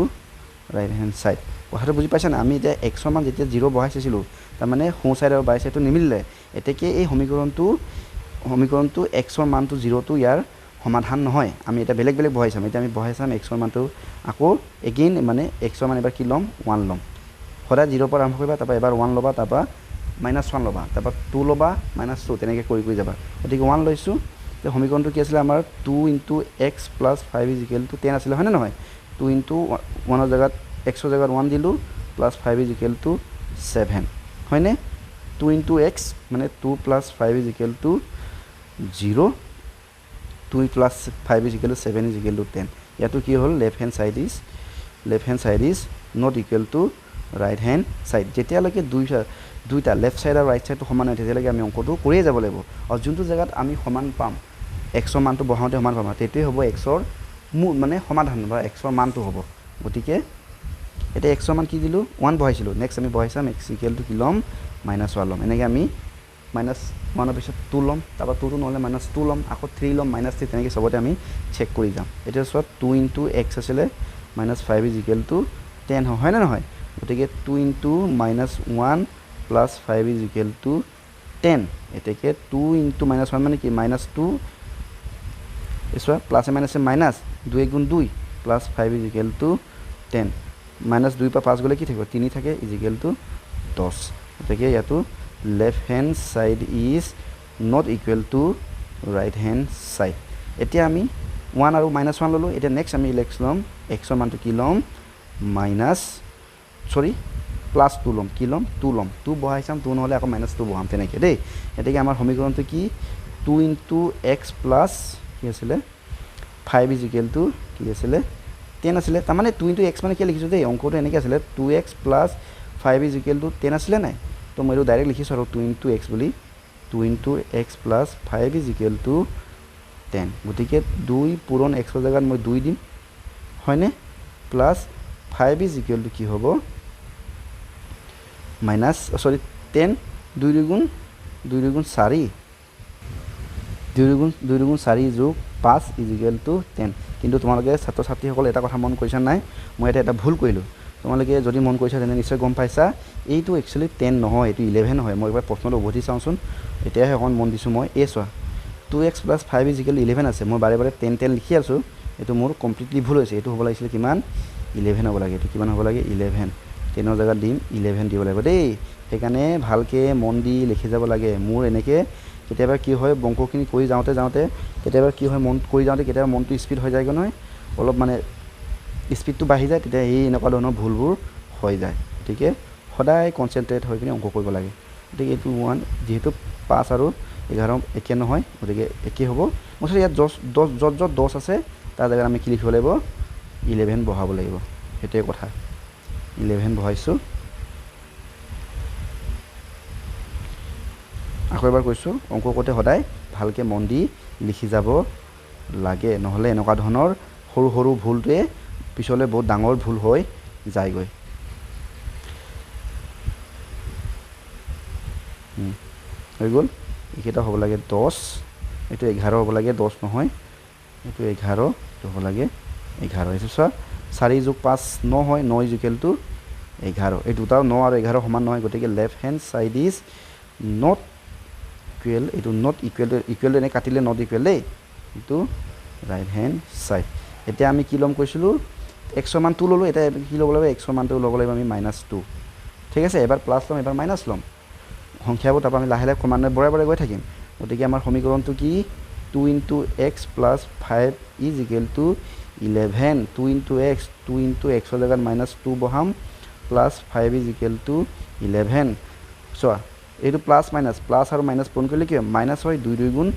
right hand side কথাটো বুজি পাইছা না আমি এতিয়া x ৰ মান যেতিয়া 0 বহাইছিলো তাৰ মানে সোঁ সাইড আৰু বাই সাইডটো নিমিলে এতেকে এই সমীকৰণটো x ৰ মানটো 0 টো ইয়াৰ সমাধান নহয় আমি এটা বেলেগ বহাইছাম এতিয়া আমি বহাইছাম x ৰ মানটো আকৌ এগেইন মানে x ৰ মান এবাৰ কি লম 1 লম সদা 0 পৰা আৰম্ভ কৰিবা তাৰপা এবাৰ 1 লবা তাৰপা -1 লবা তাৰপা 2 লবা -2 তেনেকৈ কৰি যাবা গতিকে 1 লৈছো তে সমীকৰণটো কি আছিল আমাৰ 2 * x + 5 = 10 আছিল হয় না নহয় 2 * 1 ৰ জায়গাত x ৰ জায়গাত 1 দিলু + 5 = 7 হয়নে 2 * x মানে 2 + 5 = 0 2 + 5 = 7 = 10 ইয়াতো কি হল left hand side is not equal to right hand side যেতিয়ালৈকে দুইটা লেফট সাইড আৰু ৰাইট সাইডটো সমান হয় তেতিয়ালৈকে আমি অঙ্কটো কৰিয়ে যাব লাগিব আৰু যোনটো জায়গাত আমি সমান পাম x ৰ মানটো বহাওঁতে সমান পাম তেতিয়াই হ'ব x ৰ মানে সমাধান বা x ৰ মানটো হ'ব গতিকে এটা x ৰ মান কি দিলু 1 বহাইছিলো নেক্সট আমি বহাইছাম x = কি লম -1 লম এনেকৈ আমি -1 ৰ পিছত 2 লম তাৰপা 2 টো নহলে -2 লম আকৌ 3 লম -3 তেনেকৈ সবতে আমি চেক কৰি যাম এটা সব 2 * x আছিলে -5 = 10 হয় না নহয় গতিকে 2 * -1 + 5 = 10 এতেকে 2 * -1 মানে কি -2 এসো প্লাস এ মাইনাস মাইনাস 2 * 2 + 5 = 10 -2 পৰা 5 গলে কি থাকিব 3 থাকে = 10 এতেকে ইয়াতো left hand side is not equal to right hand side এতিয়া আমি 1 আৰু -1 ললো এতিয়া নেক্সট আমি লেক্স লম x ৰ মানটো কি লম +2 লম কি লম 2 লম 2 বহাইছাম 2 নহলে আকৌ -2 বহাম তেনেকৈ দেই এতেকে আমাৰ সমীকৰণটো কি 2 * x + কি আছিল 5 = কি আছিল 10 আছিল তাৰ মানে 2 * x মানে কি লিখিছো দেই অঙ্কটো এনেকৈ আছিল 2x + 5 = 10 আছিল নাই তো মই এটো ডাইৰেক্ট লিখিছো আৰু 2 * x বুলি 2 * x + 5 = 10 গতিকে 2 পূৰণ x ৰ জায়গাত মই 2 দিম হয়নে প্লাস 5 = কি হ'ব -10 2 * 4 2 * 4 যোগ 5 = 10 কিন্তু তোমালোকে ছাত্ৰ ছাত্ৰীসকল এটা কথা মন কৰিছা নাই মই এটা ভুল কৰিলো তোমালোকে যদি মন কৰিছা তেনে নিশ্চয় গম পাইছা এইটো একচুয়ালি 10 নহয় এইটো 11 হয় মই এবাৰ প্ৰশ্নটো উভতি চাওঁচোন এতিয়াহে অকণ মন দিছো মই চোৱা 2x + 5 = 11 আছে মই বাৰে বাৰে 10 লিখি আছো এটো মোৰ কমপ্লিটলি ভুল হৈছে এটো হ'ব লাগিছিল কিমান 11 হ'ব লাগে এটো কিমান হ'ব লাগে 11 10 ৰ জায়গাত দিম 11 দিব লাগিব দেই সেইকাৰণে ভালকে মন দি লিখি যাব লাগে মোৰ এনেকে কেতিয়াবা কি হয় বংকখিনি কৰি যাওঁতে কেতিয়াবা কি হয় মন কৰি যাওঁতে কেতিয়াবা মনটো স্পিড হৈ যায় নহয় অলপ মানে স্পিডটো বাঢ়ি যায় তেতিয়া এই এনেকুৱা ধৰণৰ ভুলবোৰ হৈ যায় গতিকে সদায় কনসেন্ট্ৰেট হৈ কিনে অংক কৰিব লাগে গতিকে এইটো 1 যেহেতু 5 আৰু 11 একে নহয় গতিকে একে হ'ব মুঠতে ইয়াত 10 10 আছে তাৰ জায়গাত আমি কি লিখিব লাগিব 11 বহাব লাগিব এটাই কথা 11 বহাইছো আকৌ এবাৰ কৈছো অংক কৰোঁতে সদায় ভালকে মন দি লিখি যাব লাগে নহলে এনেকুৱা ধৰণৰ সৰু সৰু ভুলটোৱে পিছলে বহুত ডাঙৰ ভুল হৈ যায়গৈ হৈ গ'ল এইকেইটা হ'ব লাগে 10 এটো 11 হ'ব লাগে 10 নহয় এইটো 11 হ'ব লাগে 11 এইটো চোৱা 4 যোগ 5 9 হয় 9 ইজ ইকুৱেল টু 11 এই দুটাও 9 আৰু 11 সমান নহয় গতিকে left hand side is not equal এইটো নট ইকুৱেল এনে কাটিলে নট ইকুৱেল দেই এইটো ৰাইট হেণ্ড চাইড এতিয়া আমি কি ল'ম কৈছিলোঁ এক্সৰ মান 2 ল'লোঁ এতিয়া কি ল'ব লাগিব এক্সৰ মানটো ল'ব লাগিব আমি -2 ঠিক আছে এবাৰ প্লাছ ল'ম এবাৰ মাইনাছ ল'ম সংখ্যাবোৰ তাৰপৰা আমি লাহে লাহে ক্ৰমান্বয়ে বঢ়াই বঢ়াই গৈ থাকিম গতিকে আমাৰ সমীকৰণটো কি 2 * x + 5 is equal two 11 2 * x 2 * x ৰ জেগাত -2 বহাম প্লাছ 5 ইজ ইকুৱেল টু 11 চোৱা এইটো প্লাছ আৰু মাইনাছ পূৰণ কৰিলে কি হয় মাইনাছ হয় 2 2 গুণ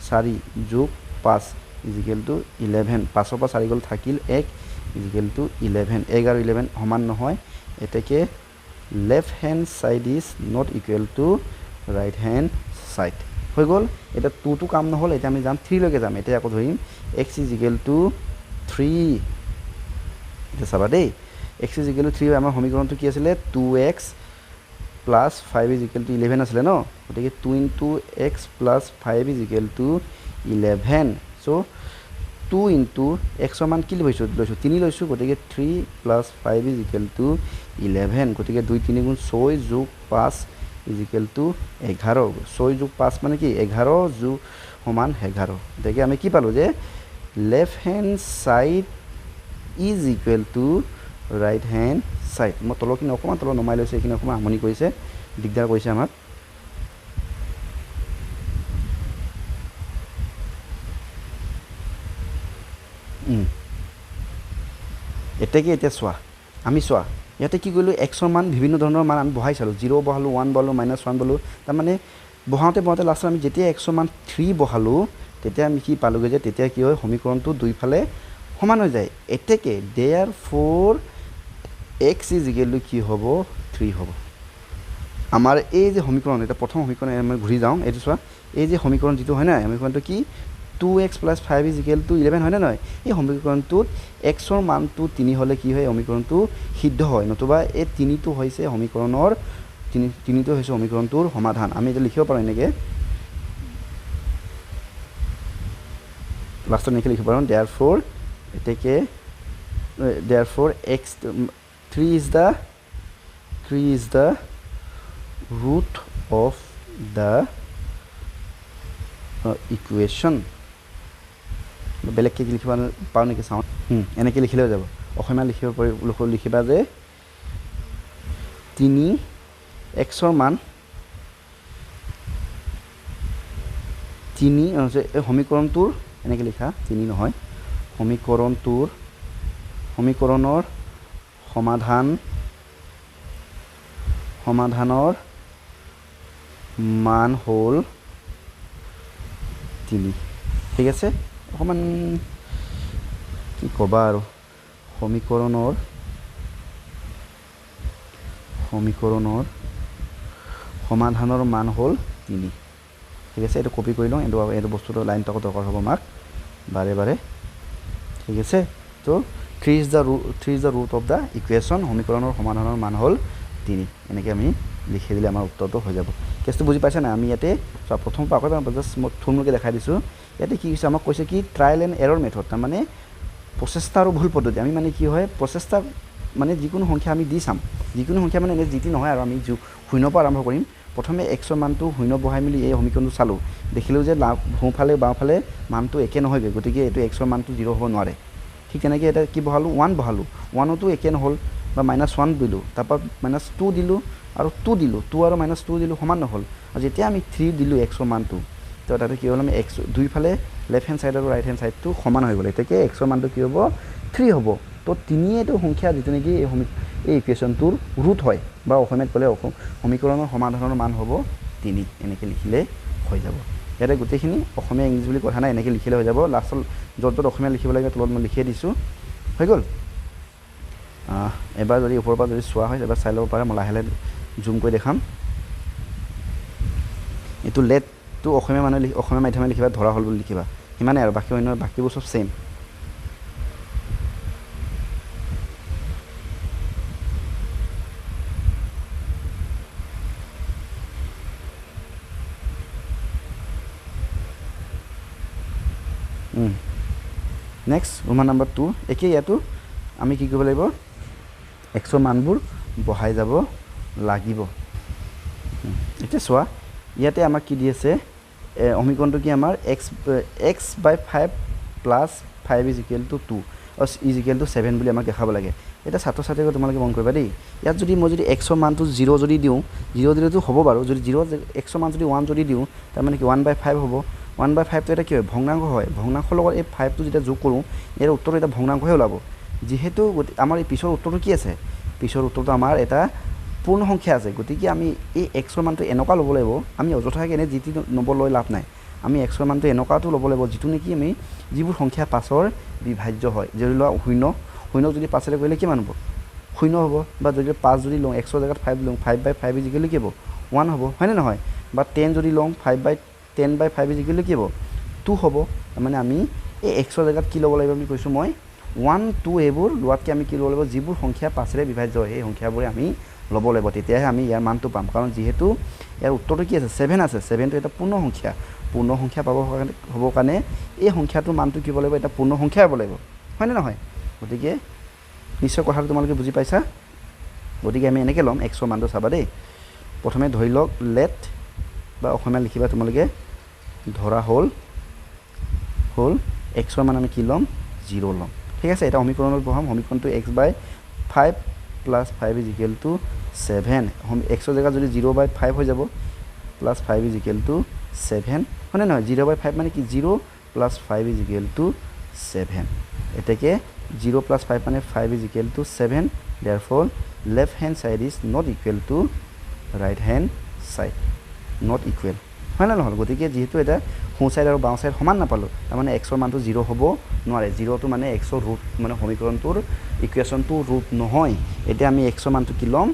4 যোগ 5 ইজ ইকুৱেল টু 11 5ৰ পৰা 4 গ'ল থাকিল 1 ইজ ইকুৱেল টু 11 1 আৰু 11 সমান নহয় এতেকে left hand side is not equal to right hand side হৈ গ'ল এটা 2 টো কাম নহ'ল এতিয়া আমি যাম 3 লৈকে যাম এতিয়া আকৌ ধৰিম x ইজ ইকুৱেল টু 3 এতিয়া চাবা দেই x ইজ ইকুৱেল টু 3 আমাৰ সমীকৰণটো কি আছিলে 2x + 5 ইজ ইকুৱেল টু 11 আছিলে ন গতিকে 2 * x + 5 is equal two 11 so' 2 * x ৰ মান কি লৈছোঁ 3 লৈছোঁ গতিকে 3 + 5 ইজ ইকুৱেল টু 11 গতিকে 2 3 গুণ 6 যোগ 5 ইজ ইকুৱেল টু 11 6 যোগ 5 মানে কি 11 যোগ সমান 11 গতিকে আমি কি পালোঁ যে left hand side is equal to right hand side মই তলৰখিনি অকণমান তলত নমাই লৈছোঁ এইখিনি অকণমান আমনি কৰিছে দিগদাৰ কৰিছে আমাক এতিয়া চোৱা আমি চোৱা ইয়াতে কি কৰিলোঁ এক্সৰ মান বিভিন্ন ধৰণৰ মান আমি বহাই চালোঁ 0 বহালোঁ 1 বহালোঁ -1 বহালোঁ তাৰমানে বহাওঁতে লাষ্টত আমি যেতিয়া এক্সৰ মান 3 বহালোঁ তেতিয়া আমি কি পালোঁগৈ যে তেতিয়া কি হয় সমীকৰণটো দুইফালে সমান হৈ যায় এতেকে therefore x is equal to কি হ'ব 3 হ'ব আমাৰ এই যে সমীকৰণ এটা প্ৰথম সমীকৰণ আমি ঘূৰি যাওঁ এইটো চোৱা এই যে সমীকৰণ যিটো হয় না সমীকৰণটো কি 2x + 5 ইজ ইকুৱেল টু 11 হয় নে নহয় এই সমীকৰণটোত এক্সৰ মানটো 3 হ'লে কি হয় সমীকৰণটো সিদ্ধ হয় নতুবা এই 3টো হৈছে সমীকৰণৰ 3টো হৈছে সমীকৰণটোৰ সমাধান আমি এটা লিখিব পাৰোঁ এনেকৈ লাষ্টত এনেকৈ লিখিব পাৰোঁ therefore x 3 is the root of the equation বেলেগকৈ লিখিব পাৰোঁ নেকি চাওঁ এনেকৈ লিখিলেও যাব অসমীয়া লিখিবা যে 3 এক্সৰ মান 3 এই সমীকৰণটোৰ এনেকৈ লিখা 3 নহয় সমীকৰণৰ সমাধানৰ মান হ'ল 3 ঠিক আছে অকণমান কি ক'বা আৰু সমীকৰণৰ সমাধানৰ মান হ'ল 3 ঠিক আছে এইটো কপি কৰি লওঁ এইটো বস্তুটো লাইন টকা দৰকাৰ হ'ব আমাক বাৰে ঠিক আছে তো 3 is the root of the equation সমীকৰণৰ সমাধানৰ মান হ'ল 3 এনেকৈ আমি লিখি দিলে আমাৰ উত্তৰটো হৈ যাব কেছটো বুজি পাইছে নাই আমি ইয়াতে প্ৰথম পৰা জাষ্ট মই থুলমূলকৈ দেখাই দিছোঁ ইয়াতে কি কৈছে আমাক কৈছে কি ট্ৰায়েল এণ্ড এৰৰ মেথড তাৰমানে প্ৰচেষ্টা আৰু ভুল পদ্ধতি আমি মানে কি হয় প্ৰচেষ্টা মানে যিকোনো সংখ্যা আমি দি চাম যিকোনো সংখ্যা মানে এনে যিটি নহয় আৰু আমি শূন্যৰ পৰা আৰম্ভ কৰিম প্ৰথমে এক্সৰ মানটো শূন্য বহাই মেলি এই সমীকৰণটো চালোঁ দেখিলোঁ যে সোঁফালে বাওঁফালে মানটো একে নহয়গৈ গতিকে এইটো এক্সৰ মানটো 0 হ'ব নোৱাৰে ঠিক তেনেকৈ এটা কি বহালোঁ 1 বহালোঁ 1তো একে নহ'ল বা -1 দিলোঁ তাৰপৰা -2 দিলোঁ আৰু 2 দিলোঁ 2 আৰু -2 দিলোঁ সমান নহ'ল আৰু যেতিয়া আমি 3 দিলোঁ এক্সৰ মানটো তো তাতে কি হ'ল আমি এক্স দুইফালে লেফ্ট হেণ্ড চাইড আৰু ৰাইট হেণ্ড চাইডটো সমান হৈ গ'ল এতিয়া এক্সৰ মানটো কি হ'ব 3 হ'ব তো 3 এইটো সংখ্যা যিটো নেকি এই ইকুৱেশ্যনটোৰ ৰুট হয় বা অসমীয়াত ক'লে সমীকৰণৰ সমাধানৰ মান হ'ব 3 এনেকৈ লিখিলে হৈ যাব ইয়াতে গোটেইখিনি অসমীয়া ইংলিছ বুলি কথা নাই এনেকৈ লিখিলে হৈ যাব লাষ্টত য'ত অসমীয়া লিখিব লাগে তলত মই লিখিয়ে দিছোঁ হৈ গ'ল এবাৰ যদি ওপৰৰ পৰা যদি চোৱা হয় এবাৰ চাই ল'ব পাৰে মই লাহে লাহে জুম কৰি দেখাম এইটো লেটটো অসমীয়া মাধ্যমে লিখিবা ধৰা হ'ল বুলি লিখিবা সিমানে আৰু বাকীবোৰ চব ছেইম নেক্সট ৰোমান নাম্বাৰ 2 একেই ইয়াতো আমি কি কৰিব লাগিব এক্সৰ মানবোৰ বহাই যাব লাগিব এতিয়া চোৱা ইয়াতে আমাক কি দি আছে সমীকৰণটো কি আমাৰ x/5 plus 5 is equal two 2 is equal two 7 বুলি আমাক দেখাব লাগে এটা ছাত্ৰ ছাত্ৰীক তোমালোকে মন কৰিবা দেই ইয়াত যদি মই যদি x ৰ মানটো 0 যদি দিওঁ 0 দিলেতো হ'ব বাৰু যদি 0 x ৰ মান যদি 1 যদি দিওঁ তাৰ মানে কি 1/5 হ'ব 1/5 তো এটা কি হয় ভগ্নাংশ হয় ভগ্নাংশৰ লগত এই 5 টো যেতিয়া যোগ কৰোঁ ইয়াৰ উত্তৰটো এটা ভগ্নাংশহে ওলাব যেহেতু আমাৰ এই পিছৰ উত্তৰটো কি আছে পিছৰ উত্তৰটো আমাৰ এটা পূৰ্ণ সংখ্যা আছে গতিকে আমি এই x ৰ মানটো এনেকুৱা ল'ব লাগিব আমি অযথাকৈ এনে জিটি নম্বৰ লৈ লাভ নাই আমি x ৰ মানটো এনেকুৱাটো ল'ব লাগিব যিটো নেকি আমি যিবোৰ সংখ্যা পাছৰ বিভাজ্য হয় যদি লোৱা শূন্য যদি পাছলৈ কৰিলে কিমান হ'ব 0 হ'ব বা যদি 5 যদি লওঁ x ৰ জেগাত 5 লওঁ 5/5 ইজ ইকুৱেল কি হ'ব 1 হ'ব হয়নে নহয় বা 10 যদি লওঁ 5/10/5 ইজ ইকুৱেল কি হ'ব 2 হ'ব মানে আমি এই x ৰ জেগাত কি ল'ব লাগিব আমি কৈছোঁ মই 1 2 এইবোৰ লোৱাতকৈ আমি কি ল'ব লাগিব যিবোৰ সংখ্যা পাছৰে বিভাজ্য হয় এই সংখ্যাবোৰে আমি ল'ব লাগিব তেতিয়াহে আমি ইয়াৰ মানটো পাম কাৰণ যিহেতু ইয়াৰ উত্তৰটো কি আছে 7 আছে 7টো এটা পূৰ্ণ সংখ্যা পাব হ'ব কাৰণে এই সংখ্যাটোৰ মানটো কি হ'ব লাগিব এটা পূৰ্ণ সংখ্যা হ'ব লাগিব হয়নে নহয় গতিকে নিশ্চয় কথাটো তোমালোকে বুজি পাইছা গতিকে আমি এনেকৈ ল'ম x ৰ মানটো চাবা দেই প্ৰথমে ধৰি লওক লেট বা অসমীয়া লিখিবা তোমালোকে ধৰা হ'ল x ৰ মান আমি কি ল'ম 0 ল'ম ঠিক আছে এটা সমীকৰণত বহাম সমীকৰণটো x/5 plus 5 is equal two 7 x ৰ জেগাত যদি 0/5 হৈ যাব প্লাছ 5 ইজ ইকুৱেল টু 7 হয়নে নহয় 0/5 মানে কি 0 প্লাছ 5 ইজ ইকুৱেল টু 7 এতেকে 0 প্লাছ 5 মানে 5 is equal two 7 therefore left hand side is not equal to right hand side not equal হয় না নহয় গতিকে যেহেতু এটা সোঁ সাইড আৰু বাওঁ সাইড সমান নাপালো তাৰমানে x ৰ মানটো 0 হ'ব নোৱাৰে 0 টো মানে x ৰ ৰুট মানে সমীকৰণটোৰ ইকুৱেশ্যনটো ৰুট নহয় এতিয়া আমি x ৰ মানটো কি ল'ম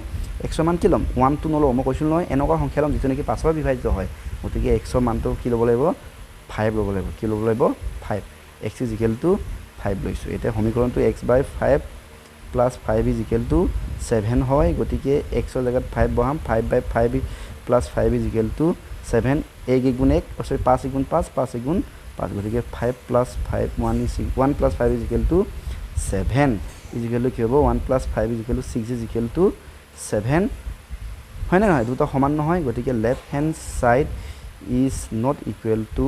x ৰ মান কি ল'ম 1 টো নলওঁ মই কৈছিলোঁ নহয় এনেকুৱা সংখ্যা ল'ম যিটো নেকি পাছৰ বিভাজ্য হয় গতিকে x ৰ মানটো কি ল'ব লাগিব 5 ল'ব লাগিব কি ল'ব লাগিব 5 x ইজ ইকুৱেল টু 5 লৈছোঁ এতিয়া সমীকৰণটো x/5 plus 5 is equal two 7 হয় গতিকে x ৰ জেগাত 5 বহাম 5/5 প্লাছ 5 ইজ ইকুৱেল টু 7 1 গুণ 1 সৰি 5 গুণ 5 5 গুণ 5 গতিকে 5 plus 5 1 plus 5 is equal two 7 is equal to কি হ'ব 1 plus 5 is equal to 6 is equal two 7 হয় না নহয় দুটা সমান নহয় গতিকে left hand side is not equal to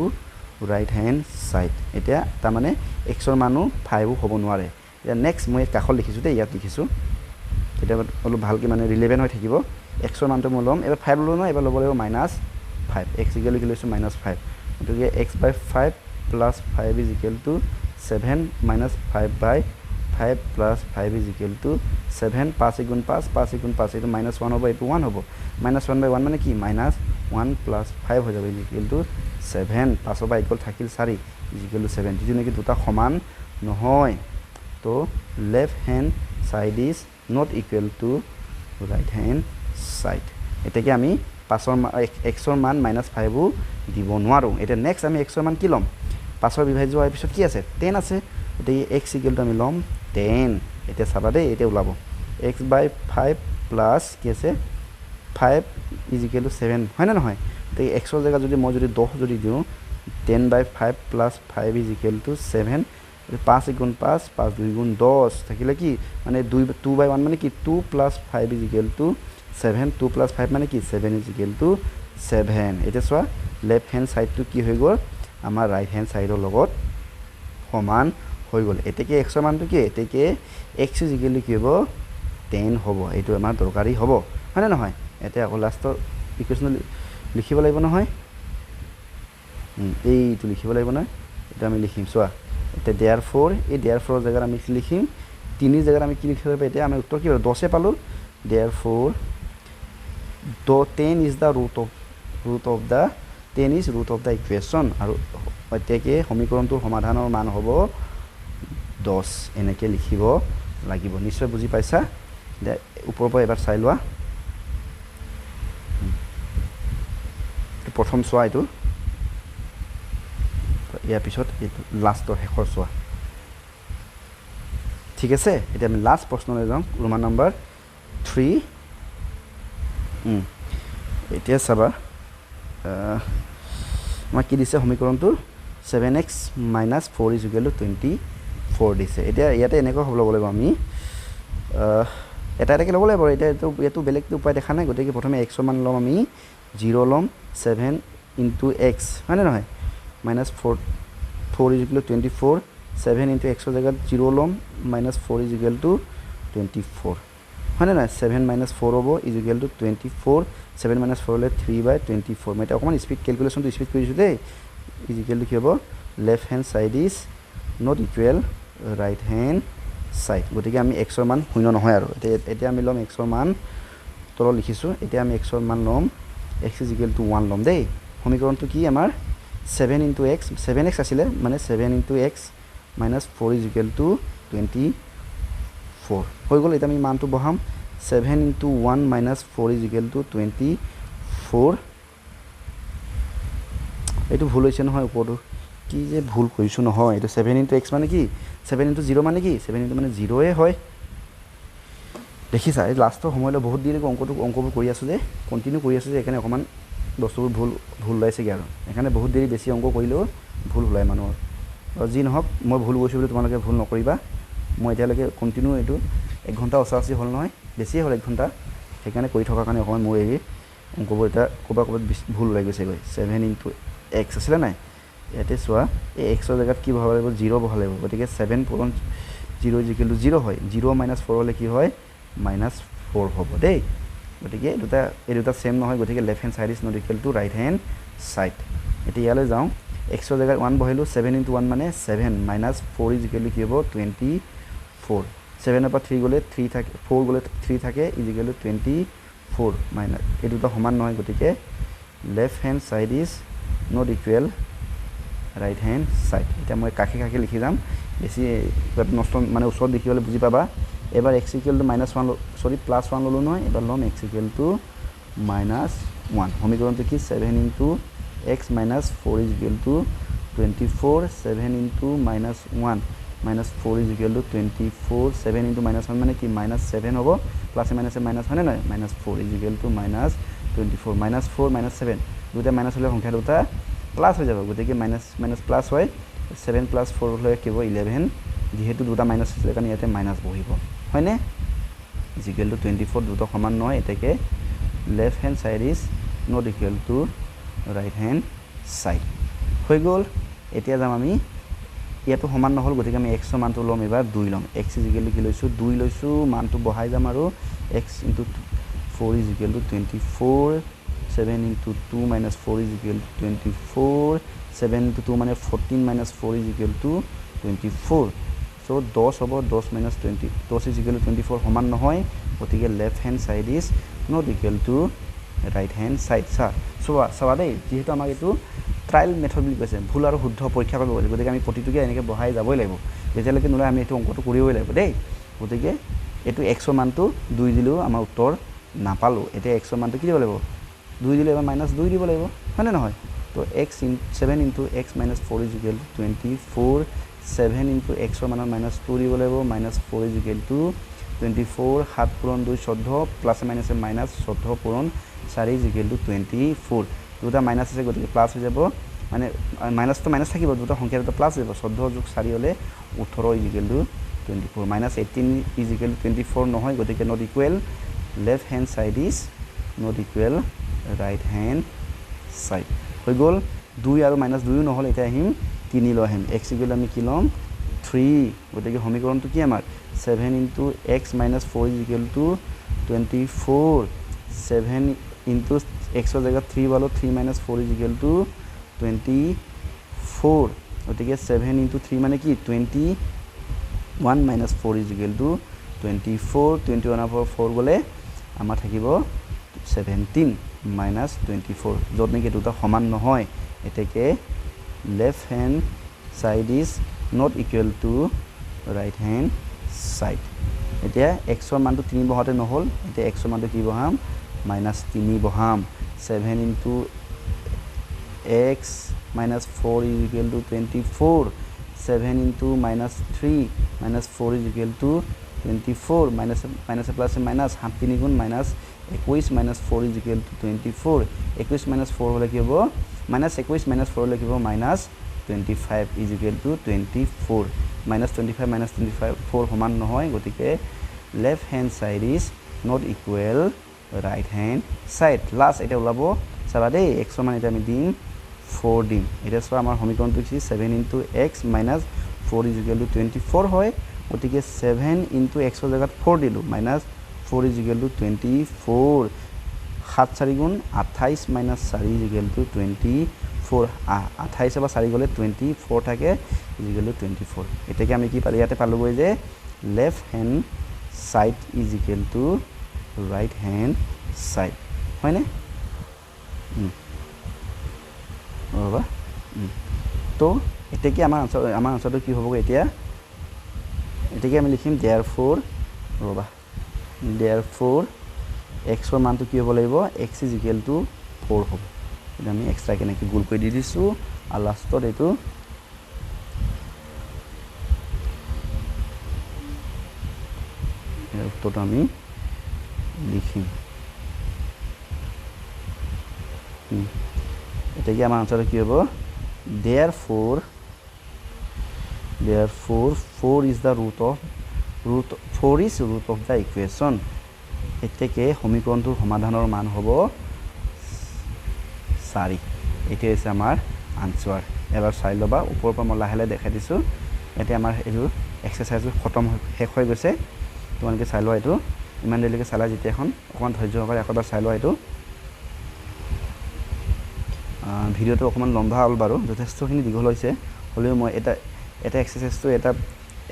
right hand side এতিয়া তাৰমানে x ৰ মানো 5 হ'ব নোৱাৰে এতিয়া নেক্সট মই কাষত লিখিছোঁ দেই ইয়াত লিখিছোঁ এতিয়া অলপ ভালকৈ মানে ৰিলেভেণ্ট হৈ থাকিব x ৰ মানটো মই ল'ম এবাৰ 5 ল'লোঁ নহয় এবাৰ ল'ব লাগিব -5 x ইকুৱেল লিখি লৈছোঁ -5 গতিকে x/5 plus 5 is equal two 7 -5/5 plus 5 is equal two 7 5 গুণ 5 5 গুণ 5 এইটো -1 হ'ব এইটো 1 হ'ব -1/1 মানে কি -1 প্লাছ 5 হৈ যাব ইকুৱেল টু 7 5ৰ পৰা ইকুৱেল থাকিল 4 ইজ ইকুৱেল টু 7 যিটো নেকি দুটা সমান নহয় তো left hand side is not equal to right hand side এতেকে আমি পাছৰ x ৰ মান -5ও দিব নোৱাৰোঁ এতিয়া নেক্সট আমি x ৰ মান কি ল'ম পাছৰ বিভাজ্য হোৱাৰ পিছত কি আছে 10 আছে গতিকে x ইকুৱেল টু আমি ল'ম 10 এতিয়া চাবা দেই এতিয়া ওলাব x/5 প্লাছ কি আছে 5 ইজ ইকুৱেল টু 7 হয় না নহয় গতিকে x ৰ জেগাত যদি মই যদি 10 যদি দিওঁ 10/5 প্লাছ 5 ইজ ইকুৱেল টু 7 5 গুণ 5 5 2 গুণ 10 থাকিলে কি মানে 2/1 মানে কি 2 plus 5 is equal two 7 2 plus 5 মানে কি 7 ইজ ইকুৱেল টু 7 এতিয়া চোৱা লেফট হেণ্ড সাইডটো কি হৈ গ'ল আমাৰ ৰাইট হেণ্ড সাইডৰ লগত সমান হৈ গ'ল এতেকে x ৰ মানটো কি এতেকে x ইজ ইকুৱেল টু কি হ'ব 10 হ'ব এইটো আমাৰ দৰকাৰী হ'ব হয়নে নহয় এতিয়া আকৌ লাষ্টৰ ইকুৱেশ্যন লিখিব লাগিব নহয় এইটো লিখিব লাগিব নহয় এটা আমি লিখিম চোৱা এতিয়া therefore এই therefore জেগাত আমি কি লিখিম 3 জেগাত আমি কি লিখিব এতিয়া আমি উত্তৰ কি হ'ব 10 পালোঁ therefore 10 is the root of the equation আৰু এতেকে সমীকৰণটোৰ সমাধানৰ মান হ'ব 10 এনেকৈ লিখিব লাগিব নিশ্চয় বুজি পাইছা ওপৰৰ পৰা এবাৰ চাই লোৱা প্ৰথম চোৱা এইটো ইয়াৰ পিছত এইটো লাষ্টৰ শেষৰ চোৱা ঠিক আছে এতিয়া আমি লাষ্ট প্ৰশ্নলৈ যাওঁ ৰোমান নম্বৰ 3 এতিয়া চাবা আমাক কি দিছে সমীকৰণটো 7x - 4 ইজ ইকুৱেল টু 24 4 দিছে এতিয়া ইয়াতে এনেকৈ ল'ব লাগিব আমি এটা এটাকে ল'ব লাগিব এটা এইটো বেলেগটো উপায় দেখা নাই গতিকে প্ৰথমে x মান ল'ম আমি 0 ল'ম 7 into x হয় নে নহয় -4 4 is equal to 24 7 into x জায়গাত 0 ল'ম -4 is equal to 24 হয় নে নহয় 7 - 4 হ'ব is equal to 24 7 - 4 হ'লে 3/24 মই এটা অকমান স্পিড ক্যালকুলেশনটো স্পিড কৰি দিছো দেই is equal to কি হ'ব left hand side is not equal right hand side গতিকে আমি x ৰ মান শূন্য নহয় আৰু এতিয়া আমি ল'ম x ৰ মান তল লিখিছো এতিয়া আমি x ৰ মান ল'ম x is equal to 1 ল'ম দেই সমীকৰণটো কি আমাৰ 7 into x 7x আছিলে মানে 7 into x minus 4 is equal to 24 হৈ গ'ল এটা আমি মানটো বহাম 7 into 1 minus 4 is equal to 24 এইটো ভুল হৈছে নহয় ওপৰটো কি যে ভুল কৰিছো নহয় এটা 7 into x মানে কি 7 into 0 মানে কি 7 into মানে 0 এ হয় দেখিছা এই লাষ্টৰ সময়লৈ বহুত দিন অংকবোৰ কৰি আছো যে কন্টিনিউ কৰি আছো যে এখানে অকমান বস্তুবোৰ ভুল লাইছেগে আৰু এখানে বহুত দেৰি বেছি অংক কৰিলেও ভুল হলাই মানুহৰ যি নহক মই ভুল গৈছো বুলি তোমালোকে ভুল নকৰিবা মই এতিয়ালৈকে কন্টিনিউ এইটো 1 ঘন্টা অসাসি হল নহয় বেছি হল 1 ঘন্টা সেইকাৰণে কৰি থকা কাৰণে অকমান মোৰ এই অংকবোৰ এটা ক'বাত ভুল ওলাই গৈছে গৈ 7 into x আছিল নাই ইয়াতে চোৱা এই x ৰ জায়গাত কি বহাব লাগিব 0 বহাব লাগিব গতিকে 7 পূৰণ 0 is equal to 0 হয় 0 - 4 হলে কি হয় -4 হ'ব দেই গতিকে এই দুটা সেম নহয় গতিকে left hand side is not equal to right hand side এতিয়া ইয়ালৈ যাও x ৰ জায়গাত 1 বহাইলো 7 into 1 মানে 7 - 4 is equal to কি হ'ব 24 7 ৰ পৰা 3 গলে 3 থাকে 4 গলে 3 থাকে is equal to 24 মাইনাস এই দুটা সমান নহয় গতিকে left hand side is not equal right hand side এটা মই কাখে কাখে লিখি যাম বেছি নষ্ট মানে ওচৰত দেখিবলৈ বুজি পাবা এবাৰ x equal to -1 সৰি +1 ললো নহয় এবাৰ লম x equal to -1 সমীকৰণটো কি 7 into x - 4 is equal to 24 7 into -1 -4 is equal to 24 7 into -1 মানে কি -7 হ'ব প্লাস মাইনাসে মাইনাস হয় না -4 is equal to -24 -4 -7 দুটা মাইনাস হলে সংখ্যা দুটা প্লাস হৈ যাব গতিকে মাইনাস মাইনাস প্লাস হয় 7 + 4 হলে কি হ'ব 11 যেহেতু দুটা মাইনাস আছে কাৰণ ইয়াতে মাইনাস বহিব হয়নে is equal to 24 দুটো সমান নহয় এটাকে left hand side is not equal to right hand side হৈ গ'ল এতিয়া যাম আমি ইয়াতো সমান নহল গতিকে আমি x ৰ মানটো লম এবাৰ 2 লম x is equal to কি লৈছো 2 লৈছো মানটো বহাই যাম আৰু x into 4 is equal to 24 7 into 2 minus 4 is equal to 24 7 into 2 মানে 14 - 4 is equal to 24 so 10 হ'ব 10 - 20 10 is equal to 24 সমান নহয় গতিকে left hand side is not equal to right hand side চাবা দেই যেহেতু আমাক এইটো ট্রায়াল মেথড বুলি কৈছে ভুল আৰু শুদ্ধ পৰীক্ষা কৰিব লাগিব গতিকে আমি প্ৰতিটোকে এনেকৈ বহাই যাবই লাগিব যেতিয়ালৈকে নোলাই আমি এইটো অংকটো কৰিবই লাগিব দেই গতিকে এইটো x ৰ মানটো 2 দিলেও আমাৰ উত্তৰ নাপালো এতিয়া x ৰ মানটো কি দিব লাগিব 2 দিলে এবাৰ -2 দিব লাগিব হয়নে নহয় তো 7 into x - 4 is equal to 24 7 into x ৰ মানৰ -2 দিব লাগিব -4 is equal to 24 7 পূৰণ 2 14 প্লাস মাইনাসে মাইনাস 14 পূৰণ 4 is equal to 24 দুটা মাইনাস আছে গতিকে প্লাস হৈ যাব মানে মাইনাস তো মাইনাস থাকিব দুটা সংখ্যা দুটা প্লাস যাব 14 যোগ 4 হলে 18 is equal to 24 -18 is equal to 24 নহয় গতিকে not equal left hand side is not equal right hand side হৈ গ'ল 2 আৰু -2 নহল এটা আহিম 3 লৈ আহিম x equal আমি কি লম 3 গতিকে সমীকৰণটো কি আমাৰ 7 into x - 4 is equal to 24 7 into x ৰ জায়গাত 3 বালো 3 - 4 is equal to 24 গতিকে 7 into 3 মানে কি 21 - 4 is equal to 24 21 ৰ পৰা 4 গলে আমাৰ থাকিব 17 - 24 যত নেকি দুটা সমান নহয় এতেকে left hand side is not equal to right hand side এতিয়া x ৰ মানটো 3 বহাতে নহল এতিয়া x ৰ মানটো কি বহাম -3 বহাম 7 into x - 4 is equal to 24 7 into -3 - 4 is equal to 24 minus plus minus 7 গুণ minus 21 - 4 is equal to 24 21 - 4 হলে কি হ'ব -21 - 4 হলে কি হ'ব 25 ইজ ইকুৱেল টু 24 -25 -25 4 সমান নহয় গতিকে left hand side is not equal right hand side last এটা ওলাব চাবা দেই x মান এটা আমি দিম 4 দিম এটা চোৱা আমাৰ সমীকৰণটো কি 7 * x - 4 ইজ ইকুৱেল টু 24 হয় গতিকে 7 * x ৰ জায়গাত 4 দিলো -4 ইজ ইকুৱেল টু 24 7 4 গুণ 28 - 4 ইজ ইকুৱেল টু 24 28 বা 4 গ'লে 24 থাকে ইজ ইকুৱেল টু 24 এটাকে আমি কি পালো ইয়াতে পালোগৈ যে left hand side is equal to right hand side হয়নে ৰ'বা তো এটাকে আমাৰ আনসাৰটো কি হ'বগৈ এটাকে আমি লিখিম therefore ৰ'বা therefore x ৰ মানটো কি হ'ব লাগিব x ইজ ইকুৱেল টু 4 হ'ব এটা আমি এক্সট্ৰা কেনেকৈ গোল কৰি দি দিছোঁ আৰু লাষ্টত এইটো উত্তৰটো আমি লিখিম এটাকে আমাৰ আনসাৰটো কি হ'ব therefore 4 is the root of the equation এটাকে সমীকৰণটোৰ সমাধানৰ মান হ'ব 4 এটাই হৈছে আমাৰ আনসাৰ এবাৰ চাই ল'বা ওপৰৰ পৰা মই লাহে লাহে দেখাই দিছোঁ এতিয়া আমাৰ এইটো এক্সাৰসাইজটো খতম শেষ হৈ গৈছে তোমালোকে চাই লোৱা এইটো ইমান দেৰিলৈকে চালা যেতিয়া এখন অকণমান ধৈৰ্য সহকাৰে একবাৰ চাই লোৱা এইটো ভিডিঅ'টো অকণমান লম্বা হ'ল বাৰু যথেষ্টখিনি দীঘল হৈছে হ'লেও মই এটা এক্সাৰসাইজটো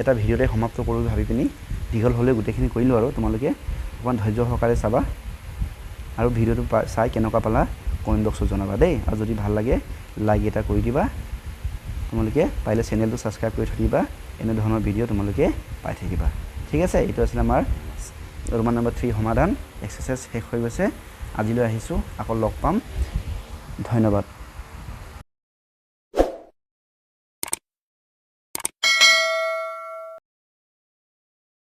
এটা ভিডিঅ'তে সমাপ্ত কৰোঁ ভাবি পিনি দীঘল হ'লেও গোটেইখিনি কৰিলোঁ আৰু তোমালোকে অকণমান ধৈৰ্য সহকাৰে চাবা আৰু ভিডিঅ'টো চাই কেনেকুৱা পালা কমেণ্ট বক্সত জনাবা দেই আৰু যদি ভাল লাগে লাইক এটা কৰি দিবা তোমালোকে পাৰিলে চেনেলটো ছাবস্ক্ৰাইব কৰি থৈ দিবা এনেধৰণৰ ভিডিঅ' তোমালোকে পাই থাকিবা ঠিক আছে এইটো আছিল আমাৰ ৰোমান নম্বৰ 3 সমাধান এক্সাৰসাইজ শেষ হৈ গৈছে আজিলৈ আহিছোঁ আকৌ লগ পাম ধন্যবাদ